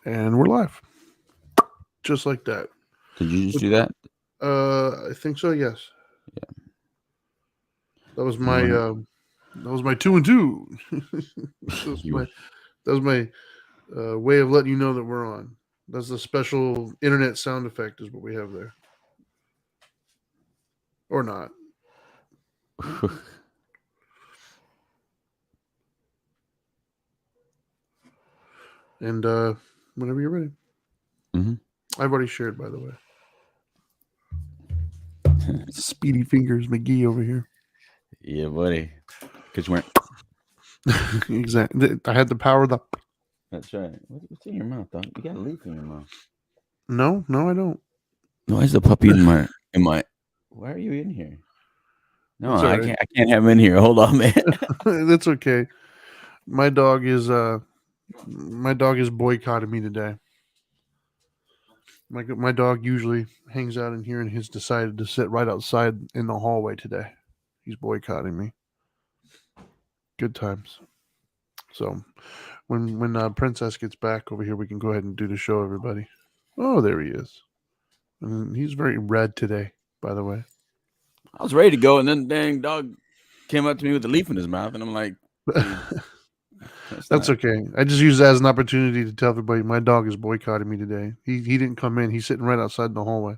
And we're live. Just like that. Did you just do that? I think so, yes. Yeah. That was You my want that was my 2 and 2. that was you my that was my way of letting you know that we're on. That's the special internet sound effect is what we have there. Or not. And whenever you're ready. hmm I've already shared, by the way. Speedy fingers McGee over here. Yeah, buddy. Because you weren't. Exactly. I had the power of the. That's right. What's in your mouth, dog? You got a leaf in your mouth. No, I don't. Why is the puppy in my? Why are you in here? No, That's all I right. can't. I can't have him in here. Hold on, man. That's okay. My dog is boycotting me today. My dog usually hangs out in here and has decided to sit right outside in the hallway today. He's boycotting me. Good times. So when Princess gets back over here, we can go ahead and do the show, everybody. Oh, there he is. And he's very red today, by the way. I was ready to go, and then dang dog came up to me with a leaf in his mouth, and I'm like, dude, that's That's not. okay. I just use that as an opportunity to tell everybody my dog is boycotting me today. He didn't come in. He's sitting right outside in the hallway.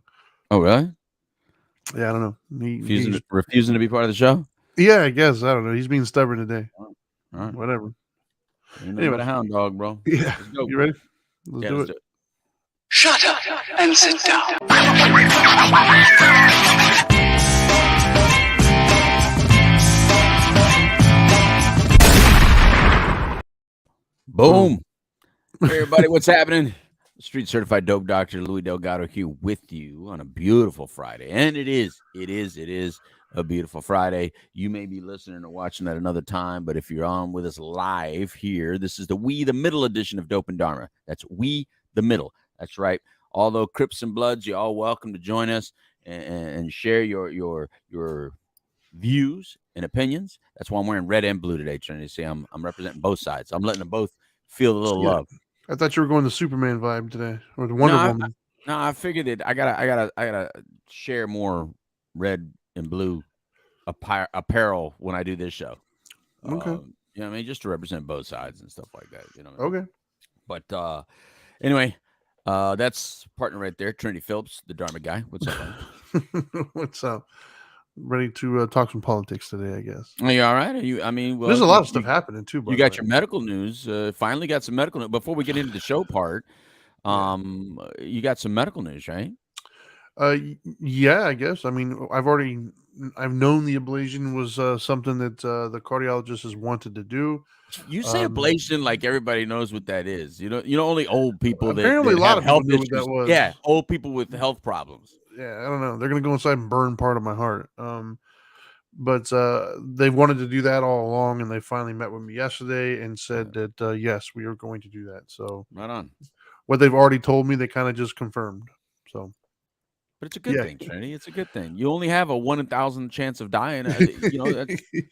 Oh, really? Yeah, I don't know. Refusing to be part of the show? Yeah, I guess I don't know. He's being stubborn today. All right. Whatever. Ain't nothing but a Anyways, hound dog, bro. yeah. Let's go. You ready? Let's Yeah, do let's it. do it. Shut up and sit down. Boom. Hey, everybody, what's happening? Street certified dope doctor Louis Delgado here with you on a beautiful Friday. And it is a beautiful Friday. You may be listening or watching at another time, but if you're on with us live here, this is the We the Middle edition of Dope and Dharma. That's We the Middle. That's right. Although Crips and Bloods, you're all welcome to join us and share your views and opinions. That's why I'm wearing red and blue today, Trinity. See, I'm representing both sides. I'm letting them both feel a little Yeah. love. I thought you were going the Superman vibe today, or the No, Wonder Woman. I figured it. I gotta share more red and blue apparel when I do this show. Okay. You know what I mean? Just to represent both sides and stuff like that. You know what I mean? Okay. But anyway, that's partner right there, Trinity Phillips, the Dharma guy. What's up, buddy? What's up? Ready to talk some politics today, I guess. Are you all right? Are you? I mean, There's well, a lot of stuff happening too, by you the got way. your medical news. Finally got some medical news. Before we get into the show part, Yeah. you got some medical news, right? Yeah, I guess. I mean, I've known the ablation was something that the cardiologist has wanted to do. You say Um, ablation like everybody knows what that is. You know, only old people Apparently, a that lot have of people health knew what that issues. was. Yeah, old people with health problems. Yeah, I don't know. They're gonna go inside and burn part of my heart. But they wanted to do that all along, and they finally met with me yesterday and said that yes, we are going to do that. So Right on. what they've already told me, they kind of just confirmed. So But it's a good yeah, thing, Trinity. It's a good thing. You only have a 1 in 1,000 chance of dying. That's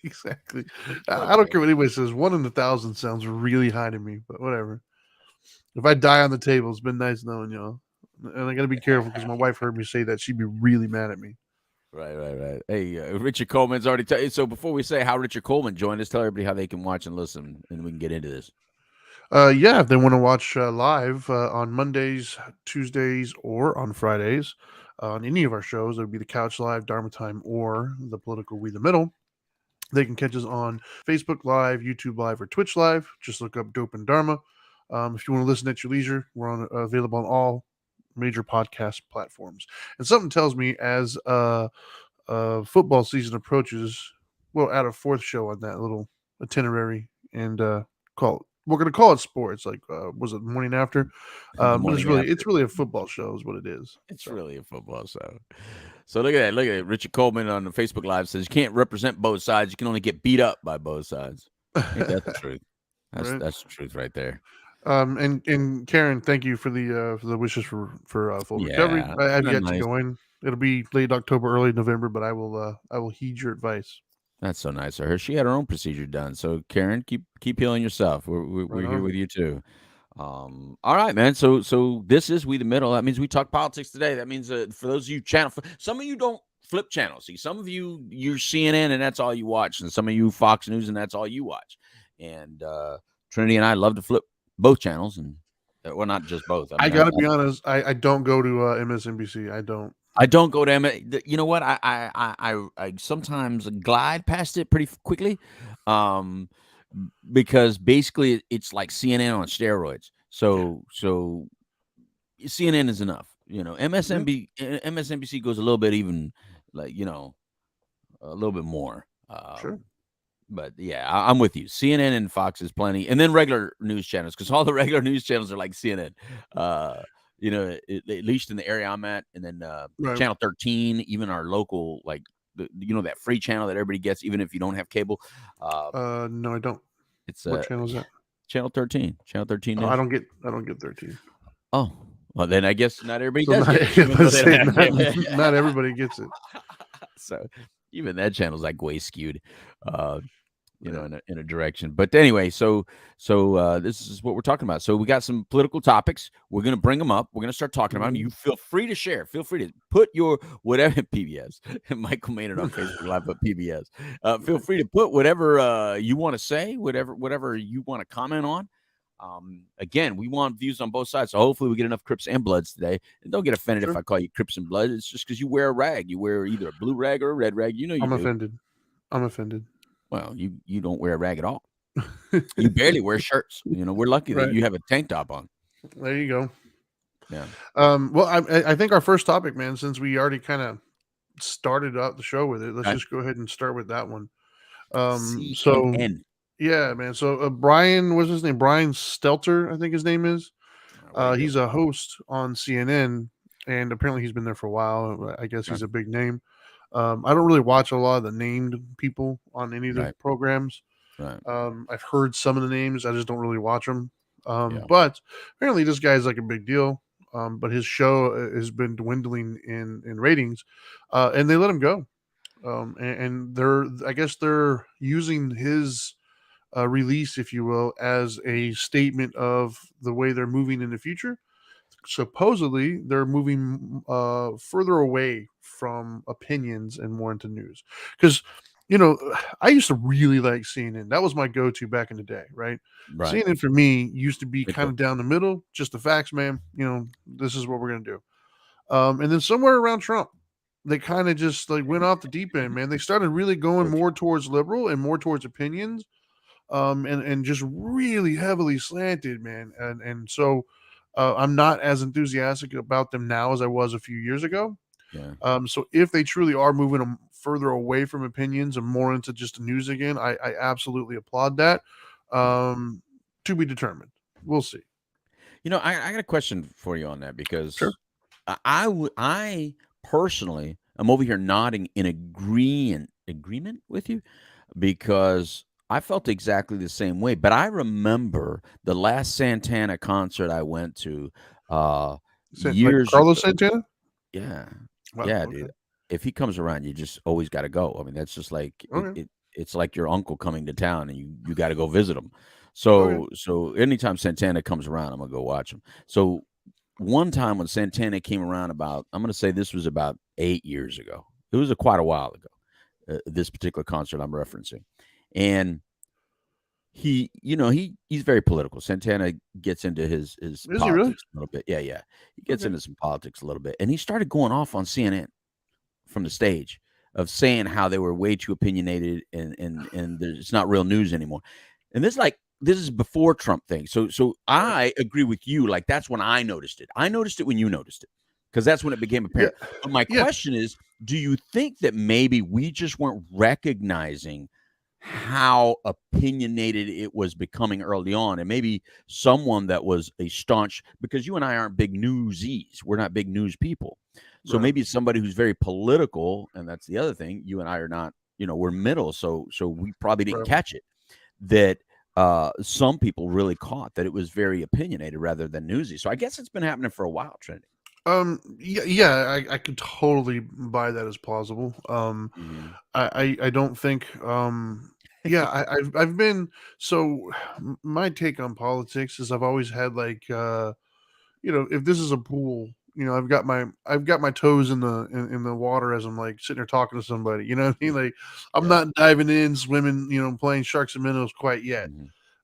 exactly. it's I don't okay. care what anybody says. 1 in 1,000 sounds really high to me, but whatever. If I die on the table, it's been nice knowing y'all. And I got to be careful because my wife heard me say that. She'd be really mad at me. Right. Hey, Richard Coleman's already tell you. So before we say how Richard Coleman joined us, tell everybody how they can watch and listen, and we can get into this. Yeah, if they want to watch live on Mondays, Tuesdays, or on Fridays on any of our shows, it would be the Couch Live, Dharma Time, or the Political We the Middle. They can catch us on Facebook Live, YouTube Live, or Twitch Live. Just look up Dope and Dharma. If you want to listen at your leisure, we're available on all major podcast platforms. And something tells me as football season approaches, we'll add a fourth show on that little itinerary and we're going to call it sports. Like, was it morning after? The But morning it's after. really a football show, is what it is. It's So really a football show. So look at that. Look at it. Richard Coleman on the Facebook Live says you can't represent both sides. You can only get beat up by both sides. Ain't that the truth? right. That's the truth right there. And Karen, thank you for the wishes for full recovery. Yeah. I Isn't have that yet to nice? go in. It'll be late October, early November, but I will heed your advice. That's so nice of her. She had her own procedure done. So Karen, keep healing yourself. We're Right here on. with you too. All right, man. So this is We the Middle. That means we talk politics today. That means for those of you some of you don't flip channels. See, some of you're CNN and that's all you watch, and some of you Fox News and that's all you watch. And Trinity and I love to flip both channels, and well, not just both. I gotta be honest. I don't go to MSNBC. I don't. I don't go to you know what? I sometimes glide past it pretty quickly, because basically it's like CNN on steroids. So CNN is enough. MSNBC goes a little bit even like a little bit more. Sure. But yeah, I'm with you. CNN and Fox is plenty, and then regular news channels because all the regular news channels are like CNN. At least in the area I'm at, and then Right. Channel 13, even our local, like that free channel that everybody gets, even if you don't have cable. No, I don't. It's What channel is that? Channel 13. Channel 13. I don't get 13. Oh, well, then I guess not everybody So does. not everybody gets it. So even that channel's like way skewed. In a direction. But anyway, so this is what we're talking about. So we got some political topics. We're going to bring them up. We're going to start talking about them. You feel free to share. Feel free to put your whatever PBS. Michael made it on Facebook Live, but PBS. Feel free to put whatever you want to say, whatever you want to comment on. Again, we want views on both sides. So hopefully we get enough Crips and Bloods today. And don't get offended if I call you Crips and Bloods. It's just because you wear a rag. You wear either a blue rag or a red rag. I'm offended. I'm offended. Well, you don't wear a rag at all. You barely wear shirts. We're lucky that you have a tank top on. There you go. Yeah. Well, I think our first topic, man, since we already kind of started out the show with it, let's just go ahead and start with that one. So yeah, man. So Brian, what's his name? Brian Stelter, I think his name is. He's a host on CNN, and apparently he's been there for a while. I guess he's a big name. I don't really watch a lot of the named people on any of the programs. Right. I've heard some of the names. I just don't really watch them. But apparently this guy's like a big deal. But his show has been dwindling in ratings, and they let him go. And I guess they're using his release, if you will, as a statement of the way they're moving in the future. Supposedly they're moving further away from opinions and more into news, because I used to really like CNN. That was my go-to back in the day, right? CNN for me used to be kind of down the middle, just the facts, man. This is what we're gonna do. And then somewhere around Trump, they kind of just like went off the deep end, man. They started really going more towards liberal and more towards opinions, and just really heavily slanted, man. And so I'm not as enthusiastic about them now as I was a few years ago. Yeah. So if they truly are moving them further away from opinions and more into just the news again, I absolutely applaud that. To be determined. We'll see. I got a question for you on that, because I personally am over here nodding in agreement with you, because I felt exactly the same way. But I remember the last Santana concert I went to years Carlos ago. Santana? Yeah. Wow, yeah, okay. dude. If he comes around, you just always got to go. I mean, that's just like it's like your uncle coming to town and you got to go visit him. So anytime Santana comes around, I'm gonna go watch him. So one time when Santana came around, I'm gonna say this was about 8 years ago. It was quite a while ago. This particular concert I'm referencing, and he's very political. Santana gets into his politics a little bit. Yeah. He gets into some politics a little bit, and he started going off on CNN from the stage of saying how they were way too opinionated and it's not real news anymore. And this is before Trump thing. So I agree with you. Like, that's when I noticed it. I noticed it when you noticed it, because that's when it became apparent. Yeah. But my question is, do you think that maybe we just weren't recognizing how opinionated it was becoming early on, and maybe someone that was a staunch, because you and I aren't big newsies, we're not big news people, so maybe somebody who's very political, and that's the other thing, you and I are not, we're middle, so we probably didn't catch it, that some people really caught that it was very opinionated rather than newsy. So I guess it's been happening for a while, Trinity. I could totally buy that as plausible. I don't think Yeah, I've been so my take on politics is I've always had like if this is a pool, I've got my toes in the water as I'm like sitting there talking to somebody. You know what I mean? Like I'm Yeah. not diving in, swimming, playing sharks and minnows quite yet.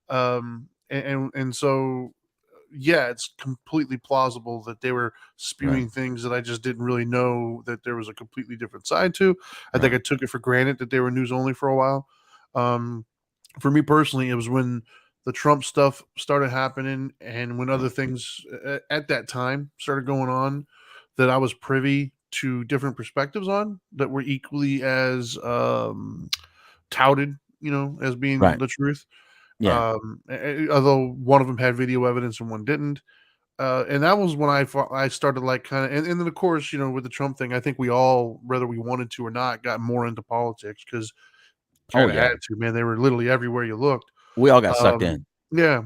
Mhm. And so yeah, it's completely plausible that they were Right. spewing things that I just didn't really know that there was a completely different side to. I think Right. I took it for granted that they were news only for a while. Um, for me personally, it was when the Trump stuff started happening and when other Right. things at that time started going on that I was privy to different perspectives on that were equally as touted, as being Right. the truth. Yeah. Although one of them had video evidence and one didn't. And that was when I started like kind of, and then of course, with the Trump thing, I think we all, whether we wanted to or not, got more into politics because Oh kind of yeah. had to, man. They were literally everywhere you looked. We all got sucked Um, in. yeah.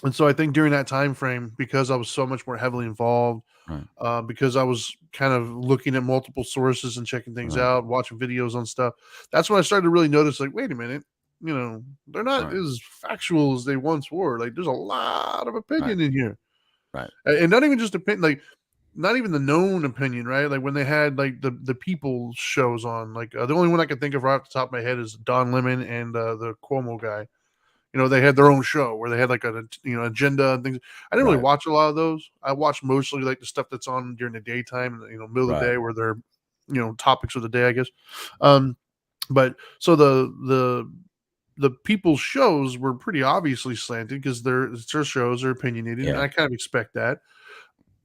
And so I think during that time frame, because I was so much more heavily involved, Right. because I was kind of looking at multiple sources and checking things Right. out, watching videos on stuff, that's when I started to really notice, like, wait a minute, they're not Right. as factual as they once were. Like, there's a lot of Right. opinion in here. Right. And not even just opinion, like not even the known opinion, right? Like when they had like the people shows on, like the only one I can think of right off the top of my head is Don Lemon and the Cuomo guy. They had their own show where they had like a agenda and things. I didn't really Right. watch a lot of those. I watched mostly like the stuff that's on during the daytime, middle of the Right. day where they're topics of the day, I guess. Um, but so the people's shows were pretty obviously slanted because it's their shows are opinionated, and Yeah. I kind of expect that.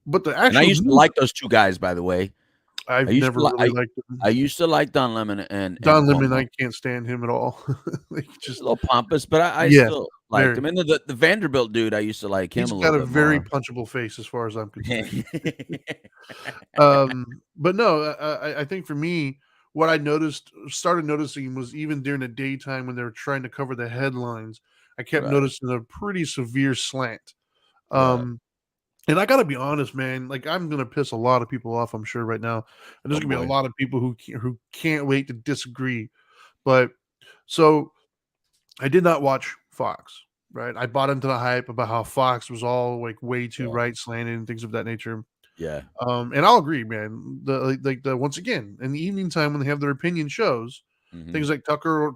But the And I actual used to news, like those two guys, by the way. I I've used to never like really liked him. I used to like Don Lemon and Don Lemon, Cuomo. I can't stand him at all. Like, He's a just little pompous, but I yeah, still liked very. him. And the Vanderbilt dude, I used to like him He's a little got a bit very more. punchable face as far as I'm concerned. Right. But no, I think for me, what I started noticing was even during the daytime when they were trying to cover the headlines, I kept noticing a pretty severe slant. Right. Um, and I got to be honest, man. Like I'm gonna piss a lot of people off, I'm sure right now, and there's Oh gonna be a boy. lot of people who can't wait to disagree. But so I did not watch Fox. Right, I bought into the hype about how Fox was all like way too Yeah. right slanted and things of that nature. Yeah. And I'll agree, man. The once again in the evening time when they have their opinion shows, Mhm. things like Tucker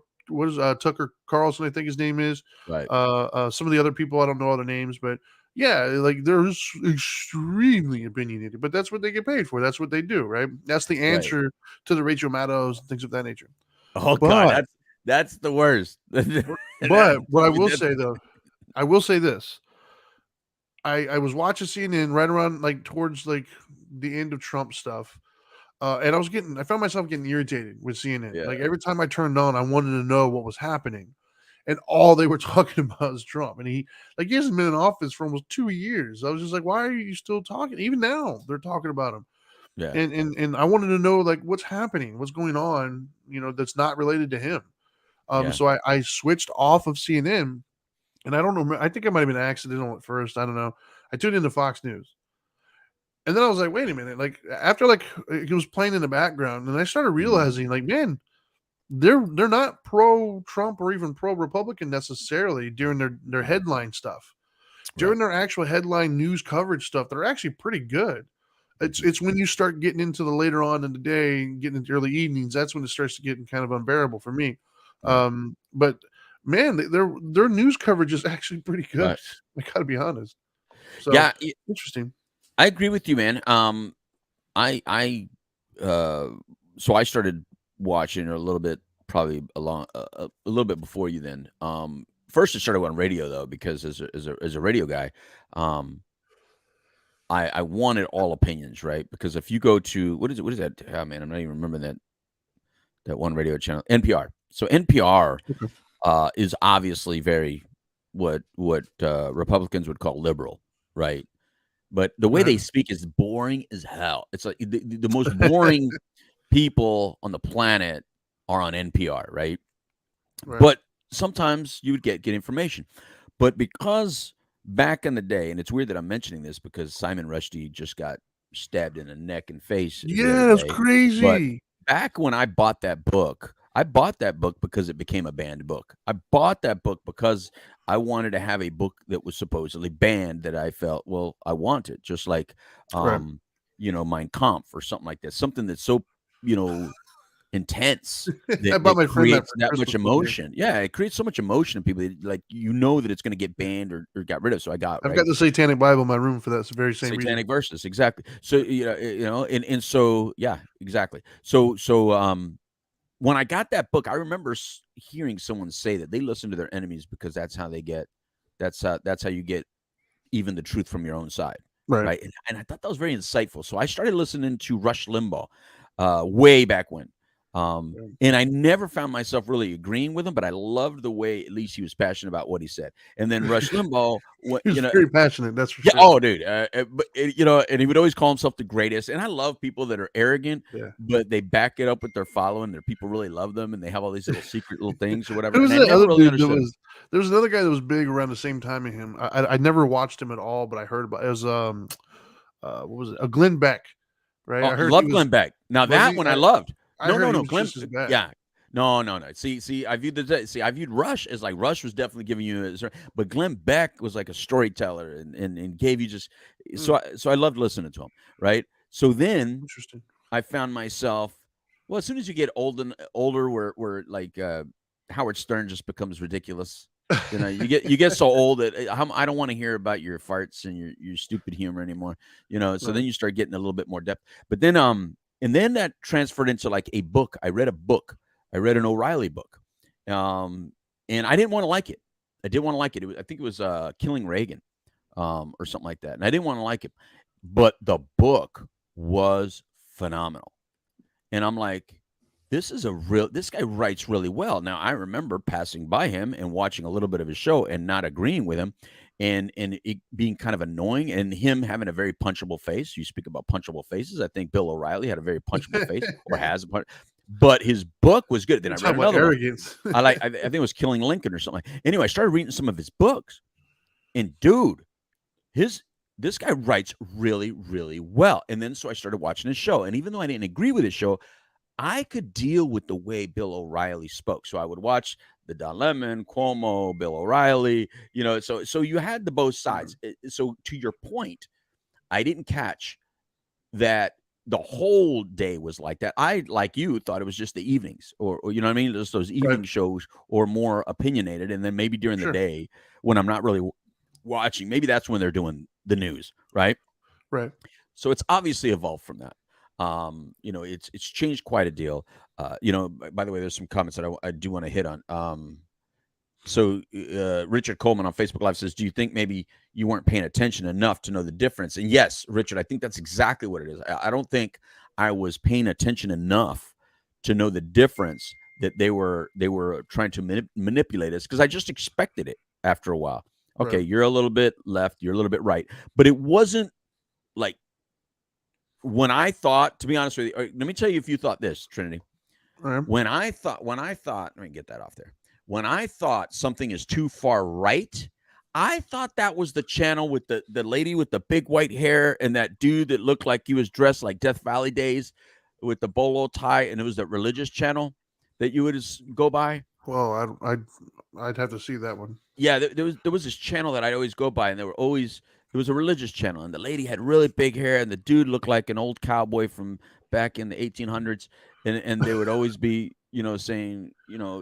Carlson, I think his name is. Right. Some of the other people I don't know all the names, but yeah, like they're extremely opinionated. But that's what they get paid for. That's what they do, right? That's the Right. answer to the Rachel Maddows and things of that nature. Oh god, But that's the worst. but what I will That's say though, I will say this. I was watching CNN right around like towards like the end of Trump stuff. And I found myself getting irritated with CNN. yeah. Like every time I turned on, I wanted to know what was happening. And all they were talking about is Trump. And he hasn't been in office for almost 2 years. I was just like, why are you still talking? Even now, they're talking about him. Yeah. And I wanted to know like what's happening, what's going on, that's not related to him. Yeah. So I switched off of CNN, and I don't know. I think I might have been accidental at first. I don't know. I tuned into Fox News. And then I was like, wait a minute. Like after like it was playing in the background, and I started Mhm. realizing, like, man, they're not pro Trump or even pro Republican necessarily during their headline stuff. Right. During their actual headline news coverage stuff, they're actually pretty good. It's Mhm. it's when you start getting into the later on in the day, getting into early evenings, that's when it starts to get kind of unbearable for me. Right. But man, their news coverage is actually pretty good. Right. I gotta be honest. So Yeah, interesting. I agree with you, man. I so I started watching a little bit, probably a little bit before you. Then, first I started on radio though, because as a radio guy, um, I wanted all opinions, right? Because if you go to what is that? Oh, man, I'm not even remembering that one radio channel, NPR. So NPR Okay. is obviously very what Republicans would call liberal, right? But the way Right. they speak is boring as hell. It's like the most boring people on the planet are on NPR, right? Right. But sometimes you would get information. But because back in the day, and it's weird that I'm mentioning this because Simon Rushdie just got stabbed in the neck and face the other Yeah, that's day. But crazy. back when I bought that book, I bought that book because it became a banned book. I bought that book because I wanted to have a book that was supposedly banned that I felt, well, I want it, just like, Right. Mein Kampf or something like that. Something that's so, intense I that bought my friend that creates for that much Christmas one year. emotion. Yeah, it creates so much emotion in people. Like, that it's going to get banned or got rid of. So I got I've right. got the Satanic Bible in my room for that very same reason. Satanic verses, exactly. So and so yeah, exactly. So when I got that book, I remember hearing someone say that they listen to their enemies because that's how you get even the truth from your own side, Right. right? And I thought that was very insightful. So I started listening to Rush Limbaugh way back when. And I never found myself really agreeing with him, but I loved the way at least he was passionate about what he said. And then Rush Limbaugh, He was very passionate, that's for yeah, sure. oh, dude, and he would always call himself the greatest. And I love people that are arrogant, Yeah. but they back it up with their following. Their people really love them, and they have all these little secret little things or whatever. Who was And I that never other really dude that understood. was there was another guy that was big around the same time as him. I never watched him at all, but I heard about it was what was it? Glenn Beck, right? Oh, I heard he love was Glenn Beck. Now was that he? one I loved. I heard he No, was Glenn. just as bad. Yeah, no. See, I viewed Rush as like Rush was definitely giving you, but Glenn Beck was like a storyteller and gave you just so I loved listening to him, right? So then Interesting. I found myself, well, as soon as you get older, where like Howard Stern just becomes ridiculous. You get so old that I don't want to hear about your farts and your stupid humor anymore. So then you start getting a little bit more depth. But then and then that transferred into like a book. I read an O'Reilly book, and I didn't want to like it. I didn't want to like it. I think it was Killing Reagan, or something like that, and I didn't want to like it. But the book was phenomenal, and I'm like, this guy writes really well. Now I remember passing by him and watching a little bit of his show and not agreeing with him, and it being kind of annoying, and him having a very punchable face. You speak about punchable faces. I think Bill O'Reilly had a very punchable face, or has a punch. But his book was good. Then I read another arrogance. one. I think it was Killing Lincoln or something. Anyway, I started reading some of his books, and dude, this guy writes really, really well. And then so I started watching his show, and even though I didn't agree with his show, I could deal with the way Bill O'Reilly spoke. So I would watch the Don Lemon, Cuomo, Bill O'Reilly, so you had the both sides. So to your point, I didn't catch that the whole day was like that. I, like you, thought it was just the evenings or you know what I mean? Just those evening shows or more opinionated. And then maybe during the day when I'm not really watching, maybe that's when they're doing the news, right? Right. So it's obviously evolved from that. It's changed quite a deal. By the way, there's some comments that I do want to hit on. So Richard Coleman on Facebook Live says, do you think maybe you weren't paying attention enough to know the difference? And yes, Richard, I think that's exactly what it is. I don't think I was paying attention enough to know the difference that they were trying to manipulate us, because I just expected it after a while. Okay, Right. you're a little bit left, you're a little bit right. But it wasn't like when I thought, to be honest with you, let me tell you if you thought this, Trinity. Right. When I thought, let me get that off there. When I thought something is too far right, I thought that was the channel with the lady with the big white hair and that dude that looked like he was dressed like Death Valley Days with the bolo tie, and it was that religious channel that you would go by. Well, I'd have to see that one. Yeah, there was this channel that I'd always go by, and there was a religious channel, and the lady had really big hair, and the dude looked like an old cowboy from back in the 1800s, and they would always be, saying,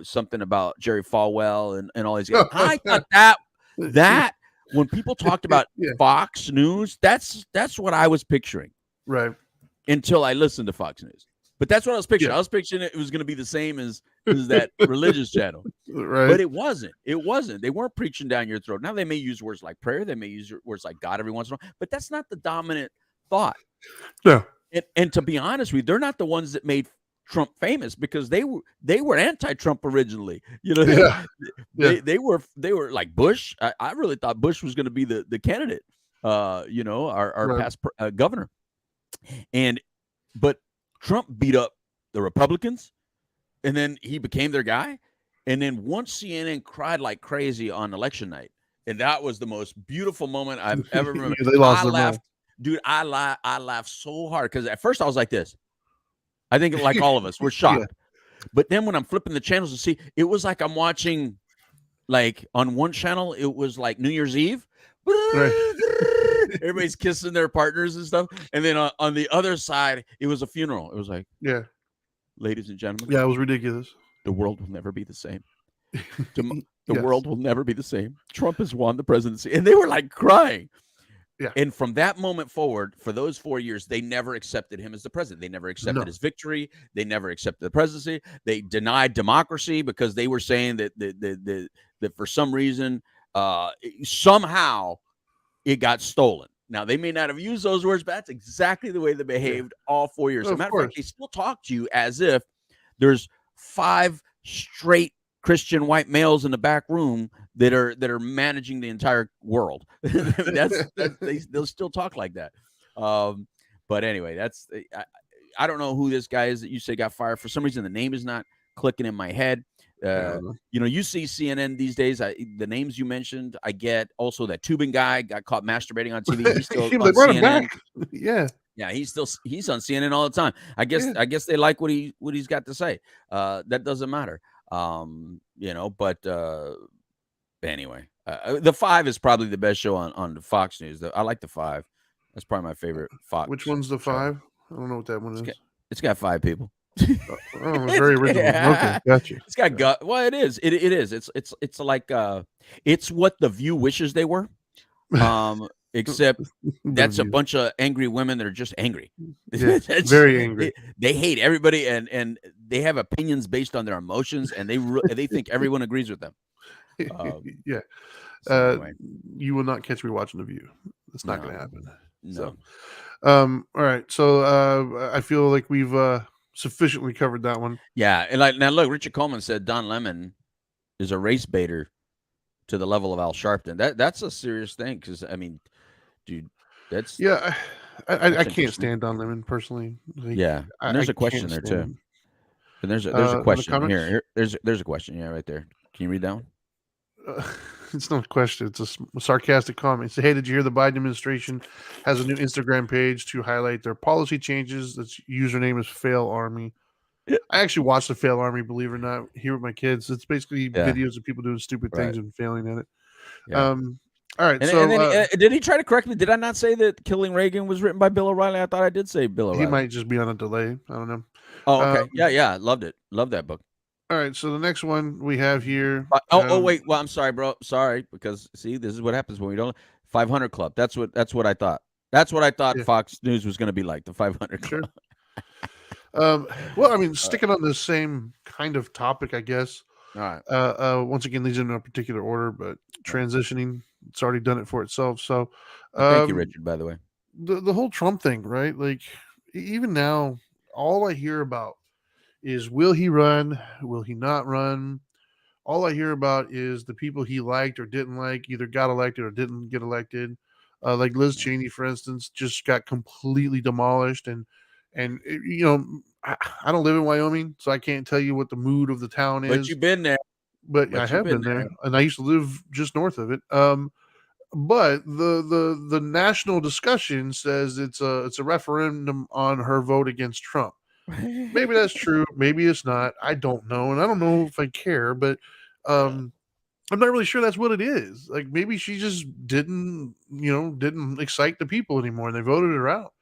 something about Jerry Falwell and all these guys. I thought that when people talked about Fox News, that's what I was picturing. Right. Until I listened to Fox News. But that's what I was picturing. I was picturing it was going to be the same as that religious channel. Right. But it wasn't. It wasn't. They weren't preaching down your throat. Now, they may use words like prayer. They may use words like God every once in a while. But that's not the dominant thought. No. And to be honest with you, they're not the ones that made Trump famous, because they were anti-Trump originally. They were like Bush. I really thought Bush was going to be the candidate, our past governor. But Trump beat up the Republicans, and then he became their guy. And then once CNN cried like crazy on election night, and that was the most beautiful moment I've ever remembered. They lost their laughed, mind. dude. I laughed so hard, because at first I was like this. I think like all of us, we're shocked. But then when I'm flipping the channels to see, it was like I'm watching, like on one channel, it was like New Year's Eve. Right. Everybody's kissing their partners and stuff. And then on the other side, it was a funeral. It was like, Yeah. ladies and gentlemen, Yeah, it was ridiculous. the world will never be the same. The Yes. world will never be the same. Trump has won the presidency. And they were like crying. Yeah. And from that moment forward, for those 4 years, they never accepted him as the president. They never accepted No. his victory. They never accepted the presidency. They denied democracy because they were saying that for some reason, somehow it got stolen. Now, they may not have used those words, but that's exactly the way they behaved all 4 years. As a Of matter of course. fact, they still talk to you as if there's 5 straight Christian white males in the back room that are managing the entire world. They'll still talk like that. But anyway, I don't know who this guy is that you say got fired. For some reason, the name is not clicking in my head. You see CNN these days. The names you mentioned, I get. Also, that Tubin guy got caught masturbating on TV. He's still on Run him CNN. back. Yeah. Yeah, he's on CNN all the time. I guess they like what he's got to say. That doesn't matter. But anyway, the 5 is probably the best show on Fox News. I like the 5. That's probably my favorite Fox. Which one's the show. 5? I don't know what that one is. It's got 5 people. Oh, very original. Okay, gotcha. It's got gut. Well, it is. It is. It's like it's what The View wishes they were. Except that's a bunch of angry women that are just angry. Yeah, very angry. They hate everybody, and they have opinions based on their emotions, and they think everyone agrees with them. Yeah. So anyway. You will not catch me watching The View. It's not going to happen. No. So, all right. So I feel like we've sufficiently covered that one. Yeah, and now look, Richard Coleman said Don Lemon is a race baiter to the level of Al Sharpton. That's a serious thing because I mean, dude, that's I can't stand Don Lemon personally. Like, yeah, and there's a question there too. And there's a question here. There's a question. Yeah, right there. Can you read that one? It's not a question. It's a sarcastic comment. Say, hey, did you hear the Biden administration has a new Instagram page to highlight their policy changes? Its username is Fail Army. I actually watched the Fail Army, believe it or not, here with my kids. It's basically videos of people doing stupid things and failing at it. Yeah. All right. And then did he try to correct me? Did I not say that Killing Reagan was written by Bill O'Reilly? I thought I did say Bill O'Reilly. He might just be on a delay. I don't know. Oh, okay. Yeah. Loved it. Loved that book. All right. So the next one we have here. Wait. Well, I'm sorry, bro. Sorry, because see, this is what happens when we don't. 500 Club. That's what I thought. That's what I thought Fox News was going to be like. The 500 Club. Sure. Well, I mean, sticking on the same kind of topic, I guess. All right. Once again, these are in no particular order, but transitioning, it's already done it for itself. So, thank you, Richard. By the way, the whole Trump thing, right? Like, even now, all I hear about is will he run? Will he not run? All I hear about is the people he liked or didn't like either got elected or didn't get elected. Like Liz Cheney, for instance, just got completely demolished. And I don't live in Wyoming, so I can't tell you what the mood of the town is. But you've been there. But I have been there, and I used to live just north of it. But the national discussion says it's a referendum on her vote against Trump. Maybe that's true. Maybe it's not. I don't know, and I don't know if I care. But I'm not really sure that's what it is. Like maybe she just didn't excite the people anymore, and they voted her out.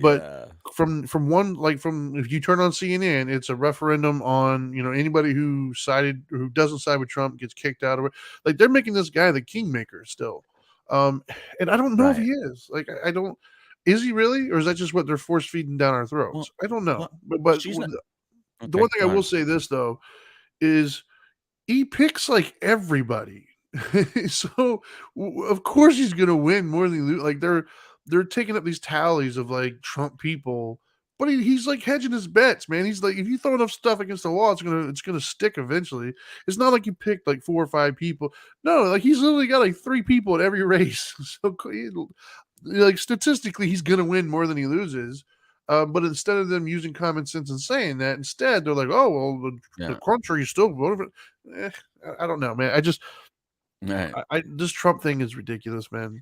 But from if you turn on CNN, it's a referendum on anybody who doesn't side with Trump gets kicked out of it. Like they're making this guy the kingmaker still, and I don't know if he is. Like I don't. Is he really, or is that just what they're force feeding down our throats? Well, I don't know. But the one thing I will say this though is he picks like everybody, so of course he's gonna win more than he lose. Like they're taking up these tallies of like Trump people, but he's like hedging his bets, man. He's like, if you throw enough stuff against the wall, it's gonna stick eventually. It's not like you picked like 4 or 5 people. No, like he's literally got like 3 people at every race. So like statistically, he's gonna win more than he loses. But instead of them using common sense and saying that, instead they're like, oh well, the country still voted for. I don't know, man. This Trump thing is ridiculous, man.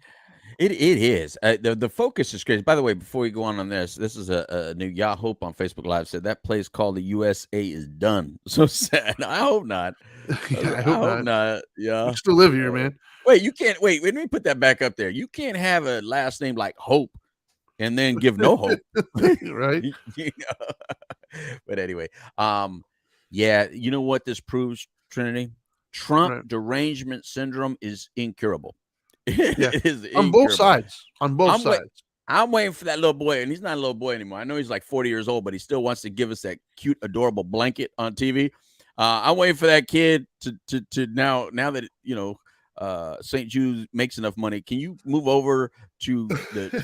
It is. The focus is crazy. By the way, before we go on this is a new Yahoo Hope on Facebook Live said that place called the USA is done. So sad. I hope not. Yeah, I I hope hope not. not. We Yeah. still live here, man. Wait, you can't wait. Let me put that back up there. You can't have a last name like Hope and then give no hope. Right? You know? But anyway, yeah, you know what this proves, Trinity? Trump Right. derangement syndrome is incurable. Yeah. It is On both incurable. sides. On both I'm wait, sides. I'm waiting for that little boy, and he's not a little boy anymore. I know he's like 40 years old, but he still wants to give us that cute, adorable blanket on TV. I'm waiting for that kid to now that St. Jude makes enough money. Can you move over to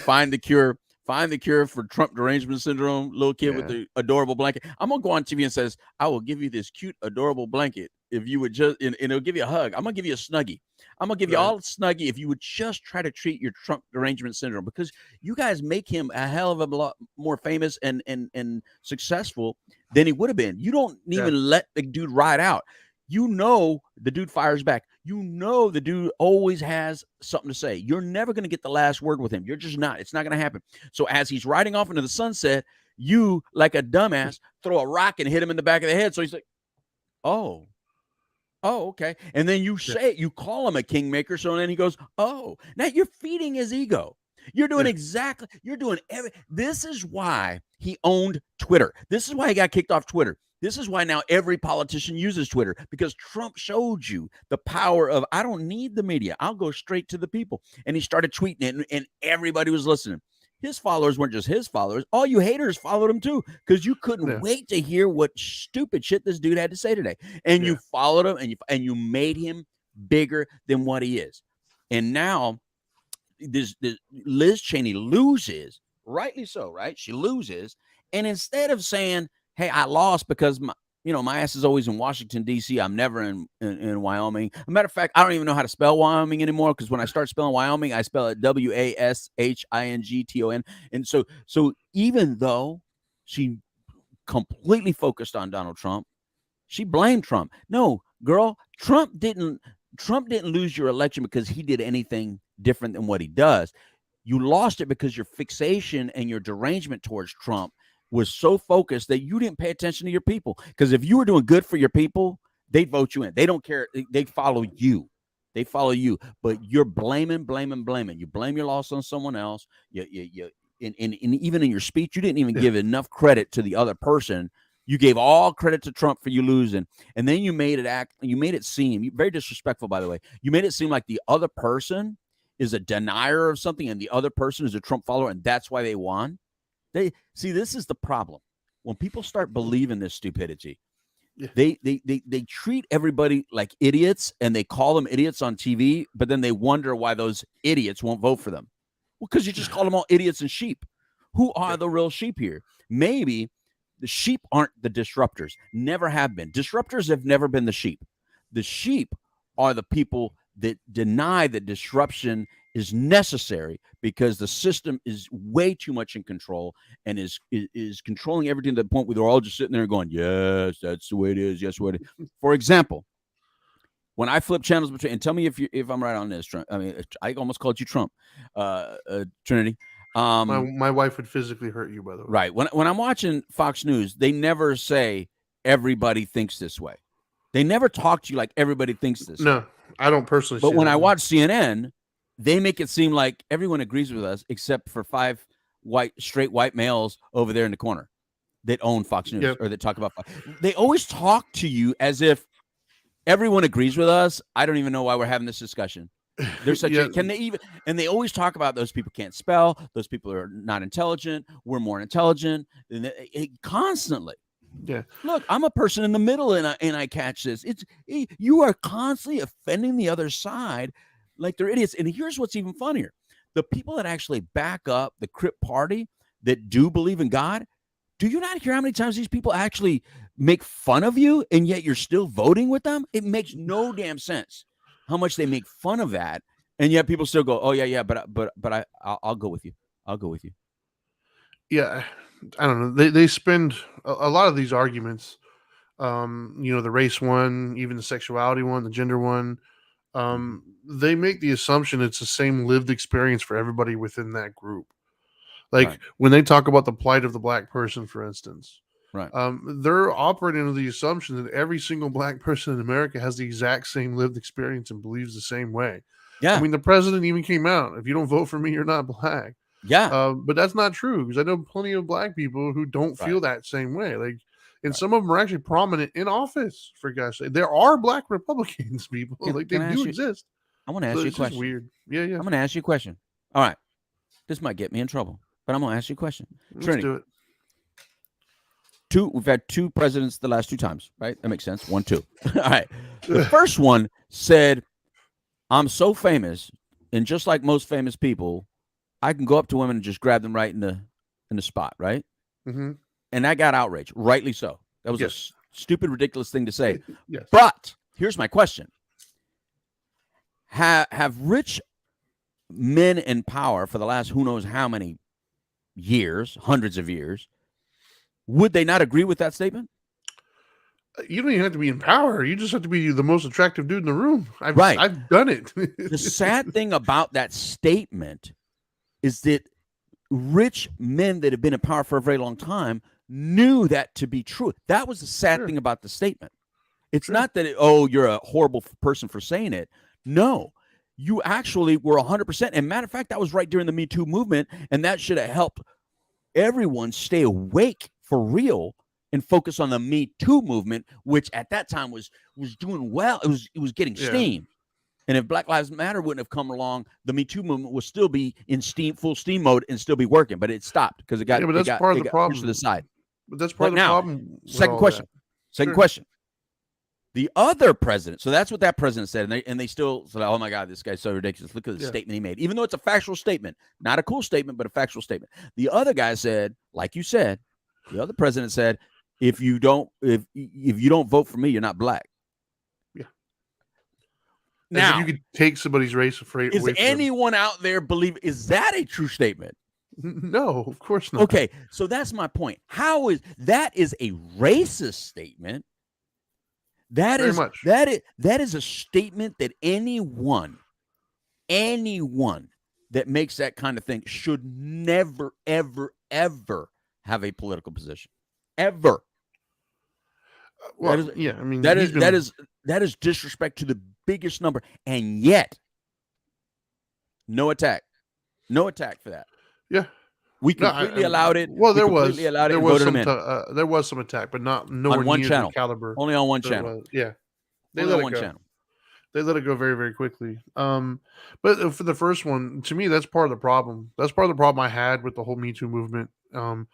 find the cure for Trump derangement syndrome? Little kid with Yeah. the adorable blanket. I'm gonna go on TV and says, "I will give you this cute, adorable blanket if you would just, and it'll give you a hug. I'm gonna give you a snuggie. I'm gonna give you Right. all snuggie if you would just try to treat your Trump derangement syndrome, because you guys make him a hell of a lot more famous and successful than he would have been. You don't even let the dude ride out. You know the dude fires back. You know the dude always has something to say. You're never going to get the last word with him. You're just not. It's not going to happen. So as he's riding off into the sunset, you, like a dumbass, throw a rock and hit him in the back of the head. So he's like, oh, okay. And then you say, you call him a kingmaker. So then he goes, oh, now you're feeding his ego. You're doing this is why he owned Twitter. This is why he got kicked off Twitter. This is why now every politician uses Twitter, because Trump showed you the power of, I don't need the media. I'll go straight to the people. And he started tweeting it, and everybody was listening. His followers weren't just his followers. All you haters followed him too, because you couldn't wait to hear what stupid shit this dude had to say today. And you followed him, and you made him bigger than what he is. And now this Liz Cheney loses, rightly so, right? She loses. And instead of saying, hey, I lost because my ass is always in Washington, D.C. I'm never in Wyoming. As a matter of fact, I don't even know how to spell Wyoming anymore, because when I start spelling Wyoming, I spell it Washington. And so even though she completely focused on Donald Trump, she blamed Trump. No, girl, Trump didn't lose your election because he did anything different than what he does. You lost it because your fixation and your derangement towards Trump was so focused that you didn't pay attention to your people. Because if you were doing good for your people, they'd vote you in. They don't care. They follow you. But you're blaming. You blame your loss on someone else. And even in your speech, you didn't even give enough credit to the other person. You gave all credit to Trump for you losing. And then you made it seem very disrespectful, by the way. You made it seem like the other person is a denier of something and the other person is a Trump follower, and that's why they won. This is the problem. When people start believing this stupidity, they treat everybody like idiots, and they call them idiots on TV, but then they wonder why those idiots won't vote for them. Well, because you just call them all idiots and sheep. Who are the real sheep here? Maybe the sheep aren't the disruptors. Never have been. Disruptors have never been the sheep. The sheep are the people that deny that disruption is necessary, because the system is way too much in control and is controlling everything to the point where they're all just sitting there going, yes, that's the way it is. Yes, what it is. For example, when I flip channels between, and tell me if I'm right on this, Trump. I mean, I almost called you Trump, Trinity. My wife would physically hurt you, by the way. Right. When I'm watching Fox News, they never say everybody thinks this way. They never talk to you like everybody thinks this way. No, I don't personally. But when I watch CNN, they make it seem like everyone agrees with us except for 5 straight white males over there in the corner that own Fox News or that talk about Fox. They always talk to you as if everyone agrees with us. I don't even know why we're having this discussion. They're such and they always talk about those people can't spell, those people are not intelligent, we're more intelligent, and constantly. Yeah. Look, I'm a person in the middle, and I catch this. You are constantly offending the other side like they're idiots. And here's what's even funnier: the people that actually back up the Crip Party, that do believe in God. Do you not hear how many times these people actually make fun of you, and yet you're still voting with them? It makes no damn sense how much they make fun of that, and yet people still go, "Oh yeah, but I'll go with you. I'll go with you." Yeah, I don't know. They spend a lot of these arguments, the race one, even the sexuality one, the gender one. they make the assumption it's the same lived experience for everybody within that group. Like Right. when they talk about the plight of the black person, for instance, Right. they're operating under the assumption that every single black person in America has the exact same lived experience and believes the same way. I Yeah. mean, the president even came out, if you don't vote for me, you're not black. Yeah. But that's not true, because I know plenty of black people who don't feel Right. that same way. Like, and Right. some of them are actually prominent in office, for God's sake. There are black Republicans, people. Like, they Can I do ask you? exist. I want to ask So you a it's just question. weird. Yeah. I'm going to ask you a question. All right. This might get me in trouble, but I'm going to ask you a question. Let's Trinity, do it. we've had 2 presidents the last 2 times, right? That makes sense. 1, 2. All right. The first one said, I'm so famous, and just like most famous people, I can go up to women and just grab them right in the spot, right? Mm-hmm. And that got outraged, rightly so. That was Yes. a stupid, ridiculous thing to say. Yes. But here's my question. Have rich men in power for the last who knows how many years, hundreds of years, would they not agree with that statement? You don't even have to be in power. You just have to be the most attractive dude in the room. Right. I've done it. The sad thing about that statement is that rich men that have been in power for a very long time knew that to be true. That was the sad Sure. thing about the statement. It's Sure. not that, you're a horrible person for saying it. No, you actually were 100%. And matter of fact, that was right during the Me Too movement, and that should have helped everyone stay awake for real and focus on the Me Too movement, which at that time was doing well. It was getting steam. And if Black Lives Matter wouldn't have come along, the Me Too movement would still be in full steam mode and still be working. But it stopped because it got Yeah, but that's part of the problem. pushed to the side. But that's part of the now, problem. with Second all question. that. Second Sure. question. The other president, so that's what that president said, and they still said, "Oh my God, this guy's so ridiculous." Look at the statement he made, even though it's a factual statement, not a cool statement, but a factual statement. The other guy said, like you said, the other president said, "If you don't vote for me, you're not black." Yeah. Now, you could take somebody's race away is from anyone out there believe? Is that a true statement? them. No, of course not. Okay, so that's my point. How is that is a racist statement? That Very is much. that is a statement that anyone that makes that kind of thing should never, ever, ever have a political position. Ever. Well, yeah, I mean, that he's is disrespect to the biggest number, and yet no attack for that. Yeah. We completely allowed it. Well, there was allowed it there and was voted some him in. there was some attack, but nowhere On one near channel. the caliber. Only on one there channel. was. Yeah, they Only let on it one go. channel. They let it go very, very quickly. But for the first one, to me, that's part of the problem. That's part of the problem I had with the whole Me Too movement, and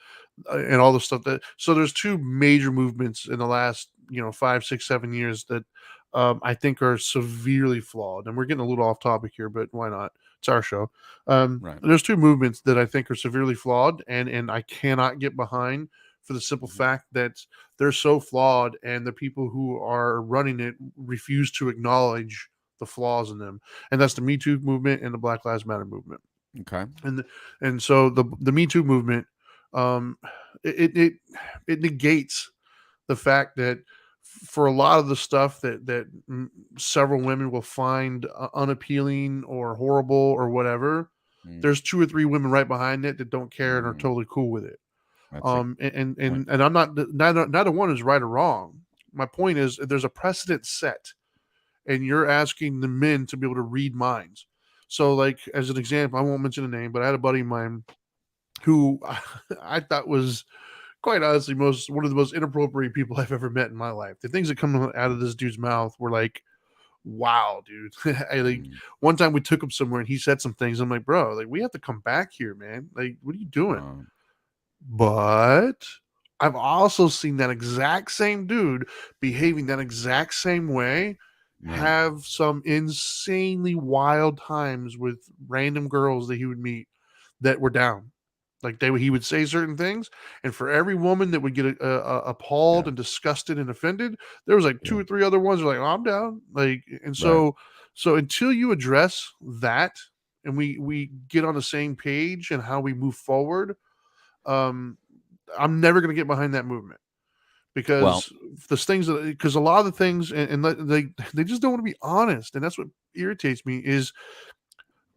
all the stuff that. So there's 2 major movements in the last 5, 6, 7 years that I think are severely flawed. And we're getting a little off topic here, but why not? It's our show. Right. There's 2 movements that I think are severely flawed, and I cannot get behind, for the simple fact that they're so flawed, and the people who are running it refuse to acknowledge the flaws in them. And that's the Me Too movement and the Black Lives Matter movement. Okay. And so the Me Too movement, it negates the fact that for a lot of the stuff that several women will find unappealing or horrible or whatever, there's 2 or 3 women right behind it that don't care and are totally cool with it. And I'm not, neither one is right or wrong. My point is, there's a precedent set, and you're asking the men to be able to read minds. So, like, as an example, I won't mention a name, but I had a buddy of mine who I thought was, quite honestly, one of the most inappropriate people I've ever met in my life. The things that come out of this dude's mouth were like, wow, dude. One time we took him somewhere and he said some things. I'm like, bro, like, we have to come back here, man. Like, what are you doing? But I've also seen that exact same dude behaving that exact same way, have some insanely wild times with random girls that he would meet that were down. Like, he would say certain things, and for every woman that would get appalled and disgusted and offended, there was like 2 or 3 other ones that were like, oh, I'm down. Like, and so until you address that and we get on the same page and how we move forward, I'm never going to get behind that movement, because the things that, because a lot of the things, and they just don't want to be honest, and that's what irritates me is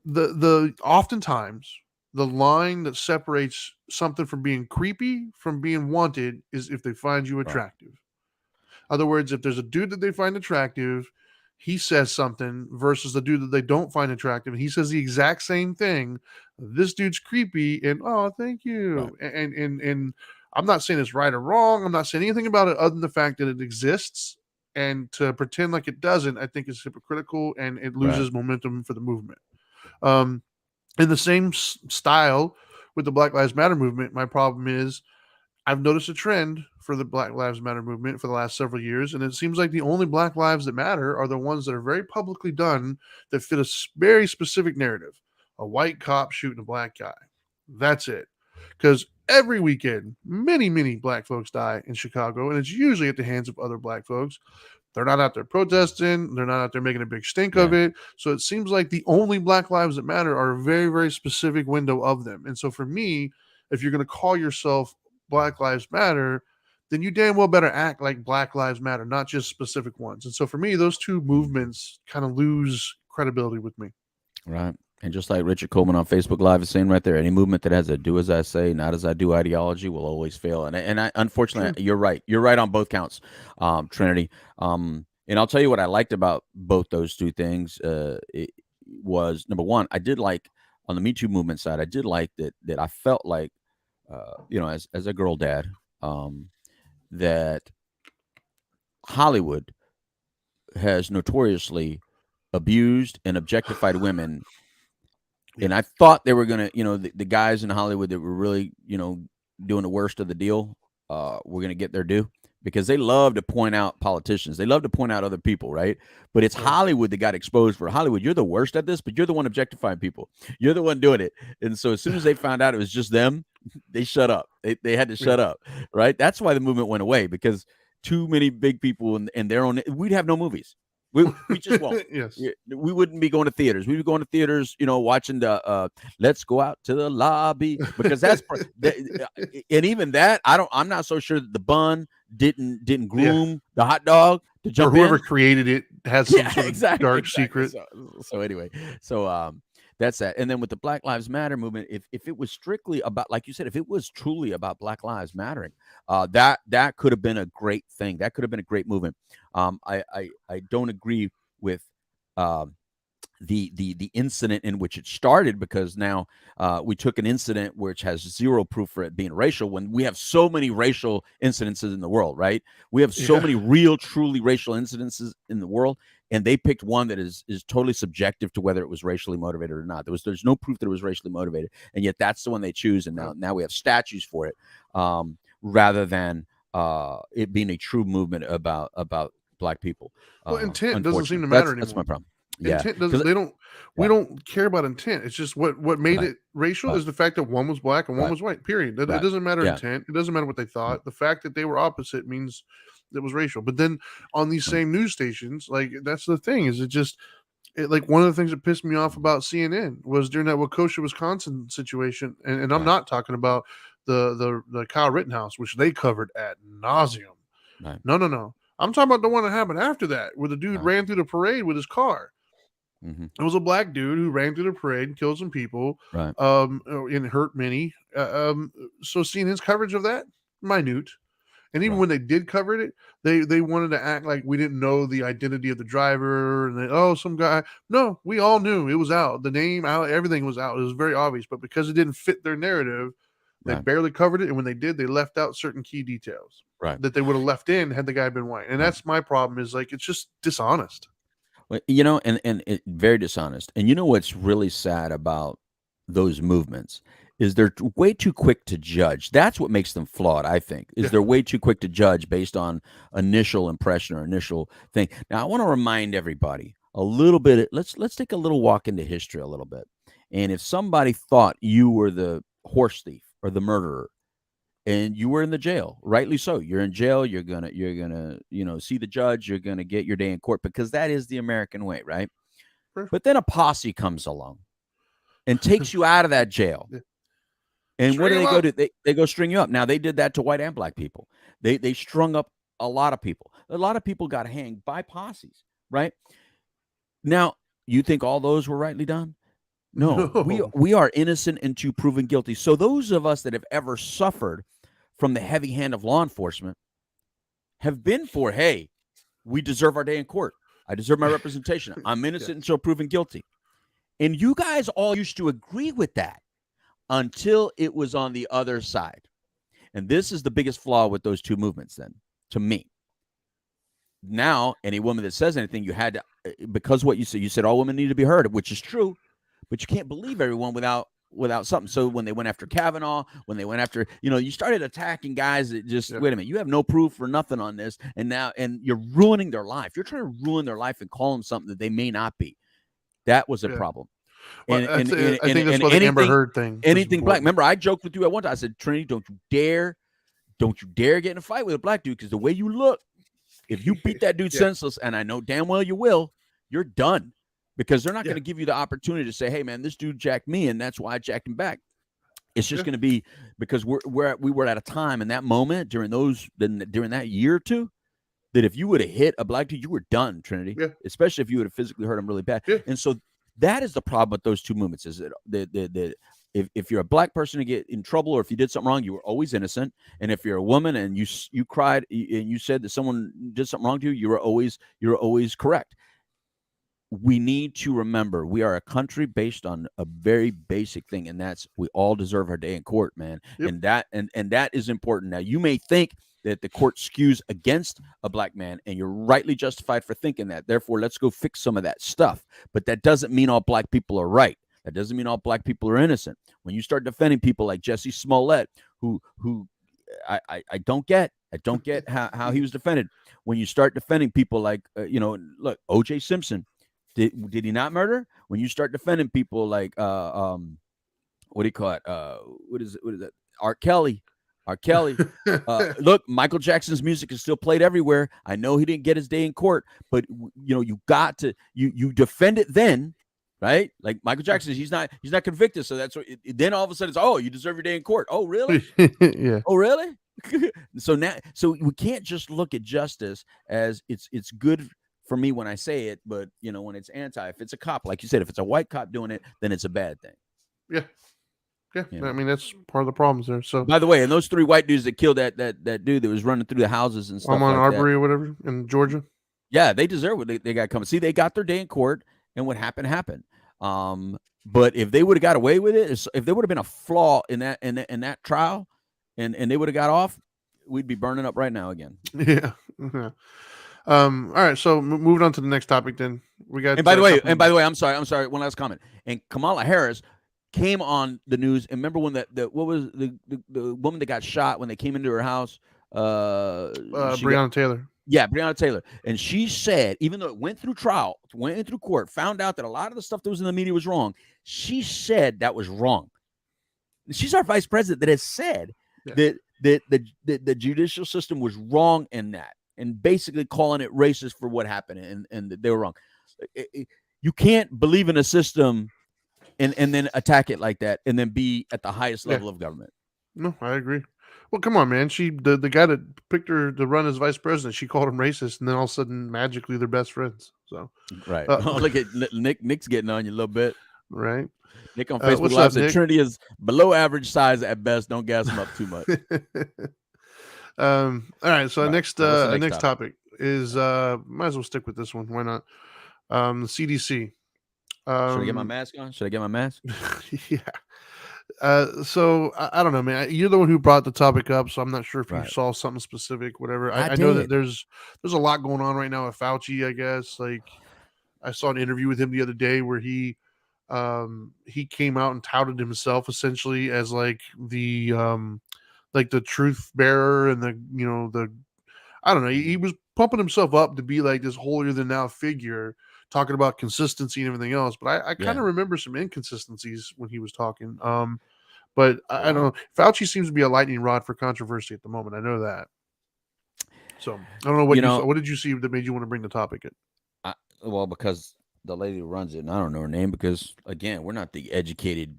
the oftentimes the line that separates something from being creepy from being wanted is if they find you attractive. In other words, if there's a dude that they find attractive, he says something versus the dude that they don't find attractive, and he says the exact same thing. This dude's creepy, and oh, thank you. And I'm not saying it's right or wrong. I'm not saying anything about it other than the fact that it exists. And to pretend like it doesn't, I think is hypocritical, and it loses momentum for the movement. In the same style with the Black Lives Matter movement, my problem is I've noticed a trend for the Black Lives Matter movement for the last several years, and it seems like the only Black lives that matter are the ones that are very publicly done that fit a very specific narrative. A white cop shooting a black guy. That's it. Because every weekend, many Black folks die in Chicago, and it's usually at the hands of other Black folks. They're not out there protesting. They're not out there making a big stink of it. So it seems like the only Black lives that matter are a very, very specific window of them. And so for me, if you're going to call yourself Black Lives Matter, then you damn well better act like Black Lives Matter, not just specific ones. And so for me, those two movements kind of lose credibility with me. Right. And just like Richard Coleman on Facebook Live is saying right there, any movement that has a do as I say, not as I do ideology will always fail. And I unfortunately, you're right. You're right on both counts, Trinity. And I'll tell you what I liked about both those two things. It was, number one, I did like on the Me Too movement side, I did like that I felt like, as a girl dad, that Hollywood has notoriously abused and objectified women. And I thought they were going to, the guys in Hollywood that were really, doing the worst of the deal, were going to get their due, because they love to point out politicians. They love to point out other people, right? But it's Hollywood that got exposed for. Hollywood, you're the worst at this, but you're the one objectifying people. You're the one doing it. And so as soon as they found out it was just them, they shut up. They had to shut up, right? That's why the movement went away, because too many big people in their own, we'd have no movies. We just won't. Yes. We wouldn't be going to theaters. We'd be going to theaters, watching the Let's Go Out to the Lobby, because that's and even that I'm not so sure that the bun didn't groom the hot dog to jump or whoever in. created it has some sort of dark secret. So anyway, that's that. And then with the Black Lives Matter movement, if it was strictly about, like you said, if it was truly about Black Lives Mattering, that could have been a great thing. That could have been a great movement. I don't agree with the incident in which it started, because now we took an incident which has zero proof for it being racial, when we have so many racial incidences in the world, right? We have so many real, truly racial incidences in the world, and they picked one that is totally subjective to whether it was racially motivated or not. There's no proof that it was racially motivated, and yet that's the one they choose, and now we have statues for it, rather than it being a true movement about Black people. Well, intent doesn't seem to matter anymore. That's my problem. Intent doesn't. We don't care about intent. It's just what made it racial is the fact that one was black and one was white. Period. It doesn't matter intent. It doesn't matter what they thought. The fact that they were opposite means it was racial. But then on these same news stations, like, that's the thing, is like one of the things that pissed me off about CNN was during that Waukesha, Wisconsin situation, and I'm not talking about the Kyle Rittenhouse, which they covered ad nauseum. Right. No. I'm talking about the one that happened after that, where the dude ran through the parade with his car. Mm-hmm. It was a black dude who ran through the parade and killed some people, right? And hurt many. So CNN's coverage of that, minute. And even when they did cover it, they wanted to act like we didn't know the identity of the driver, and some guy. No, we all knew it was out. The name out, everything was out. It was very obvious, but because it didn't fit their narrative, they barely covered it. And when they did, they left out certain key details that they would have left in had the guy been white. And that's my problem, is like, it's just dishonest. Well, and it, very dishonest. And what's really sad about those movements is they're way too quick to judge. That's what makes them flawed, I think, is they're way too quick to judge based on initial impression or initial thing. Now, I want to remind everybody a little bit. Let's take a little walk into history a little bit. And if somebody thought you were the horse thief or the murderer, and you were in the jail, rightly so. You're in jail. You're gonna, see the judge. You're gonna get your day in court, because that is the American way, right? But then a posse comes along and takes you out of that jail, And what do String they 'em go up. to? They go string you up. Now they did that to white and black people. They strung up a lot of people. A lot of people got hanged by posses, right? Now, you think all those were rightly done? No, No. we are innocent until proven guilty. So those of us that have ever suffered from the heavy hand of law enforcement have been for, hey, we deserve our day in court. I deserve my representation. I'm innocent until proven guilty. And you guys all used to agree with that until it was on the other side. And this is the biggest flaw with those two movements, then, to me. Now, any woman that says anything, you had to, because what you said all women need to be heard, which is true, but you can't believe everyone without something. So when they went after Kavanaugh, when they went after, you started attacking guys that just, wait a minute, you have no proof or nothing on this. And you're ruining their life. You're trying to ruin their life and call them something that they may not be. That was a problem. Well, I think that's why the Amber Heard thing. Anything black. Remember, I joked with you at one time. I said, Trinity, don't you dare get in a fight with a black dude, because the way you look, if you beat that dude senseless, and I know damn well you will, you're done, because they're not going to give you the opportunity to say, hey man, this dude jacked me and that's why I jacked him back. It's just going to be because we were at a time in that moment during that year or two that if you would have hit a black dude, you were done, Trinity. Especially if you would have physically hurt him really bad. And so that is the problem with those two movements, is that if you're a black person to get in trouble, or if you did something wrong, you were always innocent. And if you're a woman and you cried and you said that someone did something wrong to you, you were always correct. We need to remember we are a country based on a very basic thing, and that's we all deserve our day in court, man. And that is important. Now, you may think that the court skews against a black man, and you're rightly justified for thinking that. Therefore, let's go fix some of that stuff. But that doesn't mean all black people are right. That doesn't mean all black people are innocent. When you start defending people like Jussie Smollett, who I don't get how he was defended. When you start defending people like look, O.J. Simpson, did he not murder? When you start defending people like what do you call it? What is that? R. Kelly. Look, Michael Jackson's music is still played everywhere. I know he didn't get his day in court, but you got to you defend it then. Right? Like Michael Jackson, he's not convicted. So that's what then all of a sudden it's, you deserve your day in court. Oh, really? Oh, really? So we can't just look at justice as it's good for me when I say it, but when it's anti, if it's a cop, like you said, if it's a white cop doing it, then it's a bad thing. Yeah. I mean, that's part of the problems there. So, by the way, and those 3 white dudes that killed that dude that was running through the houses and stuff on like Arbery that, or whatever in Georgia. Yeah, they deserve what they got coming. See, they got their day in court, and what happened. But if they would have got away with it, if there would have been a flaw in that trial, and they would have got off, we'd be burning up right now again. Yeah. All right. So moving on to the next topic, then we got. And by the way, I'm sorry. One last comment. And Kamala Harris came on the news. And remember when what was the woman that got shot when they came into her house? Breonna Taylor. Yeah, Breonna Taylor. And she said, even though it went through trial, went through court, found out that a lot of the stuff that was in the media was wrong, she said that was wrong. She's our vice president that has said that the judicial system was wrong in that, and basically calling it racist for what happened, and they were wrong. You can't believe in a system and then attack it like that, and then be at the highest level of government. No, I agree. Well, come on, man. The guy that picked her to run as vice president, she called him racist, and then all of a sudden, magically, they're best friends. So, right. Look at Nick's getting on you a little bit, right? Nick on Facebook Live said Trinity is below average size at best. Don't gas him up too much. All right. So next topic is might as well stick with this one. Why not? The CDC. Should I get my mask on? Yeah. So I don't know, man. You're the one who brought the topic up, so I'm not sure if you saw something specific, whatever. I know that there's a lot going on right now with Fauci, I guess. Like I saw an interview with him the other day where he came out and touted himself essentially as like the truth bearer and I don't know. He was pumping himself up to be like this holier than thou figure, talking about consistency and everything else. But I kind of remember some inconsistencies when he was talking. But I don't know. Fauci seems to be a lightning rod for controversy at the moment. I know that. So I don't know what did you see that made you want to bring the topic in? Well, because the lady who runs it, and I don't know her name, because again, we're not the educated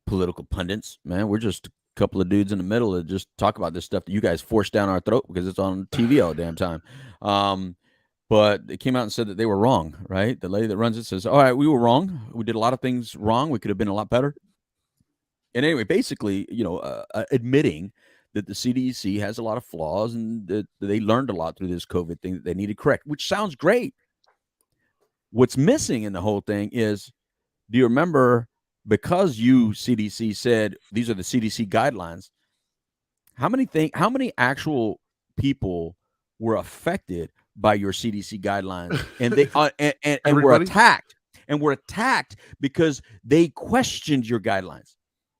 political pundits, man. We're just couple of dudes in the middle that just talk about this stuff that you guys force down our throat because it's on TV all the damn time. But they came out and said that they were wrong, right? The lady that runs it says, all right, we were wrong. We did a lot of things wrong. We could have been a lot better. And anyway, basically, admitting that the CDC has a lot of flaws and that they learned a lot through this COVID thing that they need to correct, which sounds great. What's missing in the whole thing is, do you remember, because you CDC said these are the CDC guidelines, how many actual people were affected by your CDC guidelines, and they and were attacked because they questioned your guidelines,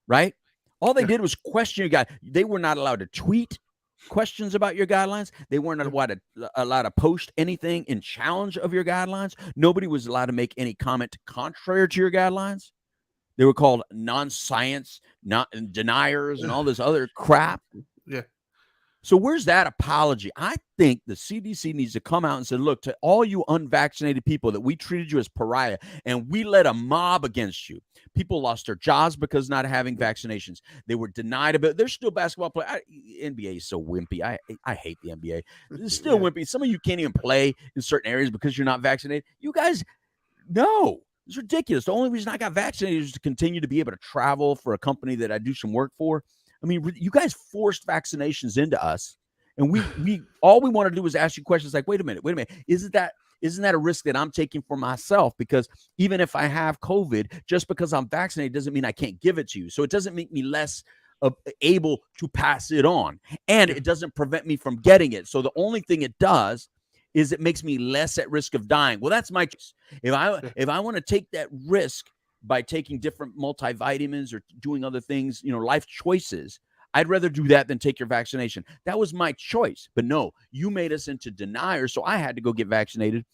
right? All they did was question your guide. They were not allowed to tweet questions about your guidelines. They weren't allowed to post anything in challenge of your guidelines. Nobody was allowed to make any comment contrary to your guidelines. They were called non-science, not deniers, and all this other crap. Yeah. So where's that apology? I think the CDC needs to come out and say, look, to all you unvaccinated people that we treated you as pariah and we led a mob against you. People lost their jobs because not having vaccinations. They were denied about. They're still basketball players. NBA is so wimpy. I hate the NBA. It's still wimpy. Some of you can't even play in certain areas because you're not vaccinated. You guys, no. It's ridiculous. The only reason I got vaccinated is to continue to be able to travel for a company that I do some work for. I mean, you guys forced vaccinations into us, and we all we want to do is ask you questions like, wait a minute, isn't that a risk that I'm taking for myself? Because even if I have COVID, just because I'm vaccinated doesn't mean I can't give it to you. So it doesn't make me less able to pass it on, and it doesn't prevent me from getting it. So the only thing it does is it makes me less at risk of dying. Well, that's my choice. If I want to take that risk by taking different multivitamins or doing other things, life choices, I'd rather do that than take your vaccination. That was my choice. But no, you made us into deniers, so I had to go get vaccinated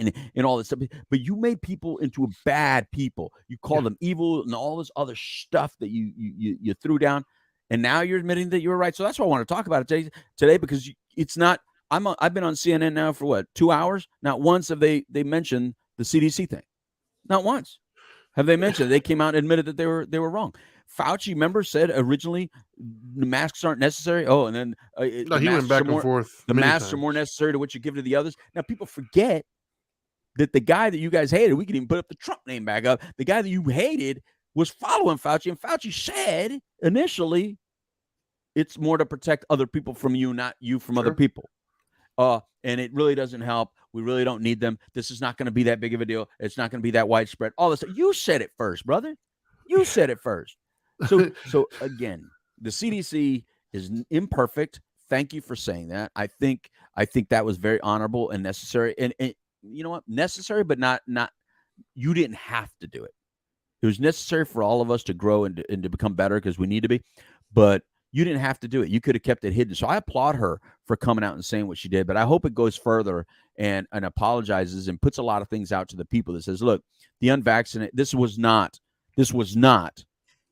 and all this stuff. But you made people into bad people. You called them evil and all this other stuff that you threw down. And now you're admitting that you were right. So that's why I want to talk about it today because it's not – I've been on CNN now for what, 2 hours? Not once have they mentioned the CDC thing. Not once have they mentioned. They came out and admitted that they were wrong. Fauci, remember, said originally the masks aren't necessary. Oh, and then he went back and forth. The masks are more necessary to what you give to the others. Now people forget that the guy that you guys hated, we can even put up the Trump name back up. The guy that you hated was following Fauci, and Fauci said initially it's more to protect other people from you, not you from other people. And it really doesn't help. We really don't need them. This is not going to be that big of a deal. It's not going to be that widespread. All this. You said it first, brother. You said it first. So again, the CDC is imperfect. Thank you for saying that. I think that was very honorable and necessary. And you know what? Necessary, but not. You didn't have to do it. It was necessary for all of us to grow and to become better because we need to be. But you didn't have to do it. You could have kept it hidden. So I applaud her for coming out and saying what she did. But I hope it goes further and apologizes and puts a lot of things out to the people that says, look, the unvaccinated, this was not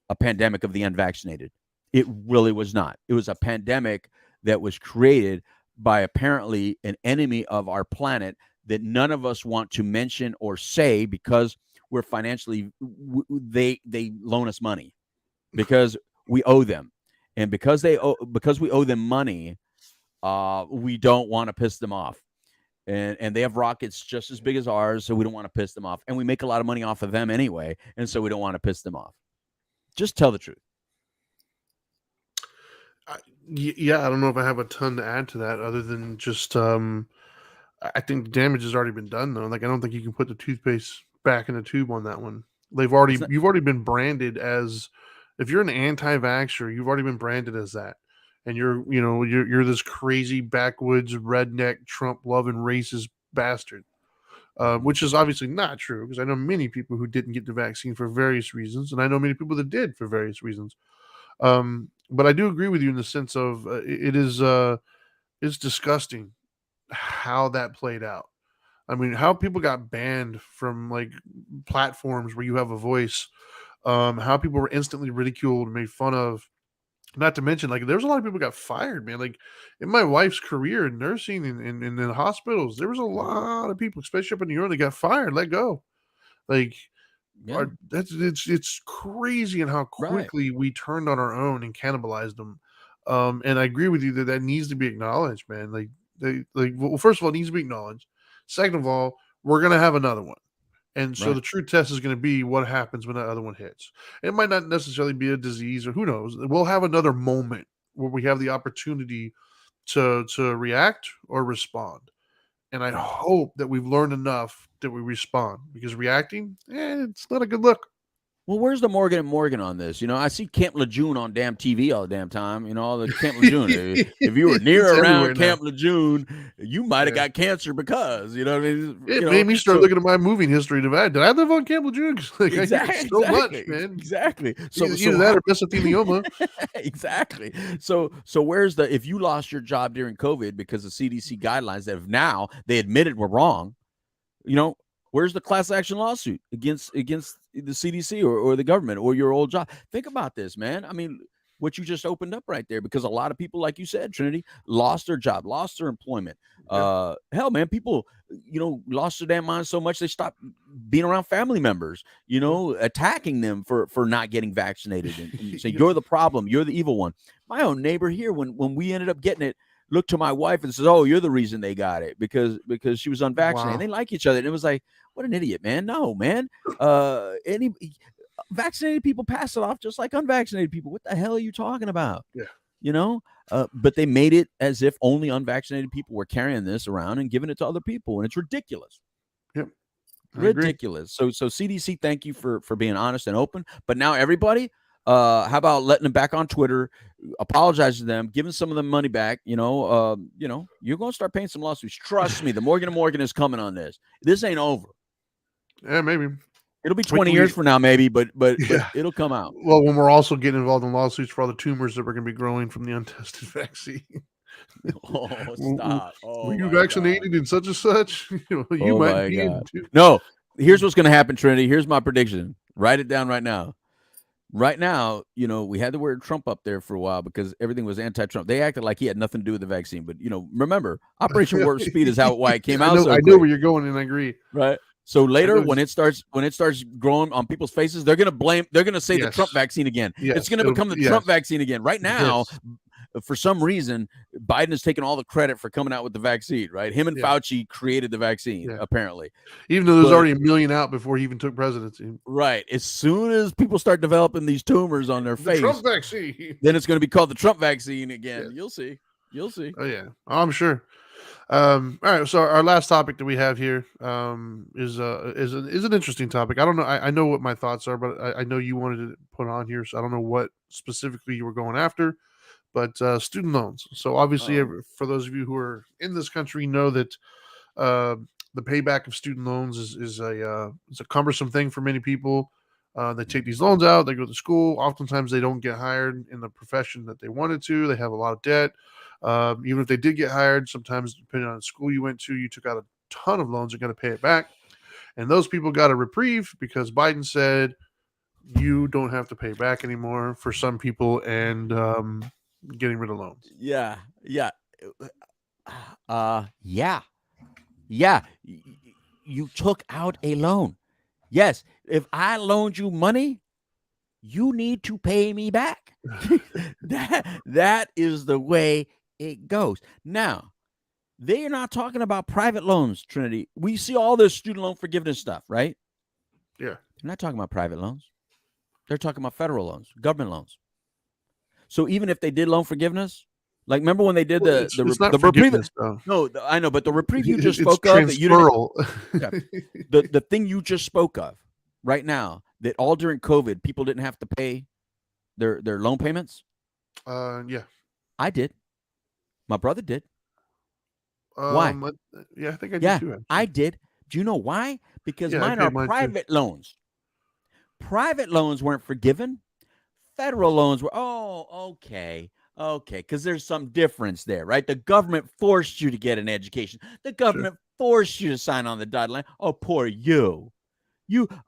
a pandemic of the unvaccinated. It really was not. It was a pandemic that was created by apparently an enemy of our planet that none of us want to mention or say because we're financially, they loan us money because we owe them. And because we owe them money, we don't want to piss them off. And they have rockets just as big as ours, so we don't want to piss them off. And we make a lot of money off of them anyway, and so we don't want to piss them off. Just tell the truth. Yeah, I don't know if I have a ton to add to that other than just I think the damage has already been done, though. Like, I don't think you can put the toothpaste back in the tube on that one. You've already been branded as, if you're an anti-vaxxer, you've already been branded as that. And you're this crazy backwoods redneck Trump loving racist bastard, which is obviously not true because I know many people who didn't get the vaccine for various reasons, and I know many people that did for various reasons. But I do agree with you in the sense of it's disgusting how that played out. I mean, how people got banned from like platforms where you have a voice, how people were instantly ridiculed and made fun of. Not to mention, like, there's a lot of people got fired, man. Like, in my wife's career in nursing and in the hospitals, there was a lot of people, especially up in New York, that got fired, let go. Like, Yeah. it's crazy and how Right. quickly we turned on our own and cannibalized them. And I agree with you that needs to be acknowledged, man. Well, first of all, it needs to be acknowledged. Second of all, we're gonna have another one. And so Right. the true test is going to be what happens when that other one hits. It might not necessarily be a disease, or who knows. We'll have another moment where we have the opportunity to react or respond. And I Right. hope that we've learned enough that we respond, because reacting, it's not a good look. Well, where's the Morgan and Morgan on this? I see Camp Lejeune on damn TV all the damn time. All the Camp Lejeune. If you were near It's or everywhere around now. Camp Lejeune, you might have Yeah. got cancer because what I mean. It made me start looking at my moving history. Did I live on Camp Lejeune? Like, I hear so much, man. Exactly. Either that or mesothelioma. Exactly. So where's if you lost your job during COVID because of CDC guidelines that have now they admitted were wrong, where's the class action lawsuit against the CDC or the government or your old job? Think about this, man. I mean, what you just opened up right there, because a lot of people, like you said, Trinity, lost their job, lost their employment. Yeah. Hell, man, people, lost their damn minds so much they stopped being around family members, attacking them for not getting vaccinated and saying you're the problem, you're the evil one. My own neighbor here, when we ended up getting it, looked to my wife and says, "Oh, you're the reason they got it because she was unvaccinated." Wow. They like each other, and it was like, what an idiot, man. No, man. Any vaccinated people pass it off just like unvaccinated people. What the hell are you talking about? Yeah. But they made it as if only unvaccinated people were carrying this around and giving it to other people, and it's ridiculous. Yep. Ridiculous. So CDC, thank you for being honest and open. But now everybody, how about letting them back on Twitter, apologizing to them, giving some of them money back? You're gonna start paying some lawsuits. Trust me, the Morgan and Morgan is coming on this. This ain't over. Yeah, maybe. It'll be 20 years from now, maybe, but it'll come out. Well, when we're also getting involved in lawsuits for all the tumors that we're going to be growing from the untested vaccine. Oh, stop. Were you vaccinated in such and such? You might be in too. No, here's what's going to happen, Trinity. Here's my prediction. Write it down right now. Right now, we had the word Trump up there for a while because everything was anti-Trump. They acted like he had nothing to do with the vaccine. But, remember, Operation Warp Speed is why it came out so quick. I know where you're going, and I agree. Right. So later, when it starts growing on people's faces, they're going to say the Trump vaccine again. Yes. It's going to become the Trump vaccine again. Right now, for some reason, Biden has taken all the credit for coming out with the vaccine, right? Him and Fauci created the vaccine, apparently. Even though there's already a million out before he even took presidency. Right. As soon as people start developing these tumors on their face, Trump vaccine, then it's going to be called the Trump vaccine again. You'll see. Oh, yeah. I'm sure. All right, so our last topic that we have here is an interesting topic. I don't know. I know what my thoughts are, but I know you wanted to put on here, so I don't know what specifically you were going after. But student loans. So obviously, for those of you who are in this country, know that the payback of student loans is a cumbersome thing for many people. They take these loans out, they go to school. Oftentimes, they don't get hired in the profession that they wanted to. They have a lot of debt. Even if they did get hired, sometimes depending on the school you went to, you took out a ton of loans. You're going to pay it back. And those people got a reprieve because Biden said you don't have to pay back anymore for some people, and getting rid of loans. Yeah. You took out a loan. Yes. If I loaned you money, you need to pay me back. That is the way it goes. Now, they are not talking about private loans, Trinity. We see all this student loan forgiveness stuff, right? Yeah. They're not talking about private loans. They're talking about federal loans, government loans. So even if they did loan forgiveness, like remember when they did the reprieve? No, I know, but the reprieve you just spoke of, the thing you just spoke of right now, that all during COVID people didn't have to pay their loan payments. Yeah, I did. My brother did. Why? Yeah, I think I did too. Actually. I did. Do you know why? Because mine are private loans. Private loans weren't forgiven. Federal loans were. Oh, okay, because there's some difference there, right? The government forced you to get an education. The government forced you to sign on the dotted line. Oh, poor you.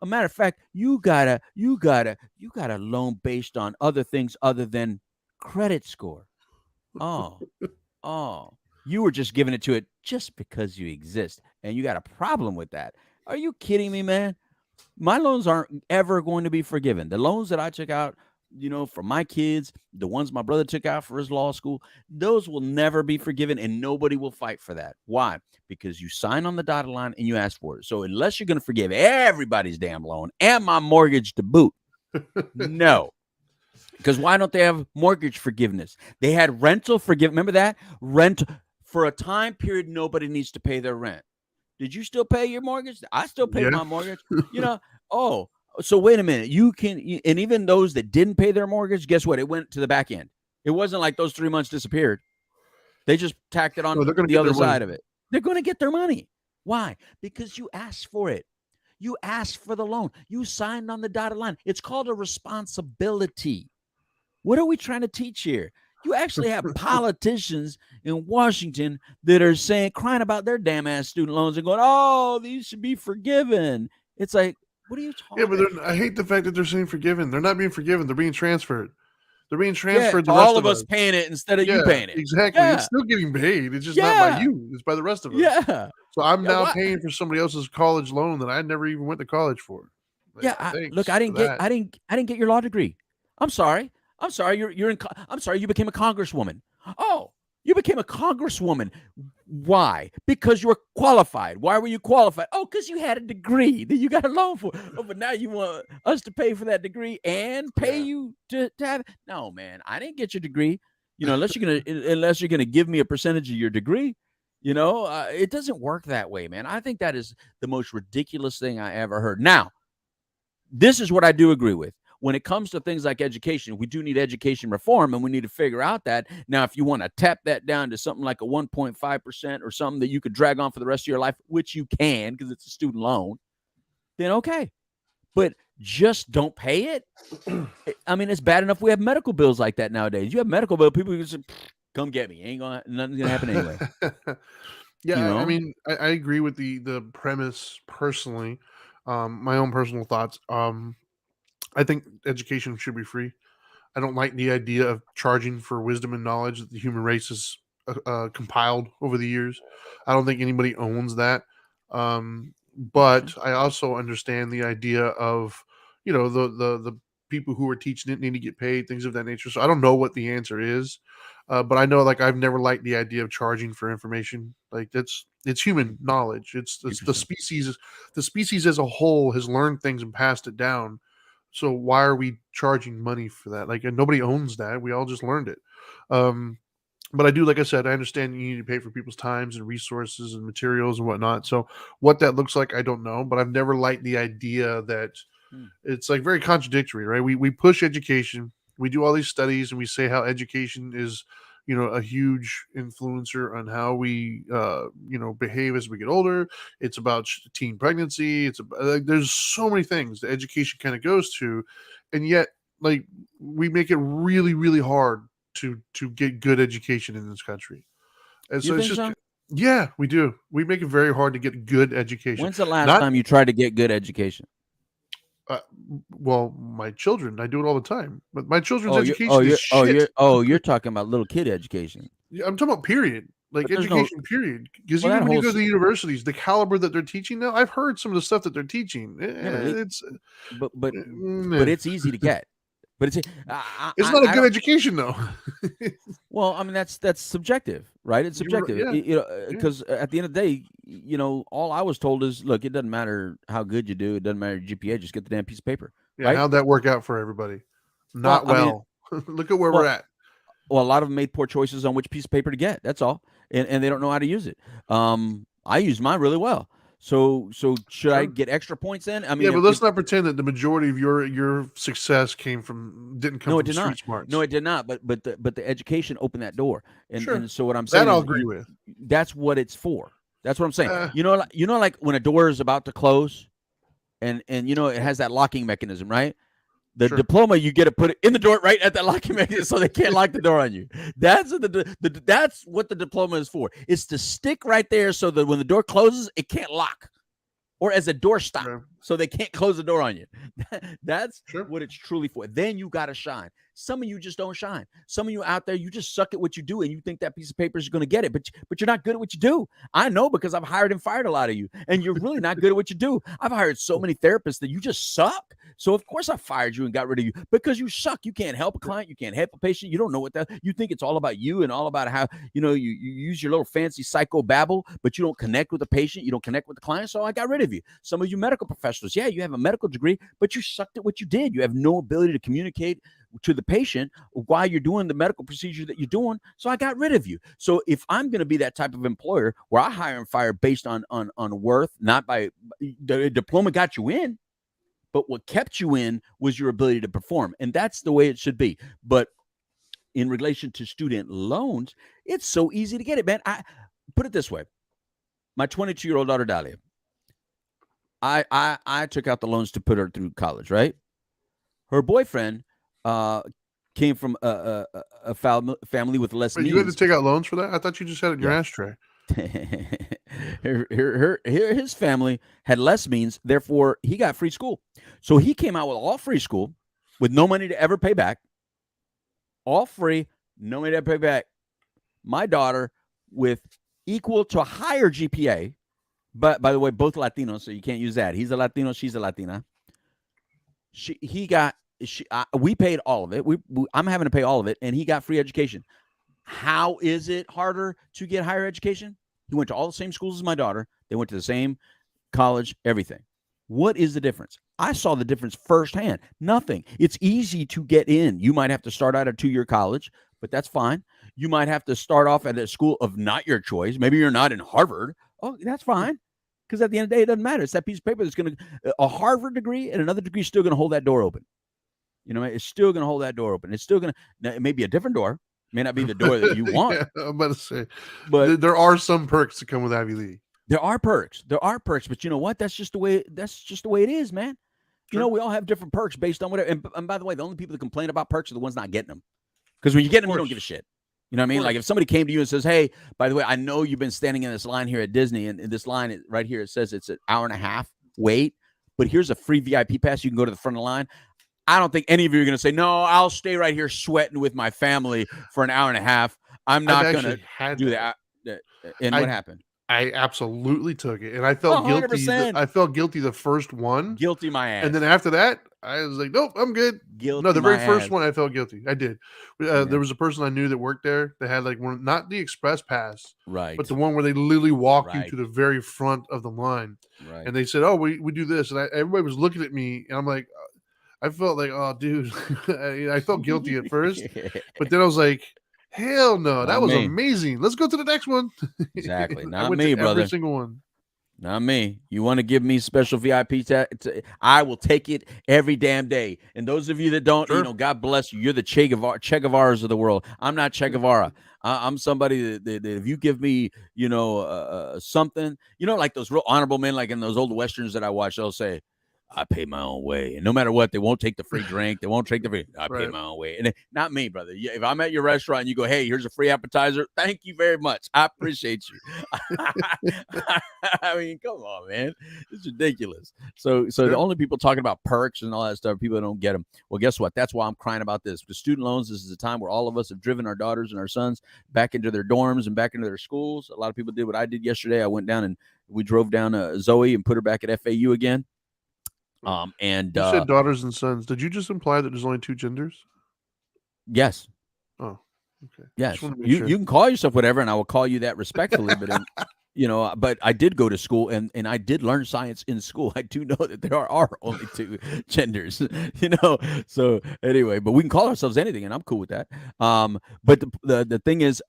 A matter of fact, you got a loan based on other things other than credit score. Oh, you were just giving it to it just because you exist, and you got a problem with that. Are you kidding me, man? My loans aren't ever going to be forgiven. The loans that I took out, for my kids, the ones my brother took out for his law school, those will never be forgiven, and nobody will fight for that. Why? Because you sign on the dotted line and you ask for it. So unless you're going to forgive everybody's damn loan and my mortgage to boot, no. Because why don't they have mortgage forgiveness? They had rental forgiveness. Remember that? Rent for a time period, nobody needs to pay their rent. Did you still pay your mortgage? I still pay my mortgage. So wait a minute. You can, and even those that didn't pay their mortgage, guess what? It went to the back end. It wasn't like those 3 months disappeared. They just tacked it on the other side of it. They're going to get their money. Why? Because you asked for it. You asked for the loan. You signed on the dotted line. It's called a responsibility. What are we trying to teach here? You actually have politicians in Washington that are crying about their damn ass student loans and going, "Oh, these should be forgiven." It's like, what are you talking about? Yeah, but I hate the fact that they're saying forgiven. They're not being forgiven. They're being transferred. They're being transferred to all of us paying it instead of you paying it. Exactly. Yeah. It's still getting paid. It's just not by you. It's by the rest of us. Yeah. So I'm now paying for somebody else's college loan that I never even went to college for. Like, I didn't get your law degree. I'm sorry. You became a congresswoman. Oh, you became a congresswoman. Why? Because you were qualified. Why were you qualified? Oh, because you had a degree that you got a loan for. Oh, but now you want us to pay for that degree and pay you to have it? No, man, I didn't get your degree. Unless you're gonna give me a percentage of your degree. It doesn't work that way, man. I think that is the most ridiculous thing I ever heard. Now, this is what I do agree with. When it comes to things like education, we do need education reform, and we need to figure out that. Now, if you want to tap that down to something like a 1.5% or something that you could drag on for the rest of your life, which you can because it's a student loan, then okay. But just don't pay it. I mean, it's bad enough we have medical bills like that nowadays. You have medical bill, people can say, come get me. Nothing's going to happen anyway. Yeah, I mean, I agree with the premise personally. My own personal thoughts. I think education should be free. I don't like the idea of charging for wisdom and knowledge that the human race has compiled over the years. I don't think anybody owns that. But I also understand the idea of, the people who are teaching it need to get paid, things of that nature. So I don't know what the answer is. But I know, like, I've never liked the idea of charging for information. Like, it's human knowledge. It's the species. The species as a whole has learned things and passed it down. So why are we charging money for that? Like, and nobody owns that. We all just learned it. But I do, like I said, I understand you need to pay for people's times and resources and materials and whatnot. So what that looks like, I don't know. But I've never liked the idea that it's like very contradictory, right? We push education. We do all these studies and we say how education is, a huge influencer on how we, behave as we get older. It's about teen pregnancy. It's like, there's so many things that education kind of goes to, and yet, like, we make it really, really hard to get good education in this country. And so it's just, yeah, we do. We make it very hard to get good education. When's the last time you tried to get good education? Well, my children, I do it all the time. But my children's education is shit. You're talking about little kid education. Yeah, I'm talking about period. Like, education, period. Because even when you go to the universities, the caliber that they're teaching now, I've heard some of the stuff that they're teaching. But it's easy to get. But it's not a good education, though. Well, I mean, that's subjective, right? It's subjective. Because at the end of the day, all I was told is, look, it doesn't matter how good you do. It doesn't matter your GPA. Just get the damn piece of paper. Yeah, right? How'd that work out for everybody? Not well. I mean, look at where we're at. Well, a lot of them made poor choices on which piece of paper to get. That's all. And they don't know how to use it. I used mine really well. So should I get extra points then? I mean, but let's not pretend that the majority of your success didn't come from street smarts. No, it did not. But the education opened that door. And so what I'm saying, that I'll agree with. That's what it's for. That's what I'm saying. Like when a door is about to close, and it has that locking mechanism, right? The diploma, you get to put it in the door right at that locking mechanism so they can't lock the door on you. That's what the diploma is for. It's to stick right there so that when the door closes, it can't lock. Or as a doorstop. so they can't close the door on you. That's Sure. what it's truly for. Then you got to shine. Some of you just don't shine. Some of you out there, you just suck at what you do, and you think that piece of paper is going to get it, but you're not good at what you do. I know, because I've hired and fired a lot of you, and you're really not good at what you do. I've hired so many therapists that you just suck. So of course I fired you and got rid of you, because you suck. You can't help a client. You can't help a patient. You don't know what that. You think it's all about you and all about how you use your little fancy psycho babble, but you don't connect with the patient. You don't connect with the client. So I got rid of you. Some of you medical professionals, yeah, you have a medical degree, but you sucked at what you did. You have no ability to communicate to the patient why you're doing the medical procedure that you're doing. So I got rid of you. So if I'm going to be that type of employer where I hire and fire based on worth, not by the diploma got you in, but what kept you in was your ability to perform. And that's the way it should be. But in relation to student loans, it's so easy to get it, man. I put it this way. My 22-year-old daughter, Dahlia, I took out the loans to put her through college, right? Her boyfriend came from a family with less Wait, means. you had to take out loans for that? I thought you just had it in your ashtray. His family had less means, therefore he got free school. So he came out with all free school with no money to ever pay back. All free, no money to ever pay back. My daughter with equal to higher GPA, but by the way, both Latinos, so you can't use that. He's a Latino, she's a Latina. We paid all of it. I'm having to pay all of it, and he got free education. How is it harder to get higher education? He went to all the same schools as my daughter. They went to the same college, everything. What is the difference? I saw the difference firsthand. Nothing. It's easy to get in. You might have to start out at a 2-year college, but that's fine. You might have to start off at a school of not your choice. Maybe you're not in Harvard. Oh, that's fine. Because at the end of the day, it doesn't matter. It's that piece of paper that's going to, a Harvard degree and another degree is still going to hold that door open. It's still going to hold that door open. It's still going to, it may be a different door. It may not be the door that you want. Yeah, I'm about to say, but there are some perks that come with Ivy League. There are perks, but you know what? That's just the way it is, man. Sure. We all have different perks based on whatever. And by the way, the only people that complain about perks are the ones not getting them. Because when you get them, you don't give a shit. You know what I mean? Like if somebody came to you and says, hey, by the way, I know you've been standing in this line here at Disney, and this line right here, it says it's an hour and a half wait, but here's a free VIP pass. You can go to the front of the line. I don't think any of you are going to say, no, I'll stay right here sweating with my family for an hour and a half. I'm not going to do that. And what happened? I absolutely took it, and I felt 100%. guilty. I felt guilty the first one. Guilty my ass. And then after that, I was like, nope, I'm good. Guilty no, the very first ass. one, I felt guilty. I did. There was a person I knew that worked there. They had like one, not the express pass, right, but the one where they literally walk you to the very front of the line. Right. And they said, oh, we do this. And everybody was looking at me, and I'm like, I felt like, oh, dude. I felt guilty at first, but then I was like, hell no, that was amazing. Let's go to the next one. Exactly. Not me, brother. Every single one. Not me. You want to give me special VIP? I will take it every damn day. And those of you that don't, God bless you. You're the Che Guevaras of the world. I'm not Che Guevara. I'm somebody that if you give me, something, like those real honorable men, like in those old Westerns that I watch, they'll say, I pay my own way. And no matter what, they won't take the free drink. They won't take the free. I pay my own way. And not me, brother. If I'm at your restaurant and you go, hey, here's a free appetizer. Thank you very much. I appreciate you. I mean, come on, man. It's ridiculous. So the only people talking about perks and all that stuff, people don't get them. Well, guess what? That's why I'm crying about this. The student loans, this is a time where all of us have driven our daughters and our sons back into their dorms and back into their schools. A lot of people did what I did yesterday. I went down and we drove down Zoe and put her back at FAU again. And you said daughters and sons. Did you just imply that there's only two genders? Yes. Oh, okay. Yes. You can call yourself whatever, and I will call you that respectfully. But but I did go to school and I did learn science in school. I do know that there are only two genders. So anyway, but we can call ourselves anything, and I'm cool with that. But the thing is,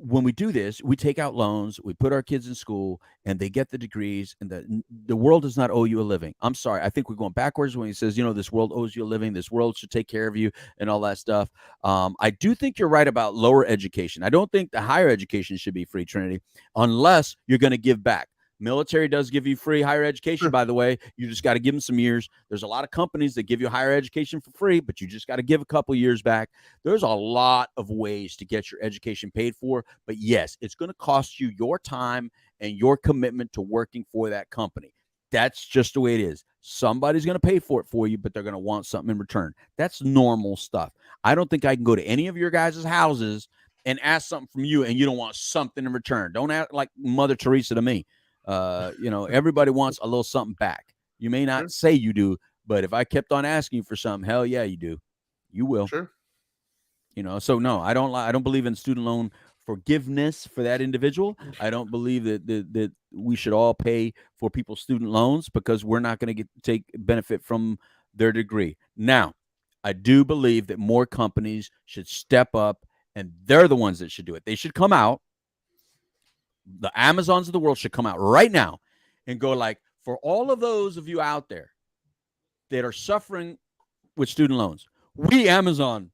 when we do this, we take out loans, we put our kids in school, and they get the degrees, and the world does not owe you a living. I'm sorry. I think we're going backwards when he says, this world owes you a living. This world should take care of you and all that stuff. I do think you're right about lower education. I don't think the higher education should be free, Trinity, unless you're going to give back. Military does give you free higher education, by the way. You just got to give them some years. There's a lot of companies that give you higher education for free, but you just got to give a couple years back. There's a lot of ways to get your education paid for. But yes, it's going to cost you your time and your commitment to working for that company. That's just the way it is. Somebody's going to pay for it for you, but they're going to want something in return. That's normal stuff. I don't think I can go to any of your guys' houses and ask something from you and you don't want something in return. Don't act like Mother Teresa to me. Everybody wants a little something back. You may not say you do, but if I kept on asking you for something, hell yeah, you do. You will. Sure. So no, I don't believe in student loan forgiveness for that individual. I don't believe that we should all pay for people's student loans because we're not going to take benefit from their degree. Now, I do believe that more companies should step up, and they're the ones that should do it. They should come out. The Amazons of the world should come out right now and go like, for all of those of you out there that are suffering with student loans, we, Amazon,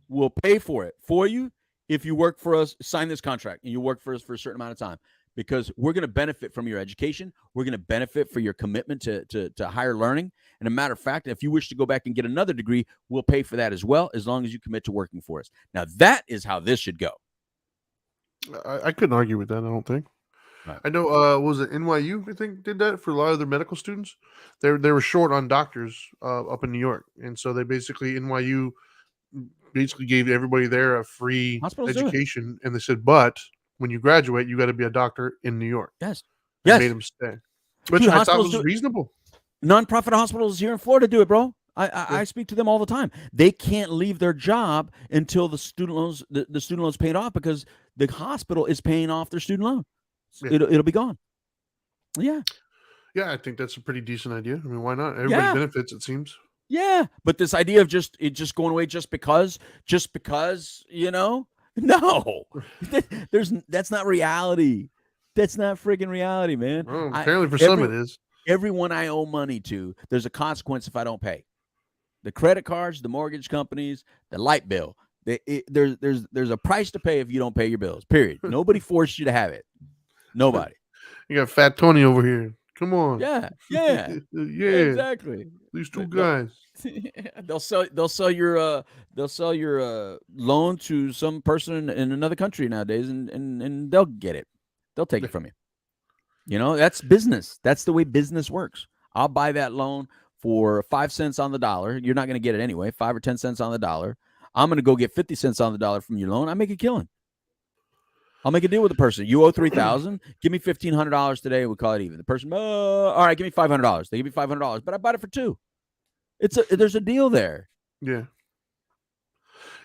will pay for it for you if you work for us, sign this contract, and you work for us for a certain amount of time, because we're going to benefit from your education. We're going to benefit for your commitment to higher learning. And a matter of fact, if you wish to go back and get another degree, we'll pay for that as well, as long as you commit to working for us. Now, that is how this should go. I couldn't argue with that, I don't think. Right. I know, was it NYU, I think, did that for a lot of their medical students? They were short on doctors up in New York. And so they NYU basically gave everybody there a free education. And they said, but when you graduate, you got to be a doctor in New York. Yes. And made them stay. Which I thought was reasonable. Nonprofit hospitals here in Florida do it, bro. I speak to them all the time. They can't leave their job until the student loans paid off, because the hospital is paying off their student loan. Yeah. It'll be gone. Yeah. Yeah, I think that's a pretty decent idea. I mean, why not? Everybody benefits, it seems. Yeah, but this idea of just going away just because, no, that's not reality. That's not friggin' reality, man. Well, apparently for some it is. Everyone I owe money to, there's a consequence if I don't pay. The credit cards, the mortgage companies, the light bill. There's a price to pay if you don't pay your bills. Period. Nobody forced you to have it. Nobody. You got Fat Tony over here. Come on. Yeah. Exactly. These two guys. They'll sell your loan to some person in another country nowadays, and they'll get it. They'll take it from you. That's business. That's the way business works. I'll buy that loan for 5 cents on the dollar. You're not going to get it anyway. 5 or 10 cents on the dollar. I'm going to go get 50 cents on the dollar from your loan. I make a killing. I'll make a deal with the person. You owe $3,000. Give me $1,500 today. We call it even. The person, all right, give me $500. They give me $500, but I bought it for $2. There's a deal there. Yeah.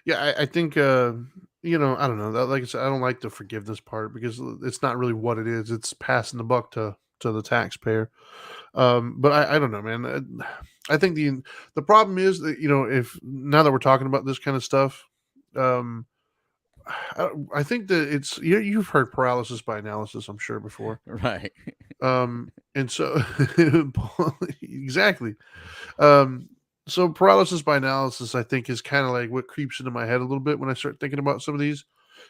Yeah, I think I don't know. Like I said, I don't like the forgiveness part because it's not really what it is. It's passing the buck to the taxpayer. But I don't know, man. I think the problem is that if now that we're talking about this kind of stuff, I think that it's you've heard paralysis by analysis, I'm sure, before, right? And so exactly. So paralysis by analysis, I think, is kind of like what creeps into my head a little bit when I start thinking about some of these.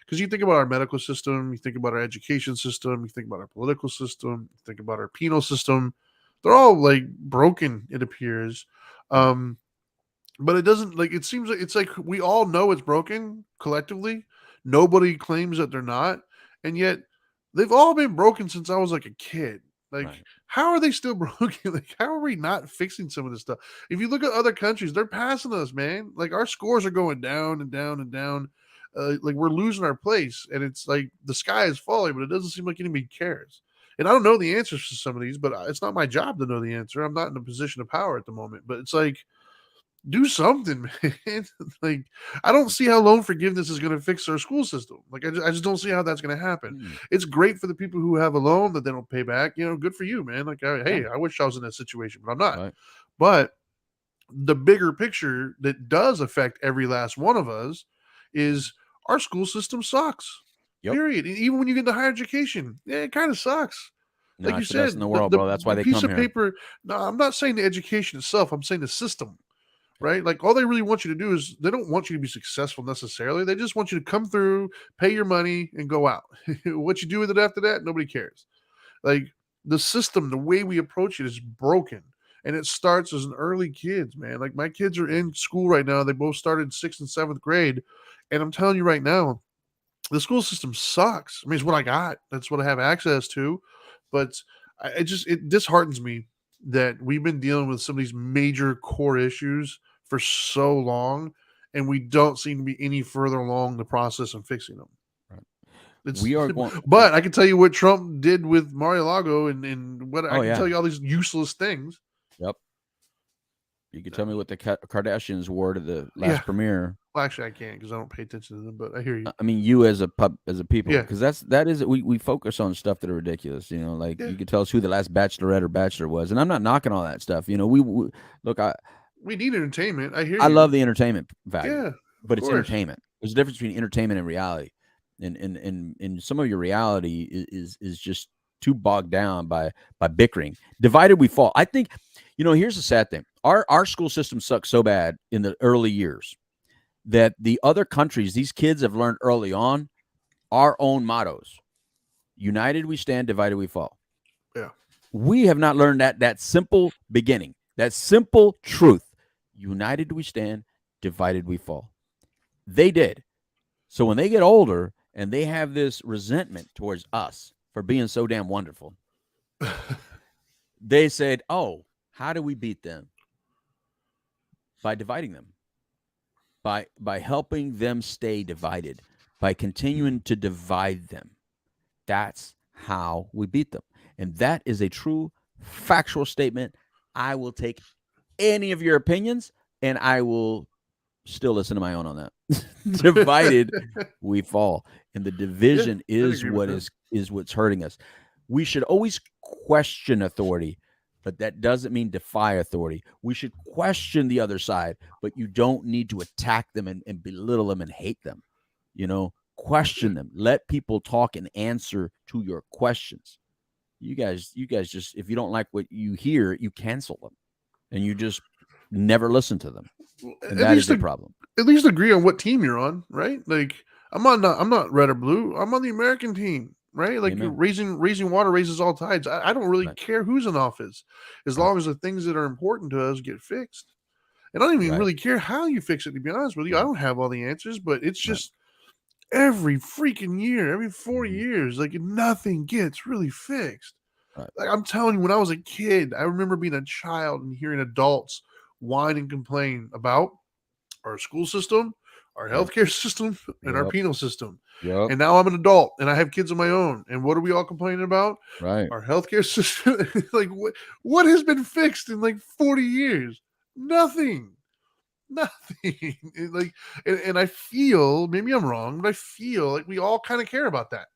Because you think about our medical system, you think about our education system, you think about our political system, you think about our penal system. They're all like broken, it appears. But it doesn't, like, it seems like it's like we all know it's broken collectively. Nobody claims that they're not. And yet they've all been broken since I was like a kid. Like, right. How are they still broken? Like, how are we not fixing some of this stuff? If you look at other countries, they're passing us, man. Like, our scores are going down and down and down. Like, we're losing our place. And it's like the sky is falling, but it doesn't seem like anybody cares. And I don't know the answers to some of these, but it's not my job to know the answer. I'm not in a position of power at the moment. But it's like, do something, man. Like, I don't see how loan forgiveness is going to fix our school system. Like, I just don't see how that's going to happen. It's great for the people who have a loan that they don't pay back. Good for you, man. Like, hey, I wish I was in that situation, but I'm not. Right. But the bigger picture that does affect every last one of us is our school system sucks. Yep. Period. Even when you get into higher education, it kind of sucks. No, like you said, in the world, bro. That's why they piece come of here. Paper. No, I'm not saying the education itself. I'm saying the system. Right? Like, all they really want you to do is they don't want you to be successful necessarily. They just want you to come through, pay your money, and go out. What you do with it after that, nobody cares. Like, the system, the way we approach it is broken. And it starts as an early kids, man. Like, my kids are in school right now. They both started 6th and 7th grade. And I'm telling you right now, the school system sucks. I mean, it's what I got. That's what I have access to. But it disheartens me that we've been dealing with some of these major core issues for so long, and we don't seem to be any further along the process of fixing them. Right. It's, We are going, but I can tell you what Trump did with Mar-a-Lago, and what I can yeah. tell you all these useless things. Yep. You can tell me what the Kardashians wore to the last Yeah. premiere. Well, actually, I can't because I don't pay attention to them. But I hear you. I mean, you as a people, Yeah. because we focus on stuff that are ridiculous. You know, like Yeah. you could tell us who the last bachelorette or bachelor was, and I'm not knocking all that stuff. You know, we look. We need entertainment. I hear I you. love the entertainment value, Yeah, but of it's course. entertainment. There's a difference between entertainment and reality, and some of your reality is just too bogged down by bickering. Divided we fall. I think, you know, here's the sad thing. Our school system sucked so bad in the early years that the other countries, these kids have learned early on our own mottos. United we stand, divided we fall. Yeah. We have not learned that simple beginning, that simple truth. United we stand, divided we fall. They did. So when they get older and they have this resentment towards us for being so damn wonderful, they said, oh, how do we beat them? By dividing them, by helping them stay divided, by continuing to divide them. That's how we beat them. And that is a true factual statement. I will take any of your opinions and I will still listen to my own on that. Divided, we fall. And the division is what's hurting us. We should always question authority, but that doesn't mean defy authority. We should question the other side, but you don't need to attack them and belittle them and hate them. You know, question them. Let people talk and answer to your questions. You guys just, if you don't like what you hear, you cancel them and you just never listen to them. And that is a problem. At least agree on what team you're on, right? Like I'm not red or blue. I'm on the American team, right? Like raising water raises all tides. I don't really care who's in office, as long as the things that are important to us get fixed. And I don't even really care how you fix it, to be honest with you. I don't have all the answers, but it's just every freaking year, every 4 years, like nothing gets really fixed. Like I'm telling you, when I was a kid, I remember being a child and hearing adults whine and complain about our school system, our healthcare system, and our penal system. And now I'm an adult and I have kids of my own. And what are we all complaining about? Our healthcare system. Like what has been fixed in like 40 years? Nothing. And I feel, maybe I'm wrong, but I feel like we all kind of care about that.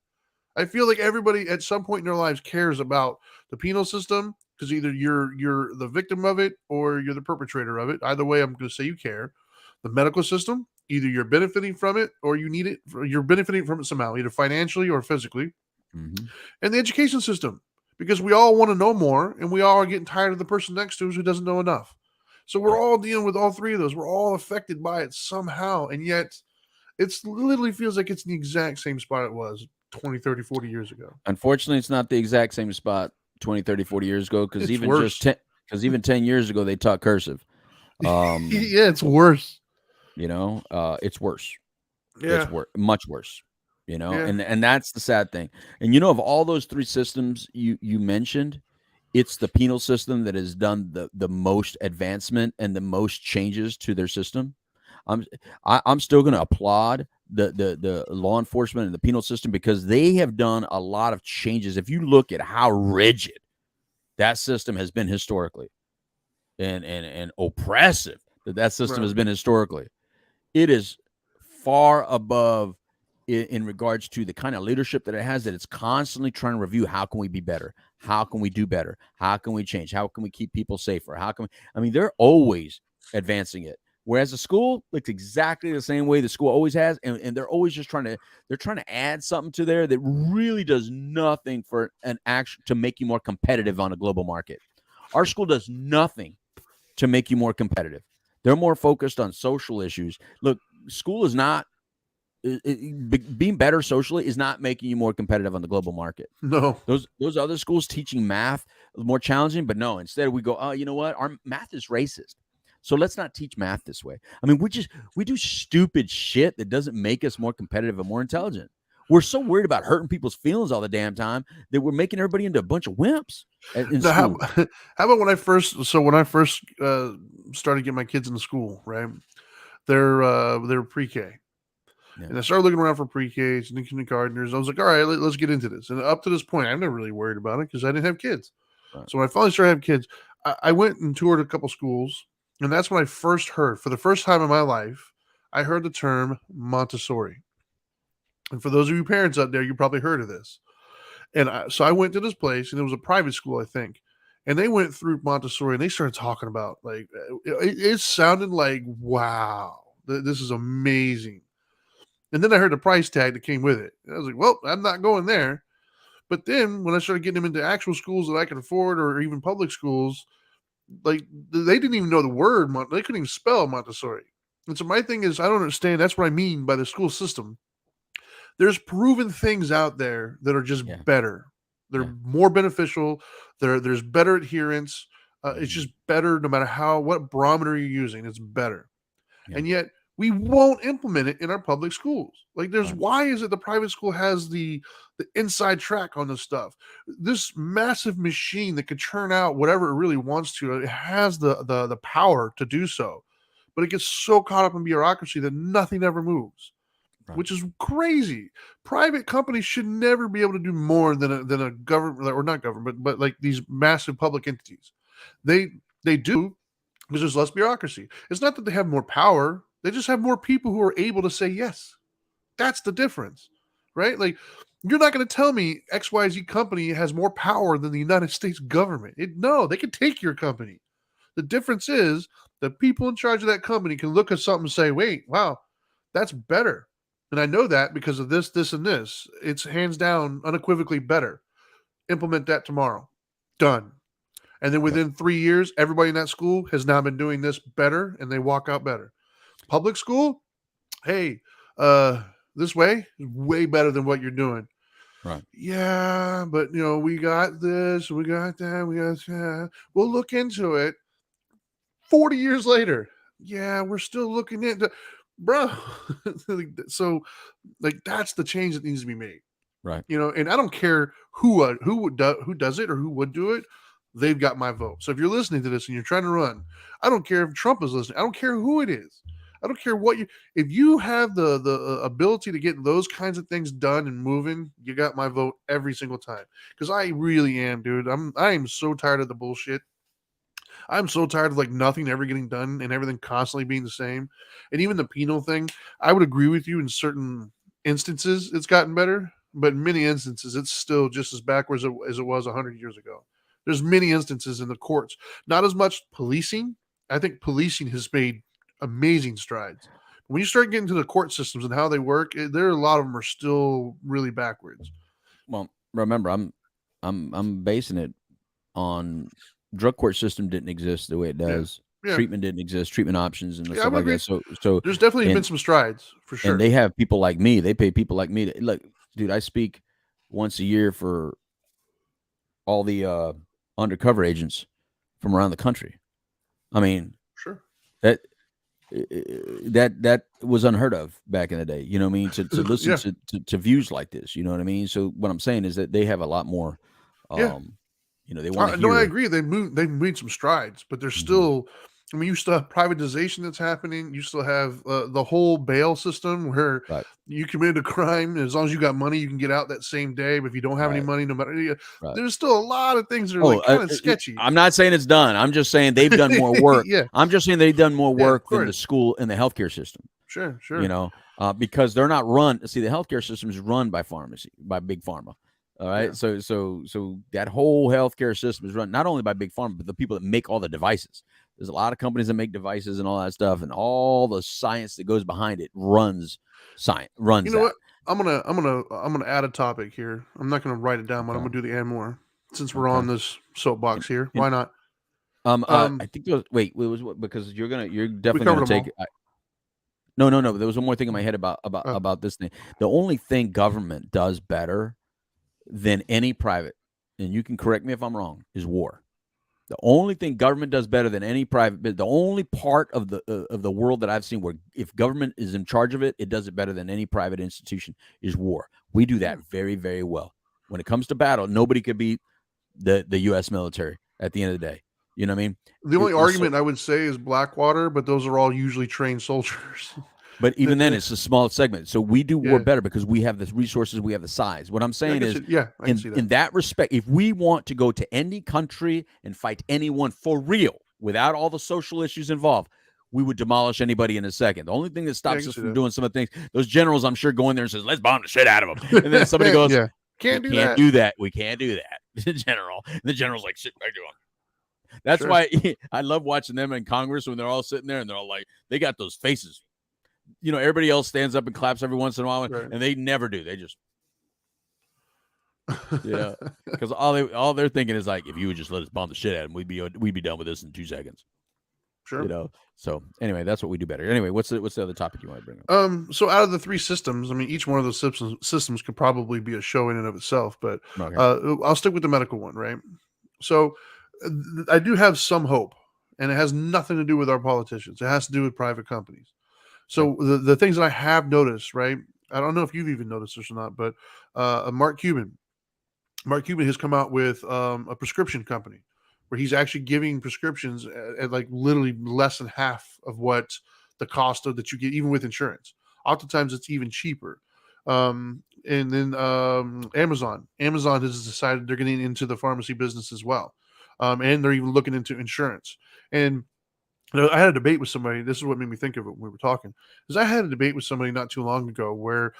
I feel like everybody at some point in their lives cares about the penal system, because either you're the victim of it or you're the perpetrator of it. Either way, I'm going to say you care. The medical system, either you're benefiting from it or you need it. You're benefiting from it somehow, either financially or physically. And the education system, because we all want to know more and we all are getting tired of the person next to us who doesn't know enough. So we're all dealing with all three of those. We're all affected by it somehow. And yet it's literally feels like it's the exact same spot it was 20, 30, 40 years ago. Unfortunately, it's not the exact same spot 20, 30, 40 years ago, because even 10 years ago, they taught cursive. Yeah, it's worse. You know, it's worse. Yeah. It's much worse. You know, and that's the sad thing. And, you know, of all those three systems you mentioned, it's the penal system that has done the most advancement and the most changes to their system. I'm still going to applaud the law enforcement and the penal system, because they have done a lot of changes. If you look at how rigid that system has been historically and oppressive that system has been historically, it is far above in regards to the kind of leadership that it has, that it's constantly trying to review, how can we be better? How can we do better? How can we change? How can we keep people safer? They're always advancing it. Whereas the school looks exactly the same way the school always has, and they're always just trying to add something to there that really does nothing for an action to make you more competitive on a global market. Our school does nothing to make you more competitive. They're more focused on social issues. Look, school is not being better socially is not making you more competitive on the global market. No, those other schools teaching math more challenging, but no, instead we go, oh, you know what? Our math is racist. So let's not teach math this way. I mean, we do stupid shit that doesn't make us more competitive and more intelligent. We're so worried about hurting people's feelings all the damn time that we're making everybody into a bunch of wimps in Now, school. how about when I first started getting my kids into school, right? They're pre-K. Yeah. And I started looking around for pre-Ks and kindergartners. I was like, all right, let's get into this. And up to this point, I've never really worried about it because I didn't have kids. Right. So when I finally started having kids, I went and toured a couple schools. And that's when I first heard, for the first time in my life, I heard the term Montessori. And for those of you parents out there, you probably heard of this. And so I went to this place, and it was a private school, I think. And they went through Montessori, and they started talking about, like, it sounded like, wow, this is amazing. And then I heard the price tag that came with it. And I was like, well, I'm not going there. But then when I started getting them into actual schools that I could afford, or even public schools, like, they didn't even know the word. They couldn't even spell Montessori. And so my thing is, I don't understand. That's what I mean by the school system. There's proven things out there that are just better. They're more beneficial. There's better adherence. It's just better no matter what barometer you're using. It's better. Yeah. And yet we won't implement it in our public schools. Like, why is it the private school has the inside track on this stuff? This massive machine that could churn out whatever it really wants to. It has the power to do so, but it gets so caught up in bureaucracy that nothing ever moves. Right. Which is crazy. Private companies should never be able to do more than a government, or not government, but like these massive public entities. They do, because there's less bureaucracy. It's not that they have more power. They just have more people who are able to say yes. That's the difference, right? Like, you're not going to tell me XYZ company has more power than the United States government. No, they can take your company. The difference is the people in charge of that company can look at something and say, wait, wow, that's better. And I know that because of this, this, and this. It's hands down, unequivocally better. Implement that tomorrow. Done. And then within 3 years, everybody in that school has now been doing this better, and they walk out better. Public school, hey, this way is way better than what you're doing. Right. Yeah, but we got this, we got that, we got that. We'll look into it. 40 years later, yeah, we're still looking into, bro. So, like, that's the change that needs to be made. Right. And I don't care who does it or who would do it. They've got my vote. So if you're listening to this and you're trying to run, I don't care if Trump is listening. I don't care who it is. I don't care if you have the ability to get those kinds of things done and moving, you got my vote every single time. Because I really am, dude. I am so tired of the bullshit. I'm so tired of, like, nothing ever getting done and everything constantly being the same. And even the penal thing, I would agree with you in certain instances it's gotten better, but in many instances it's still just as backwards as it was 100 years ago. There's many instances in the courts, not as much policing. I think policing has made amazing strides. When you start getting to the court systems and how they work, there are a lot of them are still really backwards. Well, remember, I'm basing it on drug court system didn't exist the way it does. Yeah. Treatment didn't exist, treatment options and stuff like that. So there's definitely been some strides for sure. And they have people like me. They pay people like me to, look, dude, I speak once a year for all the undercover agents from around the country. I mean, sure, that was unheard of back in the day. You know what I mean? To listen to views like this. You know what I mean? So what I'm saying is that they have a lot more. They want to hear. No, I agree. They've made some strides, but there's still. I mean, you still have privatization that's happening. You still have the whole bail system where you committed a crime, and as long as you got money, you can get out that same day. But if you don't have any money, no matter, there's still a lot of things that are kind of sketchy. I'm not saying it's done. I'm just saying they've done more work. I'm just saying they've done more work than the school and the healthcare system. Sure. Because they're not run. See, the healthcare system is run by big pharma. All right. Yeah. So that whole healthcare system is run not only by big pharma, but the people that make all the devices. There's a lot of companies that make devices and all that stuff, and all the science that goes behind it runs science. You know what? I'm gonna add a topic here. I'm not gonna write it down, but I'm gonna do the and more since we're on this soapbox here. Why not? I think there was, wait, it was because you're definitely gonna take. No. There was one more thing in my head about this thing. The only thing government does better than any private, and you can correct me if I'm wrong, is war. The only thing government does better than any private, the only part of the world that I've seen where if government is in charge of it, it does it better than any private institution is war. We do that very, very well. When it comes to battle, nobody could beat the U.S. military at the end of the day. You know what I mean? The only argument I would say is Blackwater, but those are all usually trained soldiers. But even then, it's a small segment. So we do war better because we have the resources, we have the size. What I'm saying is, in that respect, if we want to go to any country and fight anyone for real, without all the social issues involved, we would demolish anybody in a second. The only thing that stops us from doing some of the things, those generals, I'm sure, go in there and says, let's bomb the shit out of them. And then somebody goes, can't do that. We can't do that, the general. And the general's like, shit, I do them. That's why I love watching them in Congress when they're all sitting there and they're all like, they got those faces. You know, everybody else stands up and claps every once in a while, and they never do. They just, because all they're thinking is like, if you would just let us bomb the shit out of them, we'd be done with this in 2 seconds. Sure. You know. So anyway, that's what we do better. Anyway, what's the other topic you want to bring up? So out of the 3 systems, I mean, each one of those systems could probably be a show in and of itself, but I'll stick with the medical one, right? So I do have some hope, and it has nothing to do with our politicians. It has to do with private companies. So the things that I have noticed, right? I don't know if you've even noticed this or not, but Mark Cuban has come out with a prescription company where he's actually giving prescriptions at like literally less than half of what the cost of that you get, even with insurance. Oftentimes it's even cheaper. And then Amazon has decided they're getting into the pharmacy business as well. And they're even looking into insurance. And I had a debate with somebody. This is what made me think of it when we were talking. Is I had a debate with somebody not too long ago where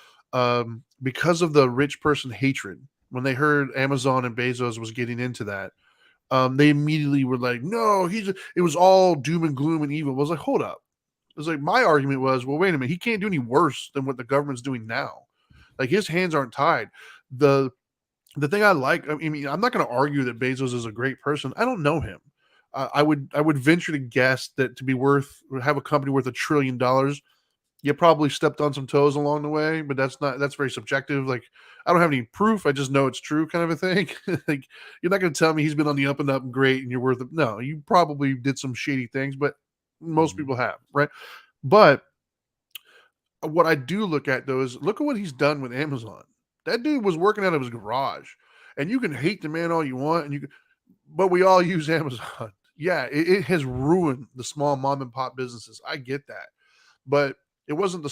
because of the rich person hatred, when they heard Amazon and Bezos was getting into that, they immediately were like, no, it was all doom and gloom and evil. I was like, hold up. It was like, my argument was, well, wait a minute. He can't do any worse than what the government's doing now. Like, his hands aren't tied. The thing I like, I mean, I'm not going to argue that Bezos is a great person. I don't know him. I would venture to guess that to have a company worth $1 trillion, you probably stepped on some toes along the way, but that's very subjective. Like, I don't have any proof. I just know it's true, kind of a thing. Like, you're not going to tell me he's been on the up and up and great and you're worth it. No, you probably did some shady things, but most people have, right? But what I do look at though is look at what he's done with Amazon. That dude was working out of his garage, and you can hate the man all you want, but we all use Amazon. Yeah, it has ruined the small mom and pop businesses. I get that, but it wasn't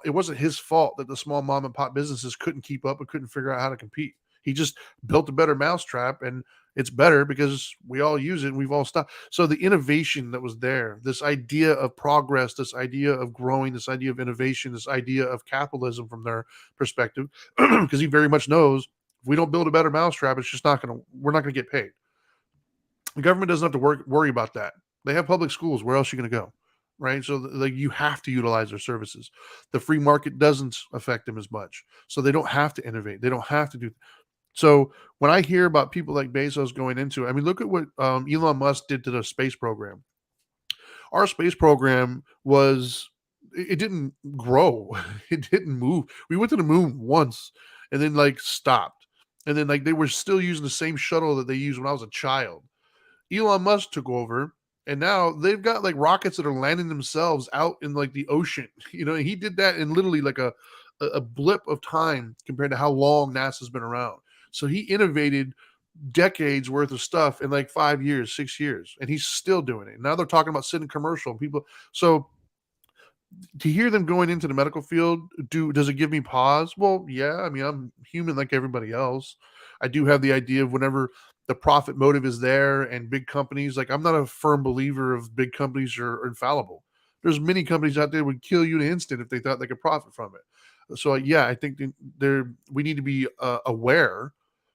it wasn't his fault that the small mom and pop businesses couldn't keep up and couldn't figure out how to compete. He just built a better mousetrap, and it's better because we all use it and we've all stopped. So the innovation that was there, this idea of progress, this idea of growing, this idea of innovation, this idea of capitalism from their perspective, because he very much knows if we don't build a better mousetrap, we're not going to get paid. The government doesn't have to worry about that. They have public schools. Where else are you going to go? Right. So like, you have to utilize their services. The free market doesn't affect them as much. So they don't have to innovate. They don't have to do. So when I hear about people like Bezos going into it, I mean, look at what Elon Musk did to the space program. Our space program it didn't grow. It didn't move. We went to the moon once and then like stopped. And then like they were still using the same shuttle that they used when I was a child. Elon Musk took over, and now they've got like rockets that are landing themselves out in like the ocean. You know, he did that in literally like a blip of time compared to how long NASA's been around. So he innovated decades worth of stuff in like 5 years, 6 years, and he's still doing it. Now they're talking about sitting commercial people. So to hear them going into the medical field, does it give me pause? Well, yeah. I mean, I'm human like everybody else. I do have the idea of whenever the profit motive is there and big companies, like I'm not a firm believer of big companies are infallible. There's many companies out there would kill you in an instant if they thought they could profit from it. So yeah, I think we need to be aware,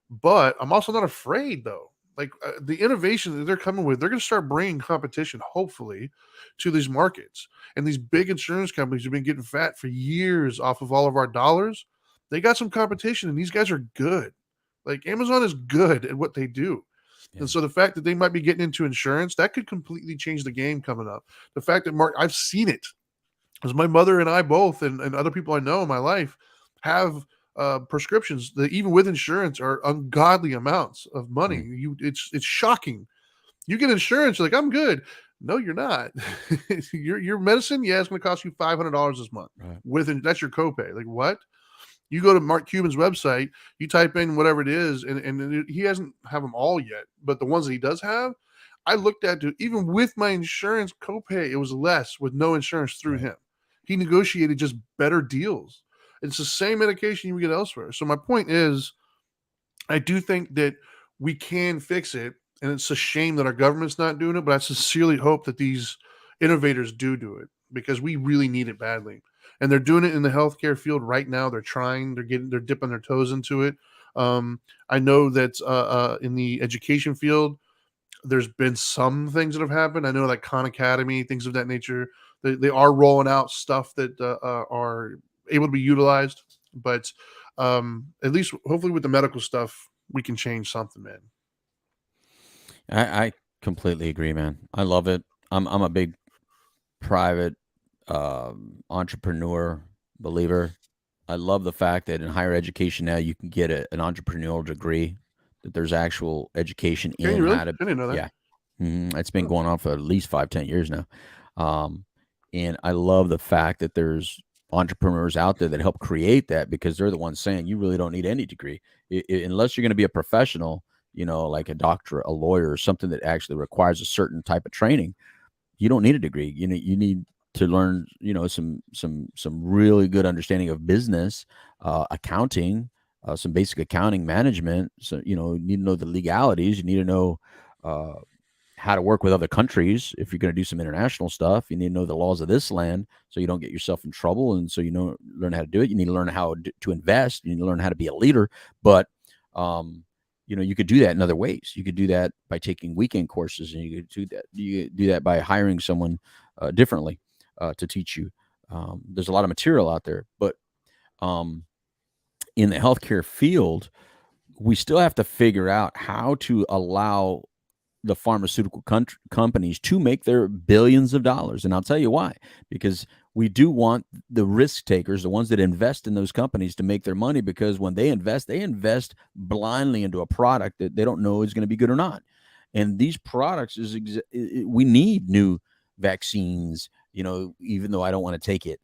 but I'm also not afraid though. Like the innovation that they're coming with, they're going to start bringing competition, hopefully, to these markets. And these big insurance companies have been getting fat for years off of all of our dollars. They got some competition, and these guys are good. Like Amazon is good at what they do. Yeah. And so the fact that they might be getting into insurance, that could completely change the game coming up. The fact that I've seen it, because my mother and I both, and other people I know in my life have prescriptions that even with insurance are ungodly amounts of money. It's shocking. You get insurance, you're like, I'm good. No, you're not. your medicine, yeah, it's going to cost you $500 this month. Right. That's your copay. Like what? You go to Mark Cuban's website, you type in whatever it is, and he hasn't have them all yet, but the ones that he does have, I looked at even with my insurance copay, it was less with no insurance through Right. him. He negotiated just better deals. It's the same medication you would get elsewhere. So my point is, I do think that we can fix it, and it's a shame that our government's not doing it. But I sincerely hope that these innovators do it because we really need it badly. And they're doing it in the healthcare field right now. They're trying. They're dipping their toes into it. I know that in the education field, there's been some things that have happened. I know like Khan Academy, things of that nature. They are rolling out stuff that are able to be utilized, but at least hopefully with the medical stuff, we can change something, man. I completely agree, man. I love it. I'm a big private entrepreneur believer. I love the fact that in higher education now you can get an entrepreneurial degree. That there's actual education Can in you really? how to. I didn't know that. Yeah, it's been Oh. going on for at least 5-10 years now, and I love the fact that there's entrepreneurs out there that help create that because they're the ones saying you really don't need any degree unless you're going to be a professional, like a doctor, a lawyer, or something that actually requires a certain type of training. You don't need a degree. You need to learn, some really good understanding of business, accounting, some basic accounting management. So, you need to know the legalities. You need to know how to work with other countries. If you're going to do some international stuff, you need to know the laws of this land so you don't get yourself in trouble. And so, learn how to do it. You need to learn how to invest. You need to learn how to be a leader. But, you could do that in other ways. You could do that by taking weekend courses, and you could do that by hiring someone differently to teach you. There's a lot of material out there, but in the healthcare field, we still have to figure out how to allow the pharmaceutical companies to make their billions of dollars. And I'll tell you why, because we do want the risk takers, the ones that invest in those companies, to make their money, because when they invest blindly into a product that they don't know is going to be good or not. And these products we need new vaccines, even though I don't want to take it.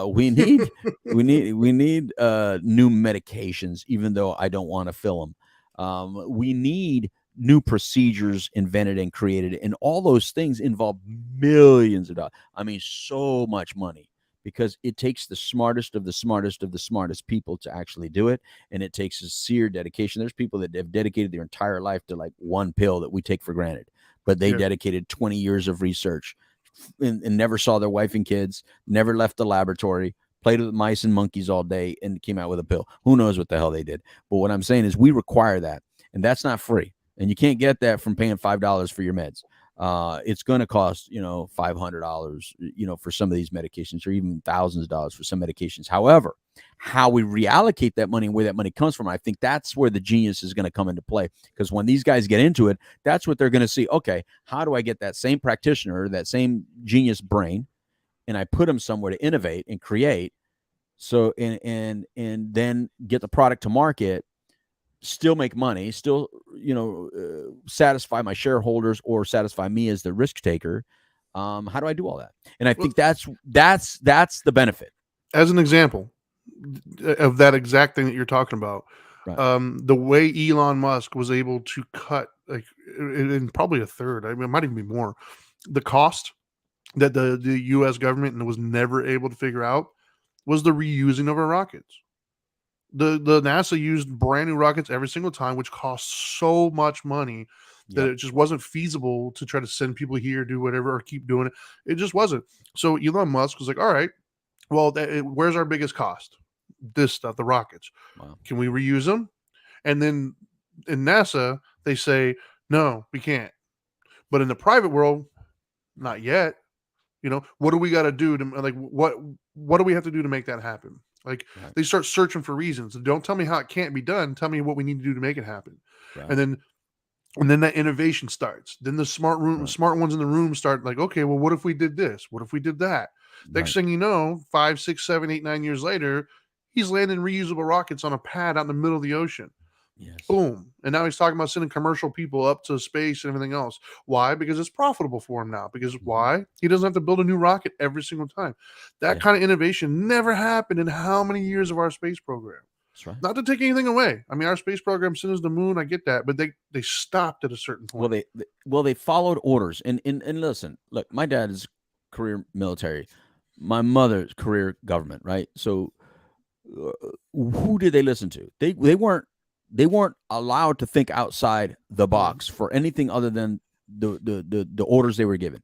We need new medications, even though I don't want to fill them. We need new procedures invented and created, and all those things involve millions of dollars. I mean, so much money, because it takes the smartest of the smartest of the smartest people to actually do it, and it takes a sheer dedication. There's people that have dedicated their entire life to like one pill that we take for granted, but they dedicated 20 years of research and never saw their wife and kids, never left the laboratory, played with mice and monkeys all day, and came out with a pill. Who knows what the hell they did? But what I'm saying is we require that, and that's not free. And you can't get that from paying $5 for your meds. It's going to cost, $500, for some of these medications, or even thousands of dollars for some medications. However, how we reallocate that money and where that money comes from, I think that's where the genius is going to come into play. Because when these guys get into it, that's what they're going to see. Okay, how do I get that same practitioner, that same genius brain, and I put them somewhere to innovate and create, so and then get the product to market, still make money, still, satisfy my shareholders or satisfy me as the risk taker. How do I do all that? And I think that's the benefit. As an example of that exact thing that you're talking about, right. The way Elon Musk was able to cut like in probably a third, I mean, it might even be more, the cost that the U.S. government was never able to figure out was the reusing of our rockets. The NASA used brand new rockets every single time, which cost so much money that it just wasn't feasible to try to send people here, do whatever, or keep doing it. It just wasn't. So Elon Musk was like, all right, well, where's our biggest cost? This stuff, the rockets. Wow. Can we reuse them? And then in NASA, they say, no, we can't. But in the private world, not yet. What do we got to do to, like, what do we have to do to make that happen? Like, right. They start searching for reasons. Don't tell me how it can't be done. Tell me what we need to do to make it happen. Right. And then that innovation starts. Then the smart ones in the room start like, okay, well, what if we did this? What if we did that? Right. Next thing you know, 5, 6, 7, 8, 9 years later, he's landing reusable rockets on a pad out in the middle of the ocean. Yes. Boom. And now he's talking about sending commercial people up to space and everything else. Why? Because it's profitable for him now. Because why? He doesn't have to build a new rocket every single time. That Yeah. kind of innovation never happened in how many years of our space program? That's right. Not to take anything away. I mean, our space program sent us to the moon. I get that, but they stopped at a certain point. Well, they followed orders. And listen, look, my dad is career military, my mother's career government, right? So who did they listen to? They weren't allowed to think outside the box for anything other than the orders they were given.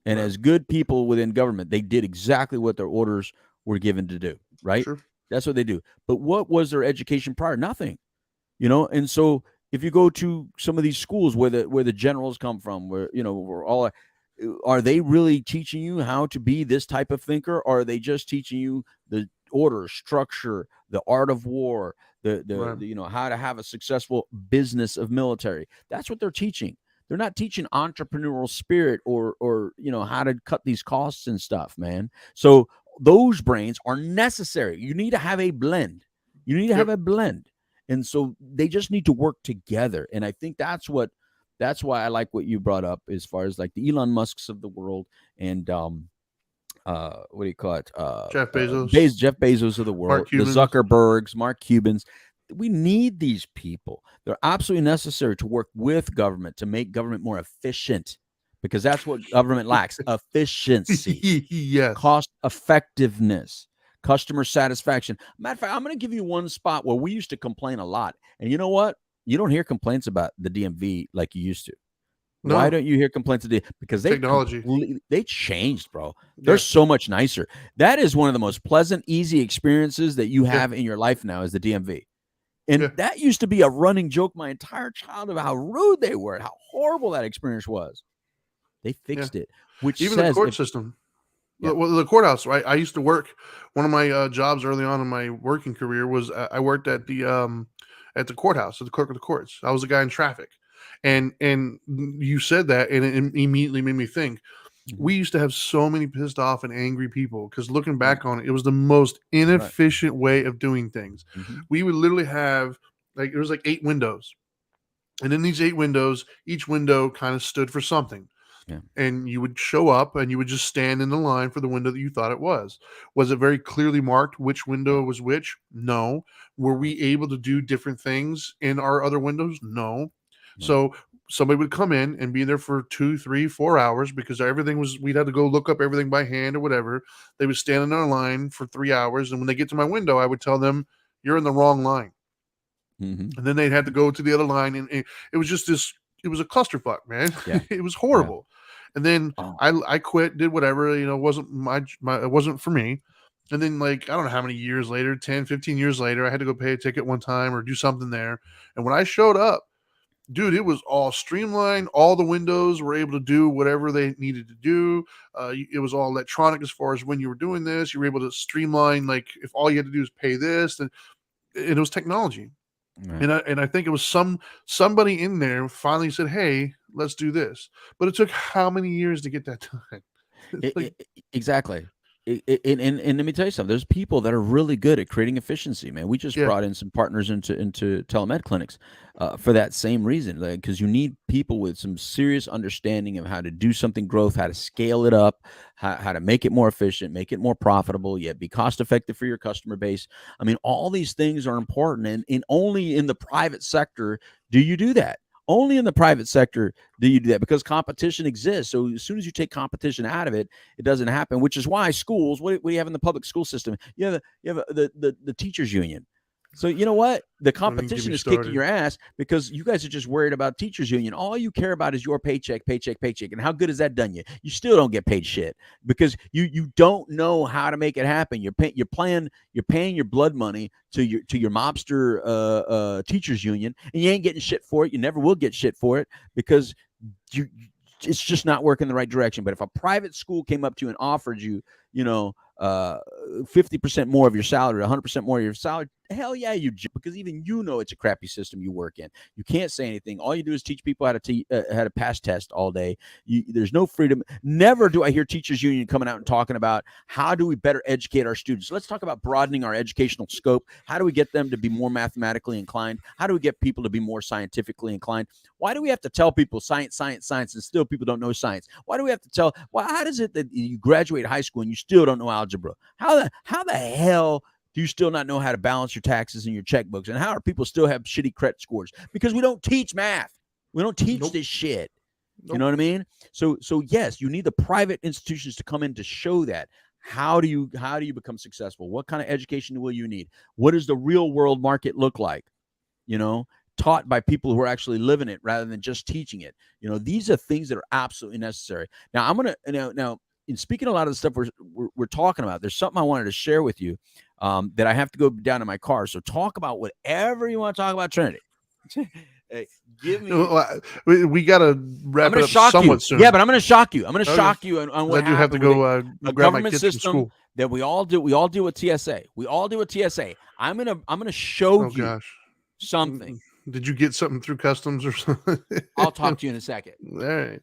And Right. as good people within government, they did exactly what their orders were given to do, right? Sure. That's what they do. But what was their education prior? Nothing. And so if you go to some of these schools where the generals come from, where we're all, are they really teaching you how to be this type of thinker, or are they just teaching you the order, structure, the art of war, Right. how to have a successful business of military? That's what they're teaching. They're not teaching entrepreneurial spirit or how to cut these costs and stuff, man. So those brains are necessary. You need to have a blend. You need to have a blend. And so they just need to work together. And I think that's why I like what you brought up as far as like the Elon Musks of the world and what do you call it? Jeff Bezos. Jeff Bezos of the world, the Cuban's. Zuckerbergs, Mark Cubans. We need these people. They're absolutely necessary to work with government to make government more efficient, because that's what government lacks: efficiency, Yes. cost effectiveness, customer satisfaction. Matter of fact, I'm going to give you one spot where we used to complain a lot. And you know what? You don't hear complaints about the DMV like you used to. No. Why don't you hear complaints today? Because Technology. They changed, bro. They're so much nicer. That is one of the most pleasant, easy experiences that you have in your life now is the DMV. And that used to be a running joke my entire childhood about how rude they were and how horrible that experience was. They fixed it, which even says the court system. Well, the courthouse, right? I used to work. One of my jobs early on in my working career was I worked at the courthouse, at the clerk of the courts. I was a guy in traffic, and you said that, and it immediately made me think. We used to have so many pissed off and angry people because looking back on it, it was the most inefficient way of doing things. We would literally have it was like 8 windows, and in these 8 windows, each window kind of stood for something. And you would show up and you would just stand in the line for the window that you thought it was. Was it very clearly marked which window was which? No. Were we able to do different things in our other windows? No. So somebody would come in and be there for 2, 3, 4 hours because we'd have to go look up everything by hand or whatever. They would stand in our line for 3 hours. And when they get to my window, I would tell them, you're in the wrong line. And then they'd have to go to the other line. And it was just it was a clusterfuck, man. It was horrible. And then I quit, did whatever, it wasn't it wasn't for me. And then I don't know how many years later, 10, 15 years later, I had to go pay a ticket one time or do something there. And when I showed up, dude, it was all streamlined. All the windows were able to do whatever they needed to do. It was all electronic as far as when you were doing this. You were able to streamline, if all you had to do is pay this, and it was technology. And I think it was somebody in there finally said, hey, let's do this. But it took how many years to get that done? Exactly. And let me tell you something. There's people that are really good at creating efficiency, man. We just brought in some partners into telemed clinics for that same reason, because you need people with some serious understanding of how to do something growth, how to scale it up, how to make it more efficient, make it more profitable, yet be cost effective for your customer base. I mean, all these things are important, and only in the private sector do you do that. Only in the private sector do you do that, because competition exists. So as soon as you take competition out of it, it doesn't happen, which is why schools, what do you have in the public school system? You have the teachers union. So you know what? The competition is kicking your ass because you guys are just worried about teachers union. All you care about is your paycheck. And how good has that done you? You still don't get paid shit because you don't know how to make it happen. You're paying your blood money to your mobster teachers union, and you ain't getting shit for it. You never will get shit for it because it's just not working the right direction. But if a private school came up to you and offered you, 50% more of your salary, 100% more of your salary, hell yeah, because even you know it's a crappy system you work in. You can't say anything. All you do is teach people how to pass test all day. There's no freedom. Never do I hear teachers union coming out and talking about how do we better educate our students. Let's talk about broadening our educational scope. How do we get them to be more mathematically inclined? How do we get people to be more scientifically inclined? Why do we have to tell people science, science, science, and still people don't know science? Why do we have to tell? How does it that you graduate high school and you still don't know algebra? How the hell do you still not know how to balance your taxes and your checkbooks? And how are people still have shitty credit scores? Because we don't teach math. We don't teach this shit. You know what I mean? So yes, you need the private institutions to come in to show that. How do you become successful? What kind of education will you need? What does the real world market look like? Taught by people who are actually living it rather than just teaching it. These are things that are absolutely necessary. Now I'm gonna now in speaking a lot of the stuff we're talking about, there's something I wanted to share with you that I have to go down to my car. So talk about whatever you want to talk about, Trinity. Hey, give me. We got to wrap it up somewhat soon. Yeah, but I'm going to shock you. I'm going to shock you on what I do have to go grab government my kids system from school. that we all do. We all deal with TSA. I'm gonna show you something. Did you get something through customs or something? I'll talk to you in a second. All right.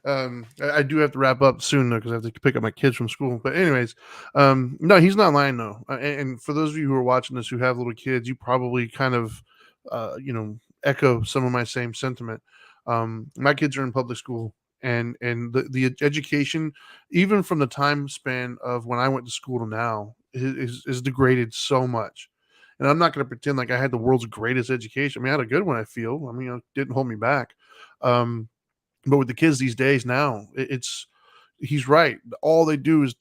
I do have to wrap up soon though, because I have to pick up my kids from school. But anyways, no, he's not lying though. And for those of you who are watching this who have little kids, you probably kind of, echo some of my same sentiment. My kids are in public school, and the education, even from the time span of when I went to school to now, is degraded so much. And I'm not going to pretend like I had the world's greatest education. I mean, I had a good one, I feel. I mean, it didn't hold me back. But with the kids these days now, he's right. All they do is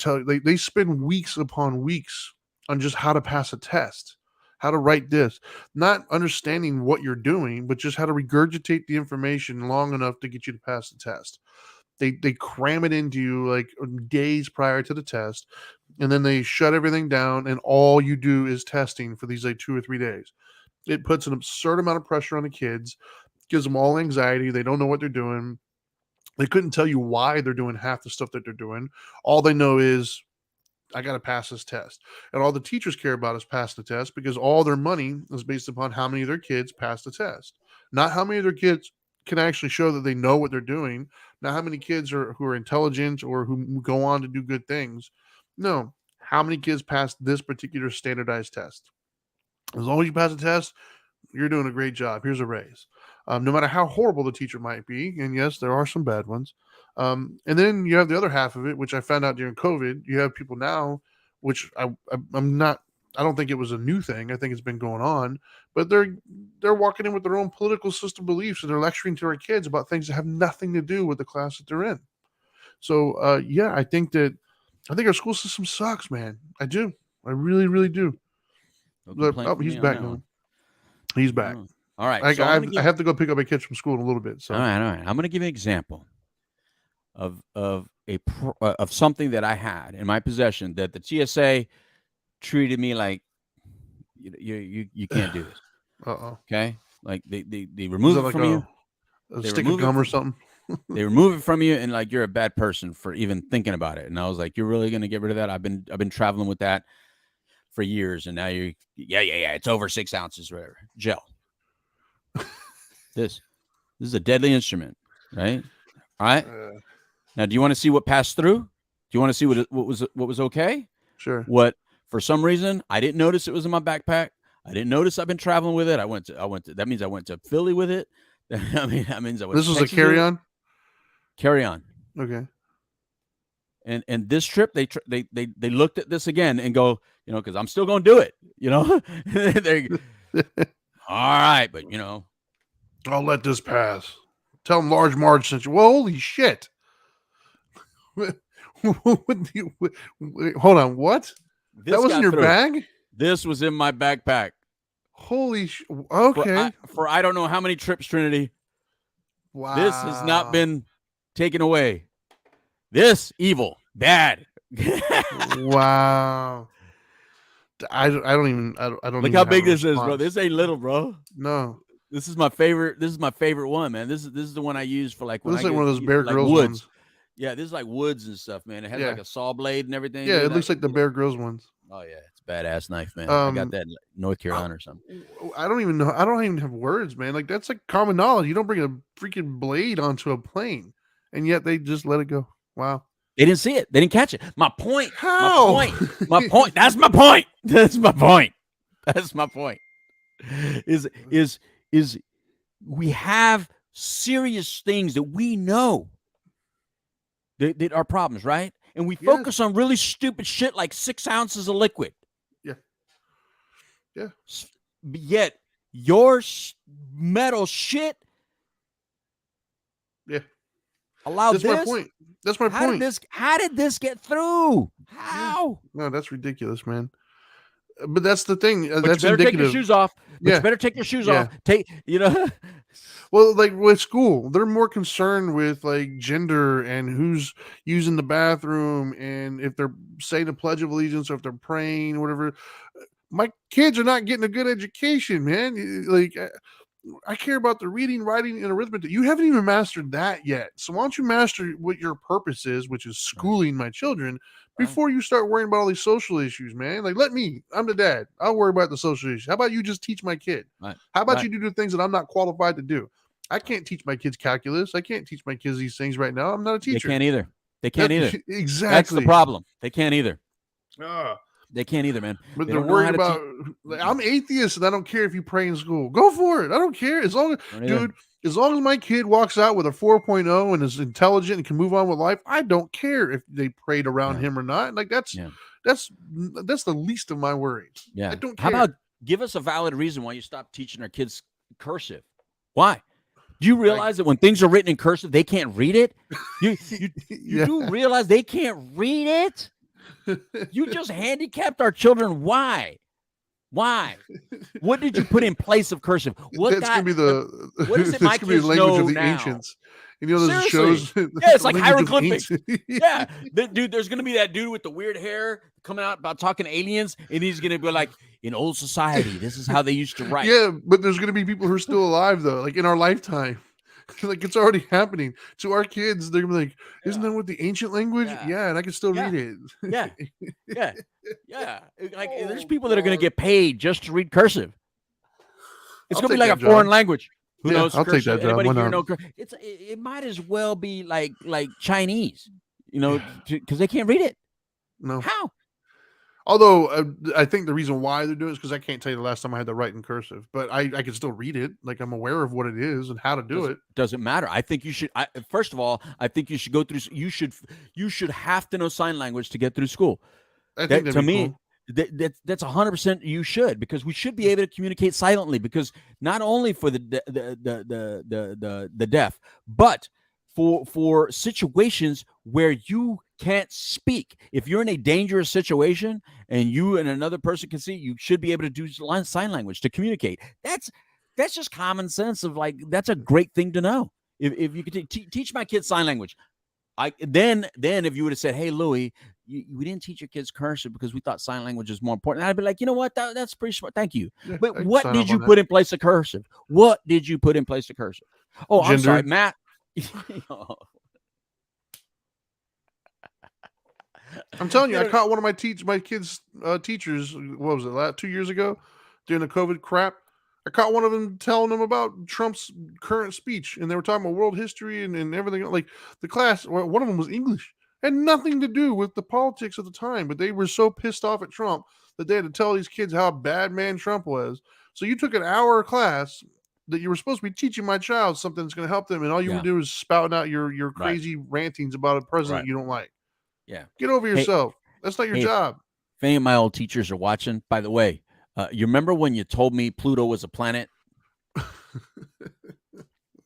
they spend weeks upon weeks on just how to pass a test, how to write this, not understanding what you're doing, but just how to regurgitate the information long enough to get you to pass the test. They cram it into you like days prior to the test, and then they shut everything down, and all you do is testing for these like 2 or 3 days. It puts an absurd amount of pressure on the kids, gives them all anxiety. They don't know what they're doing. They couldn't tell you why they're doing half the stuff that they're doing. All they know is, I got to pass this test. And all the teachers care about is pass the test, because all their money is based upon how many of their kids pass the test. Not how many of their kids can actually show that they know what they're doing. Not how many kids who are intelligent or who go on to do good things. No, how many kids pass this particular standardized test. As long as you pass the test, you're doing a great job. Here's a raise. No matter how horrible the teacher might be, and yes, there are some bad ones. And then you have the other half of it, which I found out during COVID. You have people now, which I don't think it was a new thing. I think it's been going on, but they're walking in with their own political system beliefs, and they're lecturing to our kids about things that have nothing to do with the class that they're in. So I think our school system sucks, man. I do. I really, really do. He's back now. He's back. All right. I have to go pick up my kids from school in a little bit. So all right. I'm going to give you an example of something that I had in my possession that the TSA treated me like you can't do this. Okay, like they remove it from you. A stick of gum or something. They remove it from you, and like you're a bad person for even thinking about it. And I was like, you're really going to get rid of that? I've been traveling with that for years, and now it's over 6 ounces or whatever gel. This is a deadly instrument, right? All right. Now, do you want to see what passed through? Do you want to see what was okay? Sure. What, for some reason, I didn't notice it was in my backpack. I didn't notice I've been traveling with it. I went to. That means I went to Philly with it. That means I went. This was a carry-on. Carry-on. Okay. And this trip, they looked at this again and go, because I'm still going to do it. All right, but I'll let this pass. Tell him Large Marge sent you. Well, holy shit. Hold on. What? That was in your bag? This was in my backpack. Holy okay. For I don't know how many trips, Trinity. Wow. This has not been taken away. This evil, bad. Wow. I don't look how big this is, bro. This ain't little, bro. No. This is my favorite. This is my favorite one, man. This is the one I use for like when this is like one of those Bear Grylls ones. Yeah, this is like woods and stuff, man. It has Yeah. like a saw blade and everything. Yeah, dude. it looks like the Bear Grylls ones. Oh yeah, it's a badass knife, man. I got that in North Carolina or something. I don't even know. I don't even have words, man. Like that's like common knowledge. You don't bring a freaking blade onto a plane, and yet they just let it go. Wow. They didn't see it. They didn't catch it. My point. How? My point. That's my point. That's my point. That's my point. Is we have serious things that we know that are problems, right? And we focus on really stupid shit like 6 ounces of liquid. Yeah. Yeah. Yet your metal shit. Yeah. Allow That's this. my point. That's my point. How did this get through? How? No, that's ridiculous, man. But that's the thing. But That's you better indicative. take your shoes off. Yeah. You better take your shoes Yeah. off. Take, Well, like with school, they're more concerned with like gender and who's using the bathroom and if they're saying the Pledge of Allegiance or if they're praying, whatever. My kids are not getting a good education, man. Like, I care about the reading, writing, and arithmetic. You haven't even mastered that yet. So why don't you master what your purpose is, which is schooling my children, before you start worrying about all these social issues, man? Like, I'm the dad. I'll worry about the social issues. How about you just teach my kid? Right. How about you do the things that I'm not qualified to do? I can't teach my kids calculus. I can't teach my kids these things right now. I'm not a teacher. They can't either. They can't either. Exactly. That's the problem. They can't either. Uh, They can't either, man. But They they're don't know how worried to about. Like, I'm atheist, and I don't care if you pray in school. Go for it. I don't care as long as, dude. As long as my kid walks out with a 4.0 and is intelligent and can move on with life, I don't care if they prayed around him or not. Like that's the least of my worries. Yeah. I don't care. How about give us a valid reason why you stopped teaching our kids cursive? Why? Do you realize that when things are written in cursive, they can't read it? You do realize they can't read it? You just handicapped our children. Why? Why? What did you put in place of cursive? What that's gonna be the what is it my gonna be the kids language know of the now? ancients. You know those Seriously. shows. Yeah, it's like language of hieroglyphics. ancient- Yeah, dude. There's gonna be that dude with the weird hair coming out about talking aliens, and he's gonna be like, in old society, this is how they used to write. Yeah, but there's gonna be people who are still alive though, like in our lifetime. Like it's already happening to our kids. They're gonna be like, "Isn't that what the ancient language?" Yeah, and I can still read it. Yeah. Like there's people that are gonna get paid just to read cursive. It's gonna be like a job. foreign language. Who knows? I'll cursive? take that job. Anybody Why here not? know? It might as well be like Chinese, because they can't read it. No. How? Although I think the reason why they're doing it is because I can't tell you the last time I had to write in cursive, but I can still read it. Like I'm aware of what it is and how to do it. Doesn't matter. I think you should. First of all, I think you should go through. You should have to know sign language to get through school. I think To me, that's 100%. You should, because we should be able to communicate silently. Because not only for the deaf, but for situations where you can't speak. If you're in a dangerous situation and you and another person can see, you should be able to do sign language to communicate. That's just common sense of like, that's a great thing to know. If you could teach my kids sign language, then if you would have said, "Hey, Louie, we didn't teach your kids cursive because we thought sign language is more important," I'd be like, you know what, that's pretty smart. Thank you. Yeah, but what did you put in place of cursive? What did you put in place of cursive? Oh, Gender. I'm sorry, Matt. I'm telling you, I caught one of my kids' teachers. What was it? 2 years ago, during the COVID crap. I caught one of them telling them about Trump's current speech, and they were talking about world history and everything. Like the class, one of them was English, had nothing to do with the politics of the time, but they were so pissed off at Trump that they had to tell these kids how bad man Trump was. So you took an hour class that you were supposed to be teaching my child something that's going to help them, and all you would do is spouting out your crazy rantings about a president you don't like. Yeah, get over yourself. That's not your job. If any of my old teachers are watching, by the way, you remember when you told me Pluto was a planet? You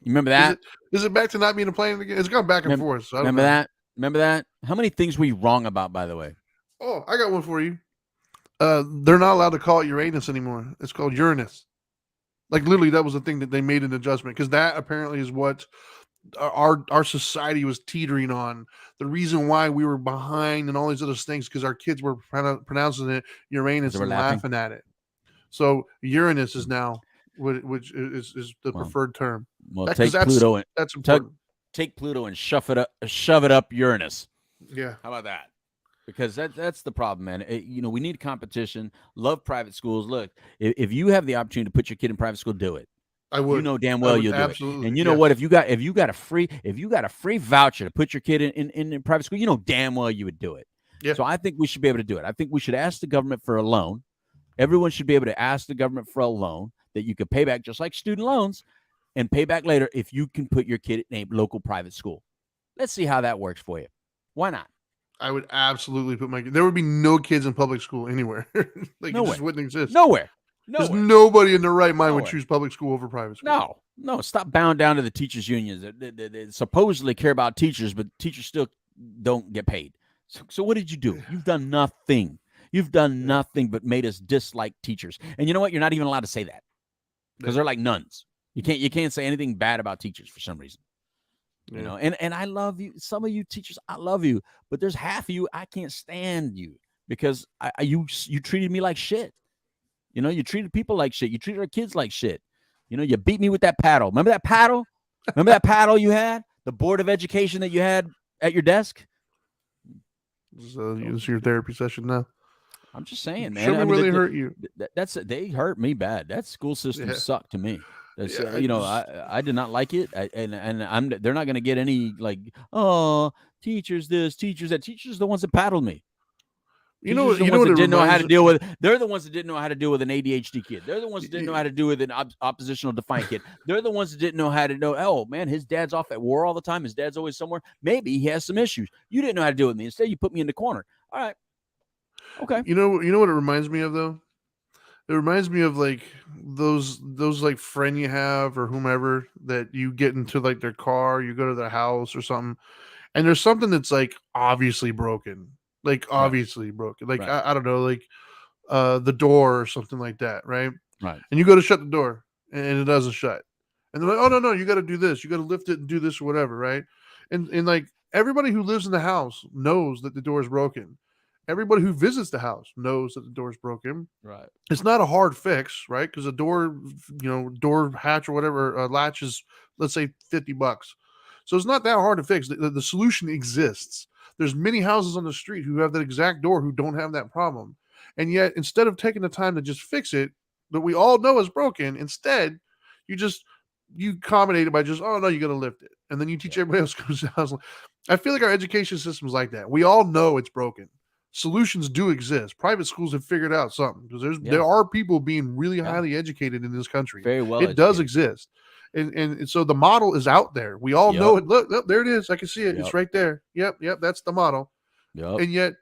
remember that? Is it back to not being a planet again? It's gone back and forth. So remember that? Remember that? How many things were you wrong about, by the way? Oh, I got one for you. They're not allowed to call it Uranus anymore. It's called Uranus. Like literally, that was the thing that they made an adjustment, because that apparently is what our society was teetering on. The reason why we were behind and all these other things, because our kids were pronouncing it Uranus and laughing at it. So Uranus is now which is the preferred term. Well, take Pluto and that's important. take Pluto and shove it up Uranus. Yeah. How about that? Because that's the problem, man. We need competition. Love private schools. Look, if you have the opportunity to put your kid in private school, do it. I would. You know damn well you'll do it. Absolutely. And you know what? If you got a free voucher to put your kid in private school, you know damn well you would do it. Yeah. So I think we should be able to do it. I think we should ask the government for a loan. Everyone should be able to ask the government for a loan that you could pay back, just like student loans, and pay back later if you can put your kid in a local private school. Let's see how that works for you. Why not? I would absolutely put there would be no kids in public school anywhere. Like Nowhere. it just wouldn't exist. Nowhere. Because nobody in their right mind would Nowhere. choose public school over private school. No. Stop bowing down to the teachers' unions that supposedly care about teachers, but teachers still don't get paid. So what did you do? You've done nothing. You've done nothing but made us dislike teachers. And you know what? You're not even allowed to say that because they're like nuns. You can't say anything bad about teachers for some reason. You know, and I love you. Some of you teachers, I love you, but there's half of you I can't stand you because you treated me like shit. You know, you treated people like shit. You treated our kids like shit. You know, you beat me with that paddle. Remember that paddle? Remember that paddle you had? The Board of Education that you had at your desk? So it's your therapy session now. I'm just saying, man. Show me where they hurt you. They hurt me bad. That school system sucked to me. I did not like it, they're not going to get any like, oh, teachers this, teachers that. Teachers are the ones that paddled me. You know what didn't know how to deal with. They're the ones that didn't know how to deal with an ADHD kid. They're the ones that didn't know how to deal with an oppositional defiant kid. They're the ones that didn't know how to know. Oh man, his dad's off at war all the time. His dad's always somewhere. Maybe he has some issues. You didn't know how to deal with me. Instead, you put me in the corner. All right. Okay. You know what it reminds me of though? It reminds me of like those like friend you have or whomever that you get into like their car, you go to their house or something, and there's something that's like obviously broken. Like obviously broken. Like I don't know, like the door or something like that, right? Right. And you go to shut the door and it doesn't shut. And they're like, oh no, you gotta do this, you gotta lift it and do this or whatever, right? And like everybody who lives in the house knows that the door is broken. Everybody who visits the house knows that the door is broken. Right. It's not a hard fix, right? Because a door, door hatch or whatever, latch is, let's say, $50. So it's not that hard to fix. The solution exists. There's many houses on the street who have that exact door who don't have that problem. And yet, instead of taking the time to just fix it, that we all know is broken, instead, you accommodate it by just, oh no, you got to lift it. And then you teach everybody else goes to the house. I feel like our education system is like that. We all know it's broken. Solutions do exist. Private schools have figured out something because there are people being really highly educated in this country. Very well. It does exist. And so the model is out there. We all know it. Look, there it is. I can see it. It's right there. Yep. That's the model. Yep. And yet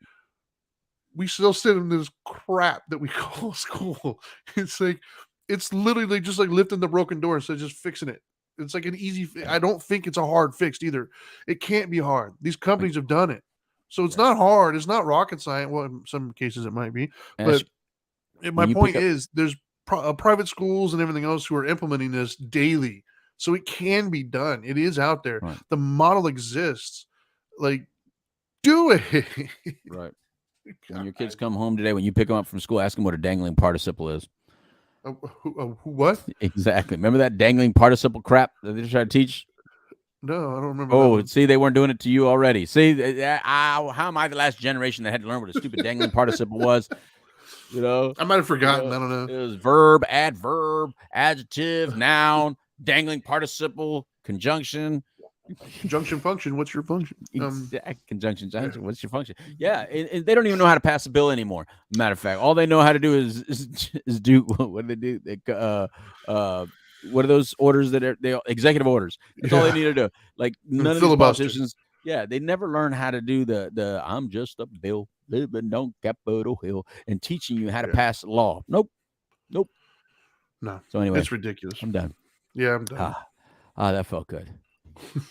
we still sit in this crap that we call school. It's like, it's literally just like lifting the broken door instead of just fixing it. It's like an easy, I don't think it's a hard fix either. It can't be hard. These companies have done it. So it's not hard. It's not rocket science. Well, in some cases it might be. But my point is there's private schools and everything else who are implementing this daily. So it can be done. It is out there. Right. The model exists. Like, do it. Right. When your kids come home today, when you pick them up from school, ask them what a dangling participle is. What? Exactly. Remember that dangling participle crap that they try to teach? No, I don't remember. Oh, see, they weren't doing it to you already. See, how am I the last generation that had to learn what a stupid dangling participle was? You know, I might have forgotten. I don't know. It was verb, adverb, adjective, noun, dangling participle, conjunction. Conjunction function. What's your function? Conjunction. What's your function? Yeah, and they don't even know how to pass a bill anymore. Matter of fact, all they know how to do is do what do they do? What are those orders that are executive orders? That's all they need to do. Like none of these politicians. Yeah, they never learn how to do the I'm just a bill living on Capitol Hill and teaching you how to pass the law. Nope. No. So anyway, it's ridiculous. I'm done. Yeah, I'm done. That felt good.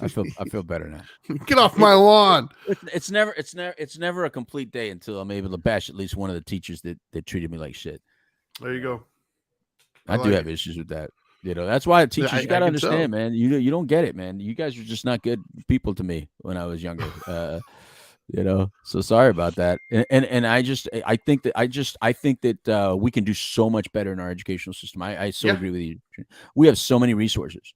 I feel better now. Get off my lawn. It's never a complete day until I'm able to bash at least one of the teachers that treated me like shit. There you go. I do have issues with that. You know, that's why teachers, you got to understand, man. You don't get it, man. You guys are just not good people to me when I was younger. You know, so sorry about that. And I think that we can do so much better in our educational system. I so agree with you. We have so many resources.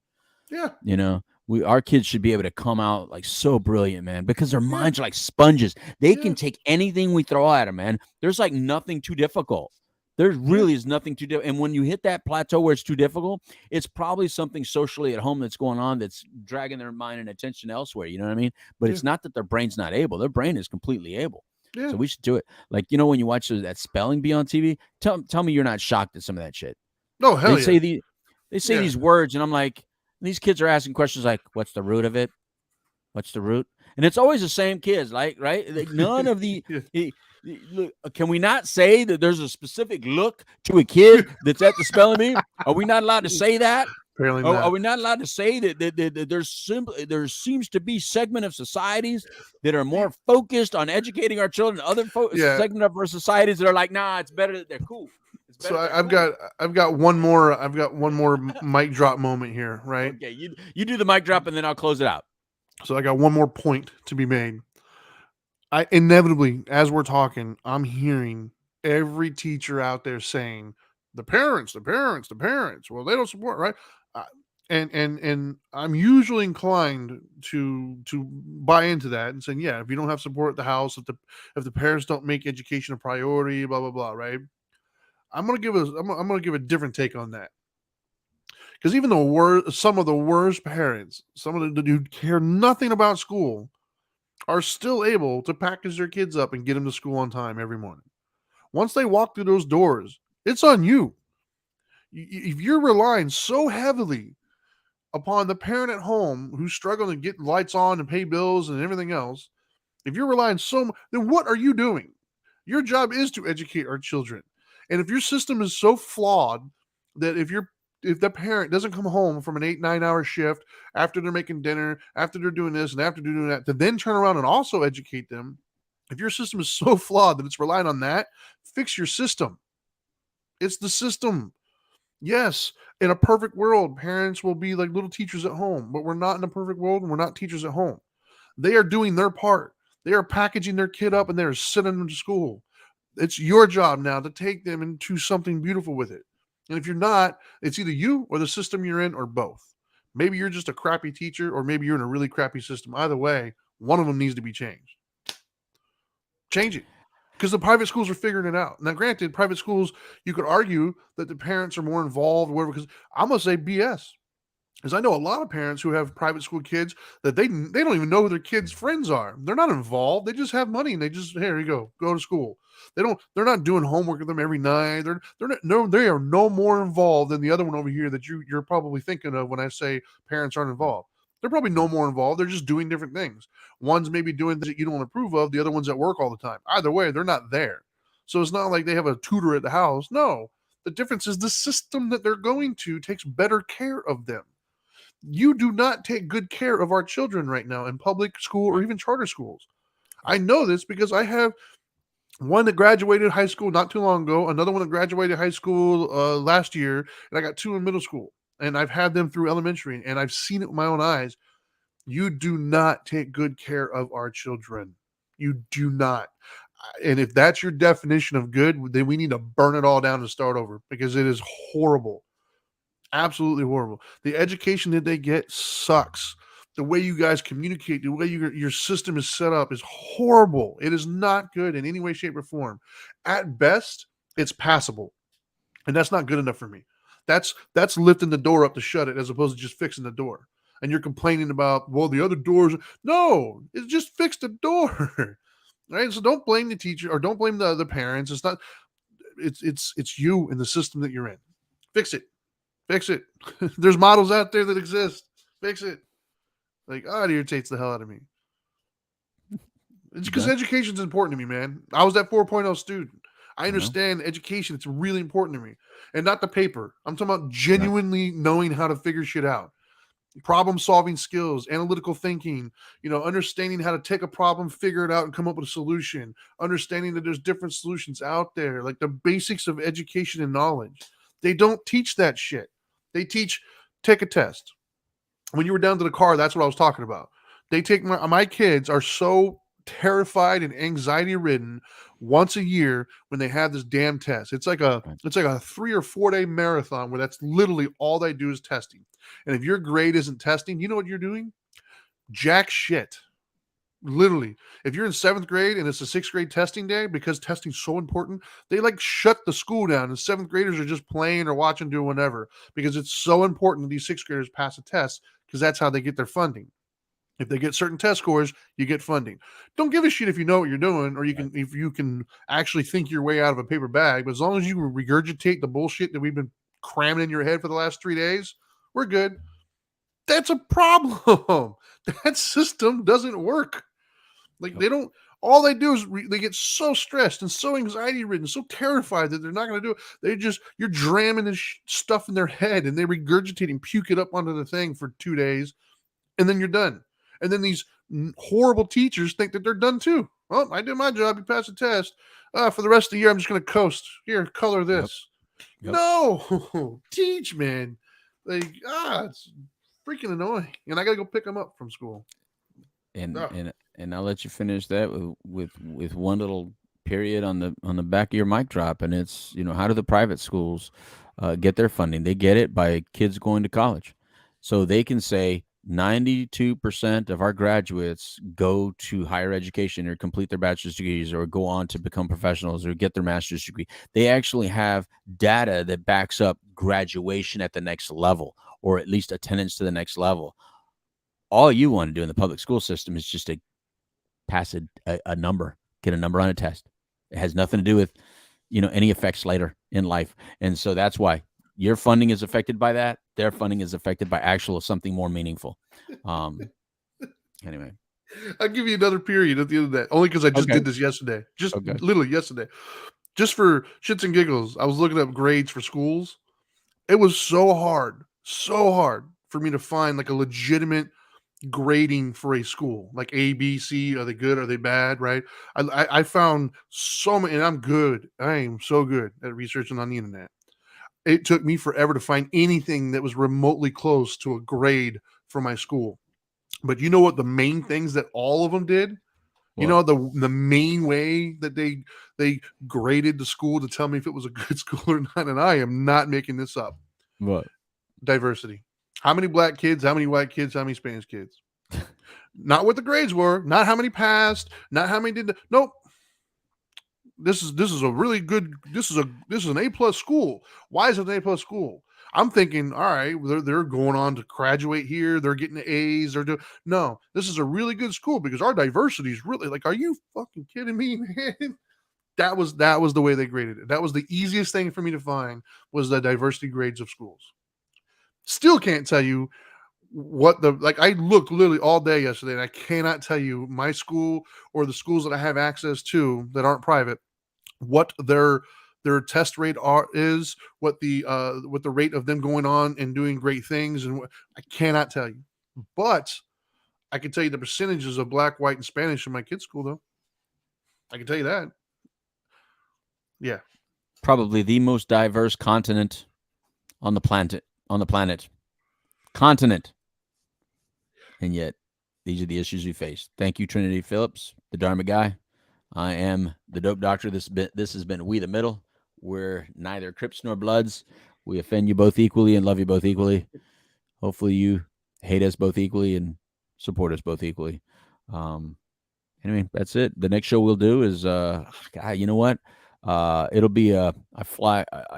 Yeah. You know, our kids should be able to come out like so brilliant, man, because their minds are like sponges. They can take anything we throw at them, man. There's like nothing too difficult. There really is nothing too difficult. And when you hit that plateau where it's too difficult, it's probably something socially at home that's going on that's dragging their mind and attention elsewhere. You know what I mean? But it's not that their brain's not able. Their brain is completely able. So we should do it. Like, you know, when you watch that spelling bee on TV, tell me you're not shocked at some of that shit. No, hell they say these words, and I'm like, these kids are asking questions like, what's the root of it? What's the root? And it's always the same kids, like, right? Like, none of the look, can we not say that there's a specific look to a kid that's at the spelling bee? Are we not allowed to say that? Apparently not. Are we not allowed to say that there seems to be segment of societies that are more focused on educating our children, other segment of our societies that are like, nah, it's better that they're cool. So I've got one more mic drop moment here, right? Okay, you do the mic drop and then I'll close it out. So I got one more point to be made. I inevitably, as we're talking, I'm hearing every teacher out there saying the parents. Well, they don't support, right? And I'm usually inclined to buy into that and saying, yeah, if you don't have support at the house, if the parents don't make education a priority, blah blah blah, right? I'm gonna give a different take on that, because even some of the worst parents, some of the who care nothing about school, are still able to package their kids up and get them to school on time every morning. Once they walk through those doors, it's on you. If you're relying so heavily upon the parent at home who's struggling to get lights on and pay bills and everything else, if you're relying so much, then what are you doing? Your job is to educate our children. And if your system is so flawed that if the parent doesn't come home from an 8-9 hour shift after they're making dinner, after they're doing this and after they're doing that, to then turn around and also educate them, if your system is so flawed that it's relying on that, fix your system. It's the system. Yes, in a perfect world, parents will be like little teachers at home, but we're not in a perfect world and we're not teachers at home. They are doing their part. They are packaging their kid up and they're sending them to school. It's your job now to take them into something beautiful with it. And if you're not, it's either you or the system you're in or both. Maybe you're just a crappy teacher or maybe you're in a really crappy system. Either way, one of them needs to be changed. Change it. Because the private schools are figuring it out. Now, granted, private schools, you could argue that the parents are more involved, whatever, because I'm going to say BS. Because I know a lot of parents who have private school kids that they don't even know who their kids' friends are. They're not involved. They just have money and they just, here you go to school. They're not doing homework with them every night. They are no more involved than the other one over here that you're probably thinking of when I say parents aren't involved. They're probably no more involved. They're just doing different things. One's maybe doing things that you don't approve of. The other one's at work all the time. Either way, they're not there. So it's not like they have a tutor at the house. No, the difference is the system that they're going to takes better care of them. You do not take good care of our children right now in public school or even charter schools. I know this because I have one that graduated high school not too long ago, another one that graduated high school last year, and I got two in middle school. And I've had them through elementary, and I've seen it with my own eyes. You do not take good care of our children. You do not. And if that's your definition of good, then we need to burn it all down and start over, because it is horrible. Absolutely horrible. The education that they get sucks. The way you guys communicate, the way your system is set up is horrible. It is not good in any way, shape, or form. At best, it's passable. And that's not good enough for me. That's lifting the door up to shut it as opposed to just fixing the door. And you're complaining about, well, the other doors. No, it's just fix the door. Right? So don't blame the teacher or don't blame the parents. It's not. It's you and the system that you're in. Fix it. Fix it. There's models out there that exist. Fix it. Like, it irritates the hell out of me. It's because education is important to me, man. I was that 4.0 student. I understand education. It's really important to me. And not the paper. I'm talking about genuinely knowing how to figure shit out. Problem-solving skills, analytical thinking, understanding how to take a problem, figure it out, and come up with a solution. Understanding that there's different solutions out there, like the basics of education and knowledge. They don't teach that shit. They teach, take a test. When you were down to the car, that's what I was talking about. They take my kids are so terrified and anxiety ridden once a year when they have this damn test. It's like a 3 or 4 day marathon where that's literally all they do is testing. And if your grade isn't testing, you know what you're doing? Jack shit. Literally, if you're in 7th grade and it's a 6th grade testing day, because testing's so important, they like shut the school down, and 7th graders are just playing or watching, doing whatever, because it's so important that these 6th graders pass a test, because that's how they get their funding. If they get certain test scores, you get funding. Don't give a shit if you know what you're doing, or if you can actually think your way out of a paper bag. But as long as you regurgitate the bullshit that we've been cramming in your head for the last 3 days, we're good. That's a problem. That system doesn't work. Like they don't. All they do is they get so stressed and so anxiety ridden, so terrified that they're not going to do it. You're dramming this stuff in their head, and they regurgitate and puke it up onto the thing for 2 days, and then you're done. And then these horrible teachers think that they're done too. Well, I did my job. You passed the test. For the rest of the year, I'm just going to coast. Here, color this. Yep. No, teach, man. Like, it's freaking annoying. And I got to go pick them up from school. And I'll let you finish that with one little period on the back of your mic drop. And it's, how do the private schools get their funding? They get it by kids going to college. So they can say 92% of our graduates go to higher education or complete their bachelor's degrees or go on to become professionals or get their master's degree. They actually have data that backs up graduation at the next level, or at least attendance to the next level. All you want to do in the public school system is just to pass a number, get a number on a test. It has nothing to do with, any effects later in life. And so that's why your funding is affected by that. Their funding is affected by something more meaningful. Anyway. I'll give you another period at the end of that, only because I just did this yesterday. Literally yesterday. Just for shits and giggles, I was looking up grades for schools. It was so hard for me to find like a legitimate grading for a school, like A, B, C. Are they good? Are they bad? Right? I found so many, and I'm good. I am so good at researching on the internet. It took me forever to find anything that was remotely close to a grade for my school. But you know what? The main things that all of them did. What? The main way that they graded the school to tell me if it was a good school or not. And I am not making this up. What? Diversity. How many black kids, how many white kids, how many Spanish kids? Not what the grades were, not how many passed, not how many did. Nope. This is a really good. This is an A+ school. Why is it an A+ school? I'm thinking, all right, they're going on to graduate here. They're getting the A's. No. This is a really good school because our diversity is really like. Are you fucking kidding me, man? That was the way they graded it. That was the easiest thing for me to find was the diversity grades of schools. Still can't tell you what I looked literally all day yesterday, and I cannot tell you my school or the schools that I have access to that aren't private, what their test rate is, what the rate of them going on and doing great things, and I cannot tell you. But I can tell you the percentages of black, white, and Spanish in my kids' school, though. I can tell you that. Yeah. Probably the most diverse continent on the planet. Continent. And yet, these are the issues we face. Thank you, Trinity Phillips, the Dharma guy. I am the Dope Doctor. This has been We the Middle. We're neither Crips nor Bloods. We offend you both equally and love you both equally. Hopefully you hate us both equally and support us both equally. Anyway, that's it. The next show we'll do is, you know what? It'll be I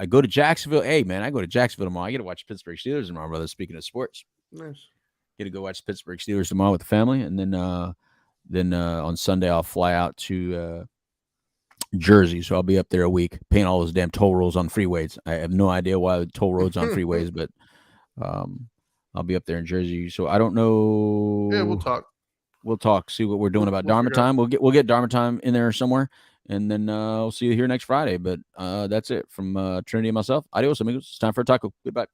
go to Jacksonville. Hey, man, I go to Jacksonville tomorrow. I get to watch Pittsburgh Steelers tomorrow, brother. Speaking of sports. Nice. Get to go watch Pittsburgh Steelers tomorrow with the family. And then on Sunday, I'll fly out to Jersey. So I'll be up there a week, paying all those damn toll roads on freeways. I have no idea why the toll roads on freeways, but I'll be up there in Jersey. So I don't know. Yeah, we'll talk. We'll talk. See what we're doing about Dharma Time. We'll get Dharma Time in there somewhere, and then I'll see you here next Friday. But that's it from Trinity and myself. Adios, amigos. It's time for a taco. Goodbye.